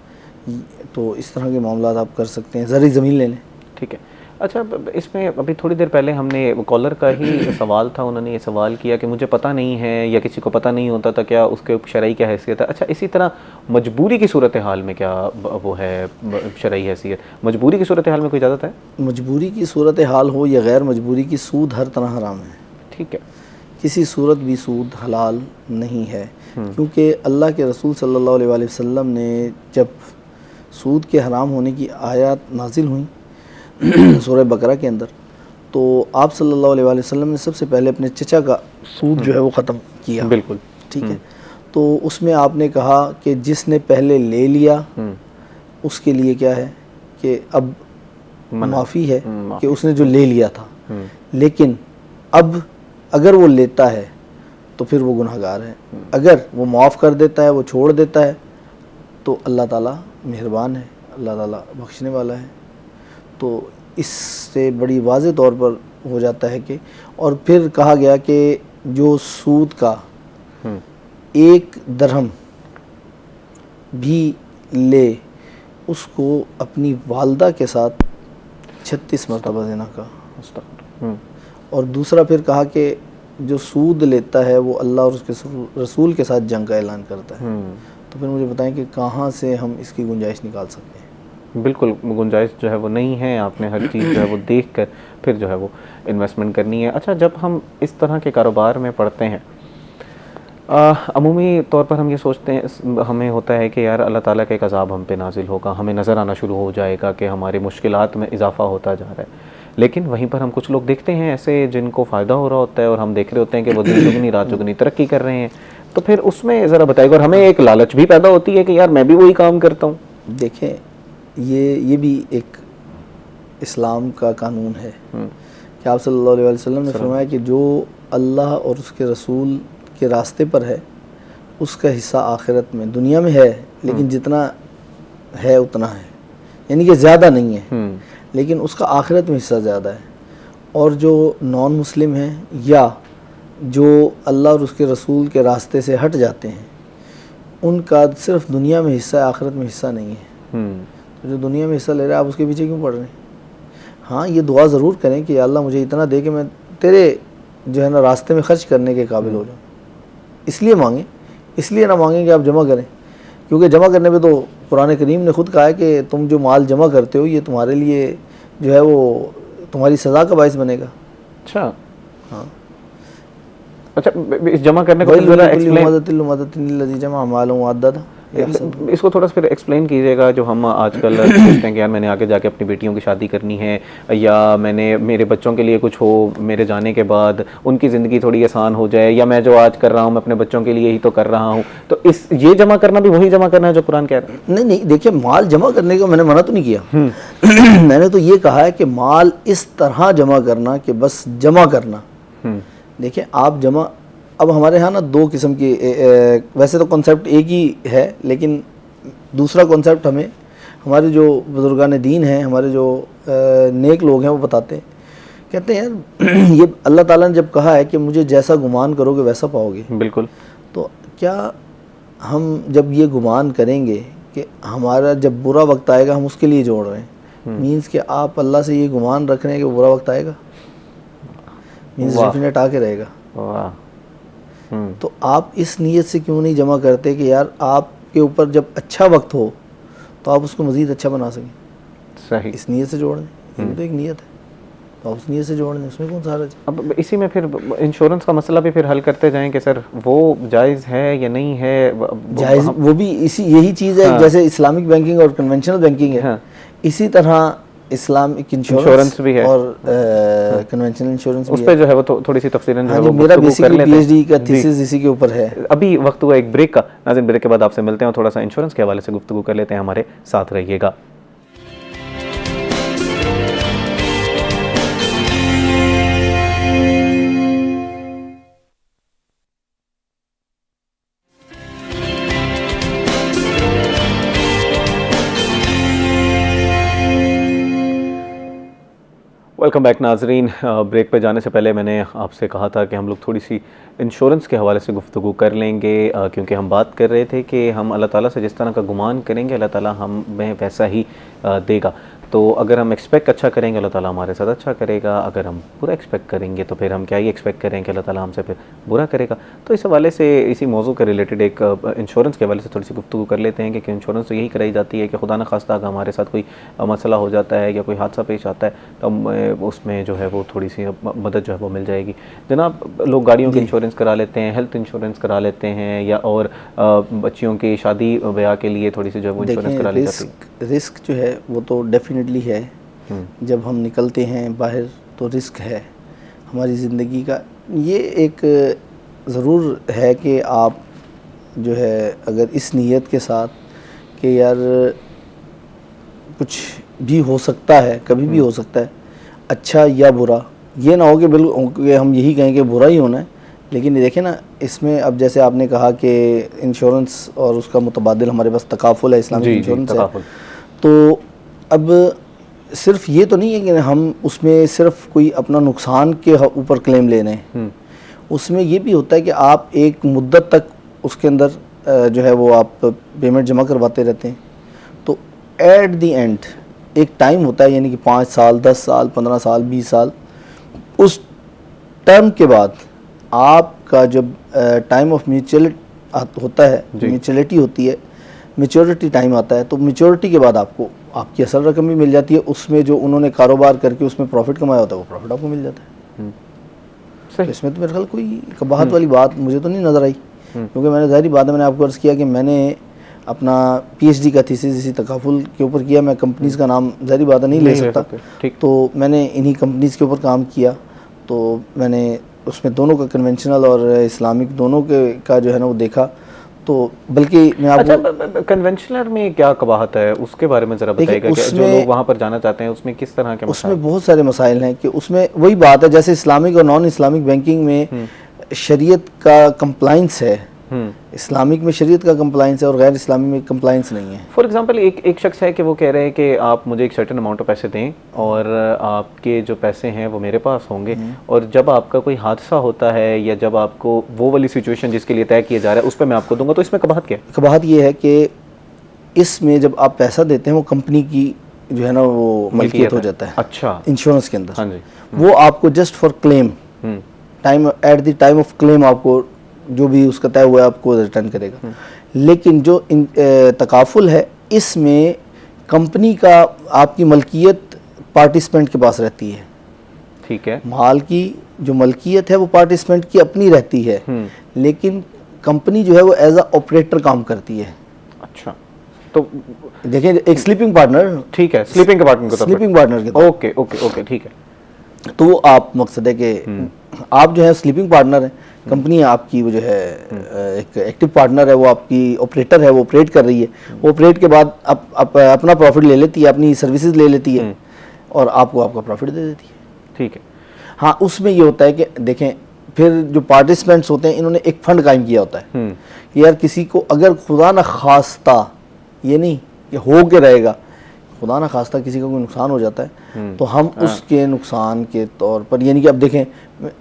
तो इस तरह के मामला आप कर सकते हैं। ज़री ज़मीन ले लें, ठीक है। अच्छा, इसमें अभी थोड़ी देर पहले हमने कॉलर का ही सवाल था, उन्होंने ये सवाल किया कि मुझे पता नहीं है या किसी को पता नहीं होता था, क्या उसके शरई क्या हैसियत है? अच्छा, इसी तरह मजबूरी की सूरत हाल में क्या वो है शरई हैसियत? मजबूरी की सूरत हाल में कोई इजाज़त है? मजबूरी की सूरत हाल हो या गैर मजबूरी की, सूद हर तरह हराम है, ठीक है। किसी सूरत भी सूद हलाल नहीं है, क्योंकि अल्लाह के रसूल सल्लल्लाहु अलैहि वसल्लम ने जब सूद के हराम होने की आयत नाजिल हुई सूरह बकरा के अंदर, तो आप सल्लल्लाहु अलैहि वसल्लम ने सबसे पहले अपने चचा का सूद जो है वो ख़त्म किया। बिल्कुल, ठीक है। तो उसमें आपने कहा कि जिसने पहले ले लिया उसके लिए क्या है कि अब मना। माफ़ी है माफ़ी। कि उसने जो ले लिया था, लेकिन अब अगर वो लेता है तो फिर वो गुनहगार है। अगर वो माफ़ कर देता है, वो छोड़ देता है, तो अल्लाह ताला मेहरबान है, अल्लाह ताला बख्शने वाला है। तो इससे बड़ी वाज़ेह तौर पर हो जाता है कि, और फिर कहा गया कि जो सूद का 1 दरहम भी ले, उसको अपनी वालदा के साथ 36 मरतबा ज़िना का। और दूसरा फिर कहा कि जो सूद लेता है वो अल्लाह और उसके रसूल के साथ जंग का ऐलान करता है। तो फिर मुझे बताएं कि कहाँ से हम इसकी गुंजाइश निकाल सकते हैं। बिल्कुल गुंजाइश जो है वो नहीं है, आपने हर चीज़ जो है वो देख कर फिर जो है वो इन्वेस्टमेंट करनी है। अच्छा, जब हम इस तरह के कारोबार में पढ़ते हैं, अमूमी तौर पर हम ये सोचते हैं, हमें होता है कि यार अल्लाह ताला का एक अज़ाब हम पे नाजिल होगा, हमें नज़र आना शुरू हो जाएगा कि हमारी मुश्किलात में इजाफ़ा होता जा रहा है। लेकिन वहीं पर हम कुछ लोग देखते हैं ऐसे जिनको फ़ायदा हो रहा होता है, और हम देख रहे होते हैं कि वो दिन दुगनी रात दुगनी तरक्की कर रहे हैं। तो फिर उसमें ज़रा बताइएगा, और हमें एक लालच भी पैदा होती है कि यार मैं भी वही काम करता हूँ। देखें, ये भी एक इस्लाम का कानून है कि आप सल्लल्लाहु अलैहि वसल्लम ने फरमाया कि जो अल्लाह और उसके रसूल के रास्ते पर है उसका हिस्सा आखिरत में, दुनिया में है लेकिन जितना है उतना है, यानी कि ज़्यादा नहीं है, लेकिन उसका आखिरत में हिस्सा ज़्यादा है। और जो नॉन मुस्लिम हैं या जो अल्लाह और उसके रसूल के रास्ते से हट जाते हैं, उनका सिर्फ दुनिया में हिस्सा है, आखिरत में हिस्सा नहीं है। तो जो दुनिया में हिस्सा ले रहा है, आप उसके पीछे क्यों पड़ रहे हैं? हाँ, ये दुआ ज़रूर करें कि अल्लाह मुझे इतना दे कि मैं तेरे जो है ना रास्ते में खर्च करने के काबिल हो जाऊँ। इसलिए मांगें, इसलिए ना मांगें कि आप जमा करें, क्योंकि जमा करने पे तो कुरान करीम ने खुद कहा है कि तुम जो माल जमा करते हो ये तुम्हारे लिए जो है वो तुम्हारी सज़ा का बायस बनेगा। अच्छा, हाँ, अच्छा, इस जमा करने को ज़रा एक्सप्लेन, जमा मालूम आदत इसको थोड़ा सा फिर एक्सप्लेन कीजिएगा। जो हम आजकल सोचते हैं कि यार मैंने आगे जाके अपनी बेटियों की शादी करनी है, या मैंने मेरे बच्चों के लिए कुछ हो, मेरे जाने के बाद उनकी ज़िंदगी थोड़ी आसान हो जाए, या मैं जो आज कर रहा हूँ मैं अपने बच्चों के लिए ही तो कर रहा हूँ। तो इस ये जमा करना भी वही जमा करना है जो कुरान कह रहा है? नहीं नहीं, देखिए, माल जमा करने को मैंने मना तो नहीं किया। मैंने तो ये कहा है कि माल इस तरह जमा करना कि बस जमा करना। देखिए, आप जमा, अब हमारे यहाँ ना 2 किस्म की, वैसे तो कॉन्सेप्ट एक ही है, लेकिन दूसरा कॉन्सेप्ट हमें हमारे जो बुजुर्गान दीन हैं, हमारे जो नेक लोग हैं, वो बताते हैं। कहते हैं यार ये अल्लाह ताला ने जब कहा है कि मुझे जैसा गुमान करोगे वैसा पाओगे, बिल्कुल, तो क्या हम जब ये गुमान करेंगे कि हमारा जब बुरा वक्त आएगा हम उसके लिए जोड़ रहे हैं, मीन्स कि आप अल्लाह से ये गुमान रख रहे हैं कि बुरा वक्त आएगा, मीन्स डेफिनेट आके रहेगा। वाह। तो आप इस नीयत से क्यों नहीं जमा करते कि यार आपके ऊपर जब अच्छा वक्त हो तो आप उसको मज़ीद अच्छा बना सकें? सही, इस नीयत से जोड़ दें, ये तो एक नीयत है, तो आप उस नीयत से जोड़ दें, उसमें कौन सा हर्ज है? अब इसी में फिर इंश्योरेंस का मसला भी फिर हल करते जाएं कि सर वो जायज़ है या नहीं है। जायज़, वो भी इसी यही चीज़ है। जैसे इस्लामिक बैंकिंग और कन्वेंशनल बैंकिंग है, इसी तरह इस्लामिक इंश्योरेंस भी है और कन्वेंशनल इंश्योरेंस उस पे जो है वो थोड़ी सी तफसीलन जो है वो मेरा बेसिकली पीएचडी का थीसिस इसी के ऊपर है। अभी वक्त हुआ एक ब्रेक का, नाज़रीन ब्रेक के बाद आपसे मिलते हैं और थोड़ा सा इंश्योरेंस के हवाले से गुफ्तगू कर लेते हैं। हमारे साथ रहिएगा। वेलकम बैक नाजरीन। ब्रेक पे जाने से पहले मैंने आपसे कहा था कि हम लोग थोड़ी सी इंश्योरेंस के हवाले से गुफ्तगू कर लेंगे, क्योंकि हम बात कर रहे थे कि हम अल्लाह ताला से जिस तरह का गुमान करेंगे अल्लाह ताला हमें वैसा ही देगा। तो अगर हम एक्सपेक्ट अच्छा करेंगे अल्लाह ताला हमारे साथ अच्छा करेगा, अगर हम बुरा एक्सपेक्ट करेंगे तो फिर हम क्या ही एक्सपेक्ट करें कि अल्लाह ताला हमसे फिर बुरा करेगा। तो इस हवाले से, इसी मौजू के रिलेटेड एक इंश्योरेंस के हवाले से थोड़ी सी गुफ्तगू कर लेते हैं कि इंश्योरेंस तो यही कराई जाती है कि खुदा न खास्ता अगर हमारे साथ कोई मसला हो जाता है या कोई हादसा पेश आता है तो उसमें जो है वो थोड़ी सी मदद जो है वो मिल जाएगी। जनाब, लोग गाड़ियों के इंश्योरेंस करा लेते हैं, हेल्थ इंश्योरेंस करा लेते हैं, या और बच्चियों की शादी ब्याह के लिए थोड़ी सी जो है वो इंश्योरेंस करा ली जाती है। रिस्क जो है वो तो डेफिनेटली है, जब हम निकलते हैं बाहर तो रिस्क है हमारी ज़िंदगी का। ये एक ज़रूर है कि आप जो है अगर इस नीयत के साथ कि यार कुछ भी हो सकता है, कभी भी हो सकता है, अच्छा या बुरा। ये ना हो कि बिल्कुल हम यही कहें कि बुरा ही होना है, लेकिन ये देखें ना, इसमें अब जैसे आपने कहा कि इंश्योरेंस और उसका मुतबादिल हमारे पास तकाफुल है, इस्लामिक इंश्योरेंस है, तो अब सिर्फ ये तो नहीं है कि हम उसमें सिर्फ कोई अपना नुकसान के ऊपर क्लेम ले रहे हैं, उसमें ये भी होता है कि आप एक मुद्दत तक उसके अंदर जो है वो आप पेमेंट जमा करवाते रहते हैं, तो एट दी एंड एक टाइम होता है, यानी कि 5 साल, 10 साल, 15 साल, 20 साल, उस टर्म के बाद आपका जब टाइम ऑफ म्यूचुअल होता है, म्यूचुअलिटी होती है, मैच्योरिटी टाइम आता है, तो मैच्योरिटी के बाद आपको आपकी असल रकम भी मिल जाती है, उसमें जो उन्होंने कारोबार करके उसमें प्रॉफिट कमाया होता है वो प्रॉफिट आपको मिल जाता है। तो इसमें तो मेरे ख्याल कोई कबाहत वाली बात मुझे तो नहीं नज़र आई, क्योंकि मैंने ज़ाहिर बात है, मैंने आपको अर्ज़ किया कि मैंने अपना PhD का थीसिस इसी तकाफुल के ऊपर किया। मैं कंपनीज़ का नाम ज़ाहिर बात है नहीं ले सकता, तो मैंने इन्हीं कंपनीज़ के ऊपर काम किया, तो मैंने उसमें दोनों का कन्वेंशनल और इस्लामिक दोनों का जो है ना वो देखा। तो बल्कि मैं आपको कन्वेंशनल में क्या कबाहत है उसके बारे में ज़रा बताइएगा कि जो लोग वहाँ पर जाना चाहते हैं उसमें किस तरह के उसमें बहुत सारे मसाइल हैं कि उसमें वही बात है, जैसे इस्लामिक और नॉन इस्लामिक बैंकिंग में शरीयत का कंप्लाइंस है, इस्लामिक में शरीयत का कंप्लाइंस है और गैर इस्लामी में कंप्लाइंस नहीं है। फॉर एग्जांपल एक शख्स है कि वो कह रहे हैं कि आप मुझे एक सर्टेन अमाउंट ऑफ पैसे दें और आपके जो पैसे हैं वो मेरे पास होंगे, और जब आपका कोई हादसा होता है या जब आपको वो वाली सिचुएशन जिसके लिए तय किया जा रहा है उस पर मैं आपको दूंगा, तो इसमें कबाहत क्या है? कबाहत ये है कि इसमें जब आप पैसा देते हैं वो कंपनी की जो है ना वो मलकियत हो जाता है। अच्छा, इंश्योरेंस के अंदर। हाँ जी। वो आपको just for claim time, at the time of claim आपको जो भी उसका तय हुआ है आपको रिटर्न करेगा। लेकिन जो तकाफुल है इसमें कंपनी का आपकी मलकियत पार्टिसिपेंट के पास रहती है। ठीक है, माल की जो मलकियत है वो पार्टिसिपेंट की अपनी रहती है, लेकिन कंपनी जो है वो एज अ ऑपरेटर काम करती है। अच्छा, तो देखिए एक स्लीपिंग पार्टनर, ठीक है, स्लीपिंग पार्टनर के ओके ओके ओके, ठीक है। तो वो आप मकसद है कि आप जो है स्लीपिंग पार्टनर है, कंपनी आपकी वो जो है एक एक्टिव पार्टनर है, वो आपकी ऑपरेटर है, वो ऑपरेट कर रही है, वो ऑपरेट के बाद अपना प्रॉफिट ले लेती है, अपनी सर्विसेज ले लेती है और आपको आपका प्रॉफिट दे देती है। ठीक है। हाँ, उसमें ये होता है कि देखें फिर जो पार्टिसिपेंट्स होते हैं इन्होंने एक फंड कायम किया होता है कि यार किसी को अगर खुदा न खास्ता, ये नहीं कि हो के रहेगा, खुदा ना खास्ता किसी का कोई नुकसान हो जाता है तो हम उसके नुकसान के तौर पर, यानी कि अब देखें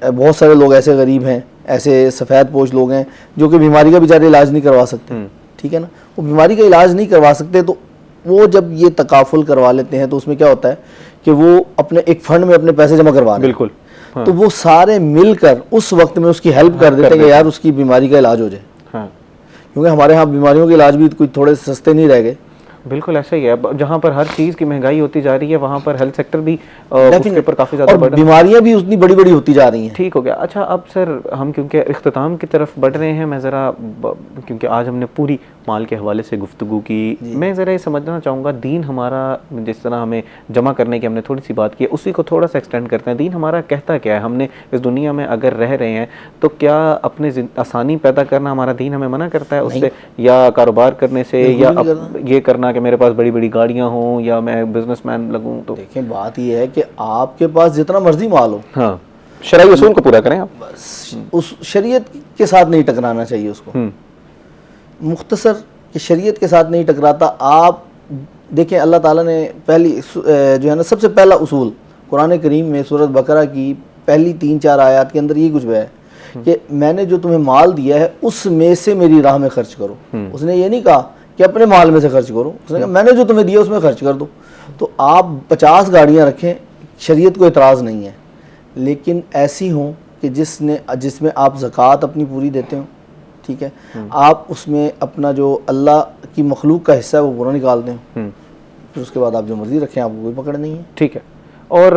बहुत सारे लोग ऐसे गरीब हैं, ऐसे सफ़ेद पोश लोग हैं जो कि बीमारी का बेचारे इलाज नहीं करवा सकते, ठीक है ना, वो बीमारी का इलाज नहीं करवा सकते, तो वो जब ये तकाफुल करवा लेते हैं तो उसमें क्या होता है कि वो अपने एक फंड में अपने पैसे जमा करवा रहे हैं। बिल्कुल। तो वो सारे मिलकर उस वक्त में उसकी हेल्प कर देते हैं कि यार उसकी बीमारी का इलाज हो जाए। क्योंकि हमारे यहाँ बीमारियों के इलाज भी कोई थोड़े सस्ते नहीं रह गए। बिल्कुल ऐसा ही है, जहाँ पर हर चीज़ की महंगाई होती जा रही है वहाँ पर हेल्थ सेक्टर भी उसके ऊपर काफ़ी ज़्यादा बढ़, बीमारियाँ भी उतनी बड़ी बड़ी होती जा रही हैं। ठीक हो गया। अच्छा, अब सर हम क्योंकि इख्तिताम की तरफ बढ़ रहे हैं, मैं ज़रा क्योंकि आज हमने पूरी माल के हवाले से गुफ्तगू की, मैं ज़रा ये समझना चाहूँगा दीन हमारा, जिस तरह हमें जमा करने की हमने थोड़ी सी बात की, उसी को थोड़ा सा एक्सटेंड करते हैं। दीन हमारा कहता क्या है? हमने इस दुनिया में अगर रह रहे हैं तो क्या अपने आसानी पैदा करना हमारा दीन हमें मना करता है उससे, या कारोबार करने से, या ये करना कि मेरे पास बड़ी बड़ी गाड़ियाँ हों या मैं बिजनेसमैन लगूँ? तो देखें बात ये है कि आपके पास जितना मर्जी माल हो, हाँ, शरई उसूल को पूरा करें आप, बस उस शरीयत के साथ नहीं टकराना चाहिए उसको। मुख्तसर कि शरीयत के साथ नहीं टकराता। आप देखें अल्लाह ताला ने पहली जो है ना सबसे पहला उसूल कुरान करीम में सूरत बकरा की पहली 3-4 आयत के अंदर ये कुछ है कि मैंने जो तुम्हें माल दिया है उसमें से मेरी राह में खर्च करो। उसने ये नहीं कहा कि अपने माल में से खर्च करो, उसने कहा मैंने जो तुम्हें दिया उसमें खर्च कर दो। तो आप 50 गाड़ियाँ रखें, शरीयत को एतराज़ नहीं है, लेकिन ऐसी हों कि जिसमें आप ज़कात अपनी पूरी देते हो, ठीक है, आप उसमें अपना जो अल्लाह की मखलूक का हिस्सा है वो पूरा निकालते हो, फिर उसके बाद आप जो मर्जी रखें आपको कोई पकड़ नहीं है। ठीक है। और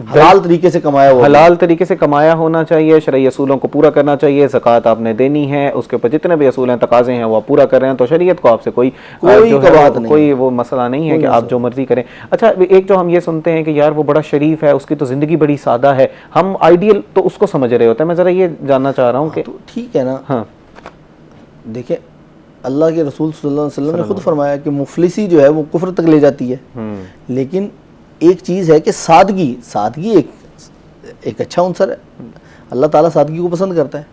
हलाल तरीके से कमाया हुआ, हलाल तरीके से कमाया होना चाहिए, शरई असूलों को पूरा करना चाहिए, ज़कात आपने देनी है, उसके ऊपर जितने भी असूल हैं, तकाज़े हैं, वो आप पूरा कर रहे हैं, तो शरीयत को आपसे कोई बात नहीं, कोई वो मसला नहीं है कि आप जो मर्जी करें। अच्छा, एक जो हम ये सुनते हैं कि यार वो बड़ा शरीफ है, उसकी तो ज़िंदगी बड़ी सादा है, हम आइडियल तो उसको समझ रहे होते हैं। मैं ज़रा ये जानना चाह रहा हूँ कि ठीक है ना, हाँ देखिए अल्लाह के रसूल सल्लल्लाहु अलैहि वसल्लम ने खुद फरमाया कि मुफलिसी जो है वो कुफ्र तक ले जाती है। लेकिन एक चीज़ है कि सादगी, सादगी एक अच्छा अंसर है। अल्लाह ताला सादगी को पसंद करता है।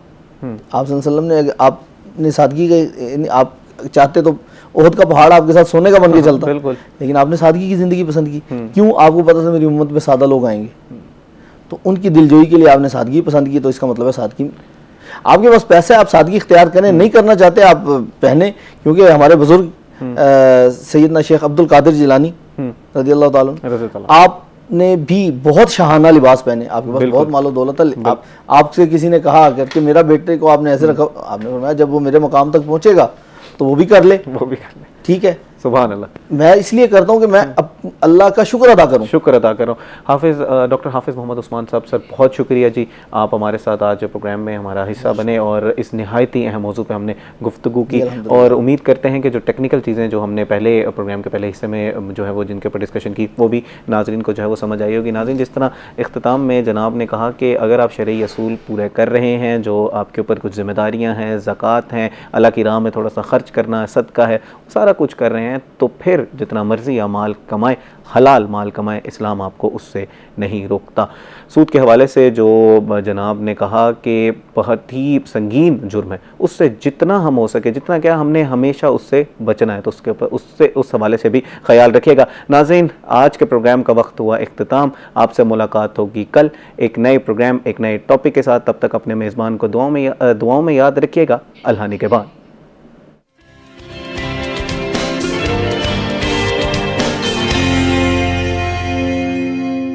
आप सल्लल्लाहु अलैहि वसल्लम ने, आपने सादगी का, आप चाहते तो ओहद का पहाड़ आपके साथ सोने का बन के चलता, लेकिन आपने सादगी की ज़िंदगी पसंद की। क्यों? आपको पता था मेरी उम्मत में सादा लोग आएंगे, तो उनकी दिलजोई के लिए आपने सादगी पसंद की। तो इसका मतलब है सादगी, आपके पास पैसे, आप सादगी इख्तियार करें, नहीं करना चाहते आप पहने। क्योंकि हमारे बुजुर्ग सैयदना शेख अब्दुल कादिर जिलानी रज़ियल्लाहु ताला अन्हु, आपने भी बहुत शाहाना लिबास पहने, आपके पास बहुत मालो दौलत है। आपसे किसी ने कहा कि मेरा बेटे को आपने ऐसे रखा, आपने फरमाया जब वो मेरे मकाम तक पहुंचेगा तो वो भी कर ले, ठीक है। सुभान अल्लाह। मैं इसलिए करता हूँ कि मैं अल्लाह का शुक्र अदा करूँ। शुक्र अदा करूँ। हाफिज़ डॉक्टर हाफिज़ मोहम्मद उस्मान साहब, सर बहुत शुक्रिया जी, आप हमारे साथ आज प्रोग्राम में हमारा हिस्सा बने और इस नहायत ही अहम मौजू पे हमने गुफ्तगू की। और उम्मीद करते हैं कि जो टेक्निकल चीज़ें जो हमने पहले प्रोग्राम के पहले हिस्से में जो है वो जिनके ऊपर डिस्कशन की, वो भी नाज़रीन को जो है वो समझ आई होगी। नाज़रीन, जिस तरह इख्तिताम में जनाब ने कहा कि अगर आप शरई असूल पूरे कर रहे हैं, जो आपके ऊपर कुछ ज़िम्मेदारियाँ हैं, ज़कात हैं, अल्लाह की राह में थोड़ा सा खर्च करना है, सदका है, सारा कुछ कर रहे हैं, तो फिर जितना मर्जी या माल कमाए, हलाल माल कमाए, इस्लाम आपको उससे नहीं रोकता। सूद के हवाले से जो जनाब ने कहा कि बहुत ही संगीन जुर्म है, उससे जितना हम हो सके, जितना क्या हमने हमेशा उससे बचना है, तो उसके ऊपर उससे उस हवाले से भी ख्याल रखिएगा। नाज़रीन, आज के प्रोग्राम का वक्त हुआ इख्तिताम। आपसे मुलाकात होगी कल एक नए प्रोग्राम, एक नए टॉपिक के साथ। तब तक अपने मेज़बान को दुआओं में याद रखिएगा। अल्लाह निगहबान।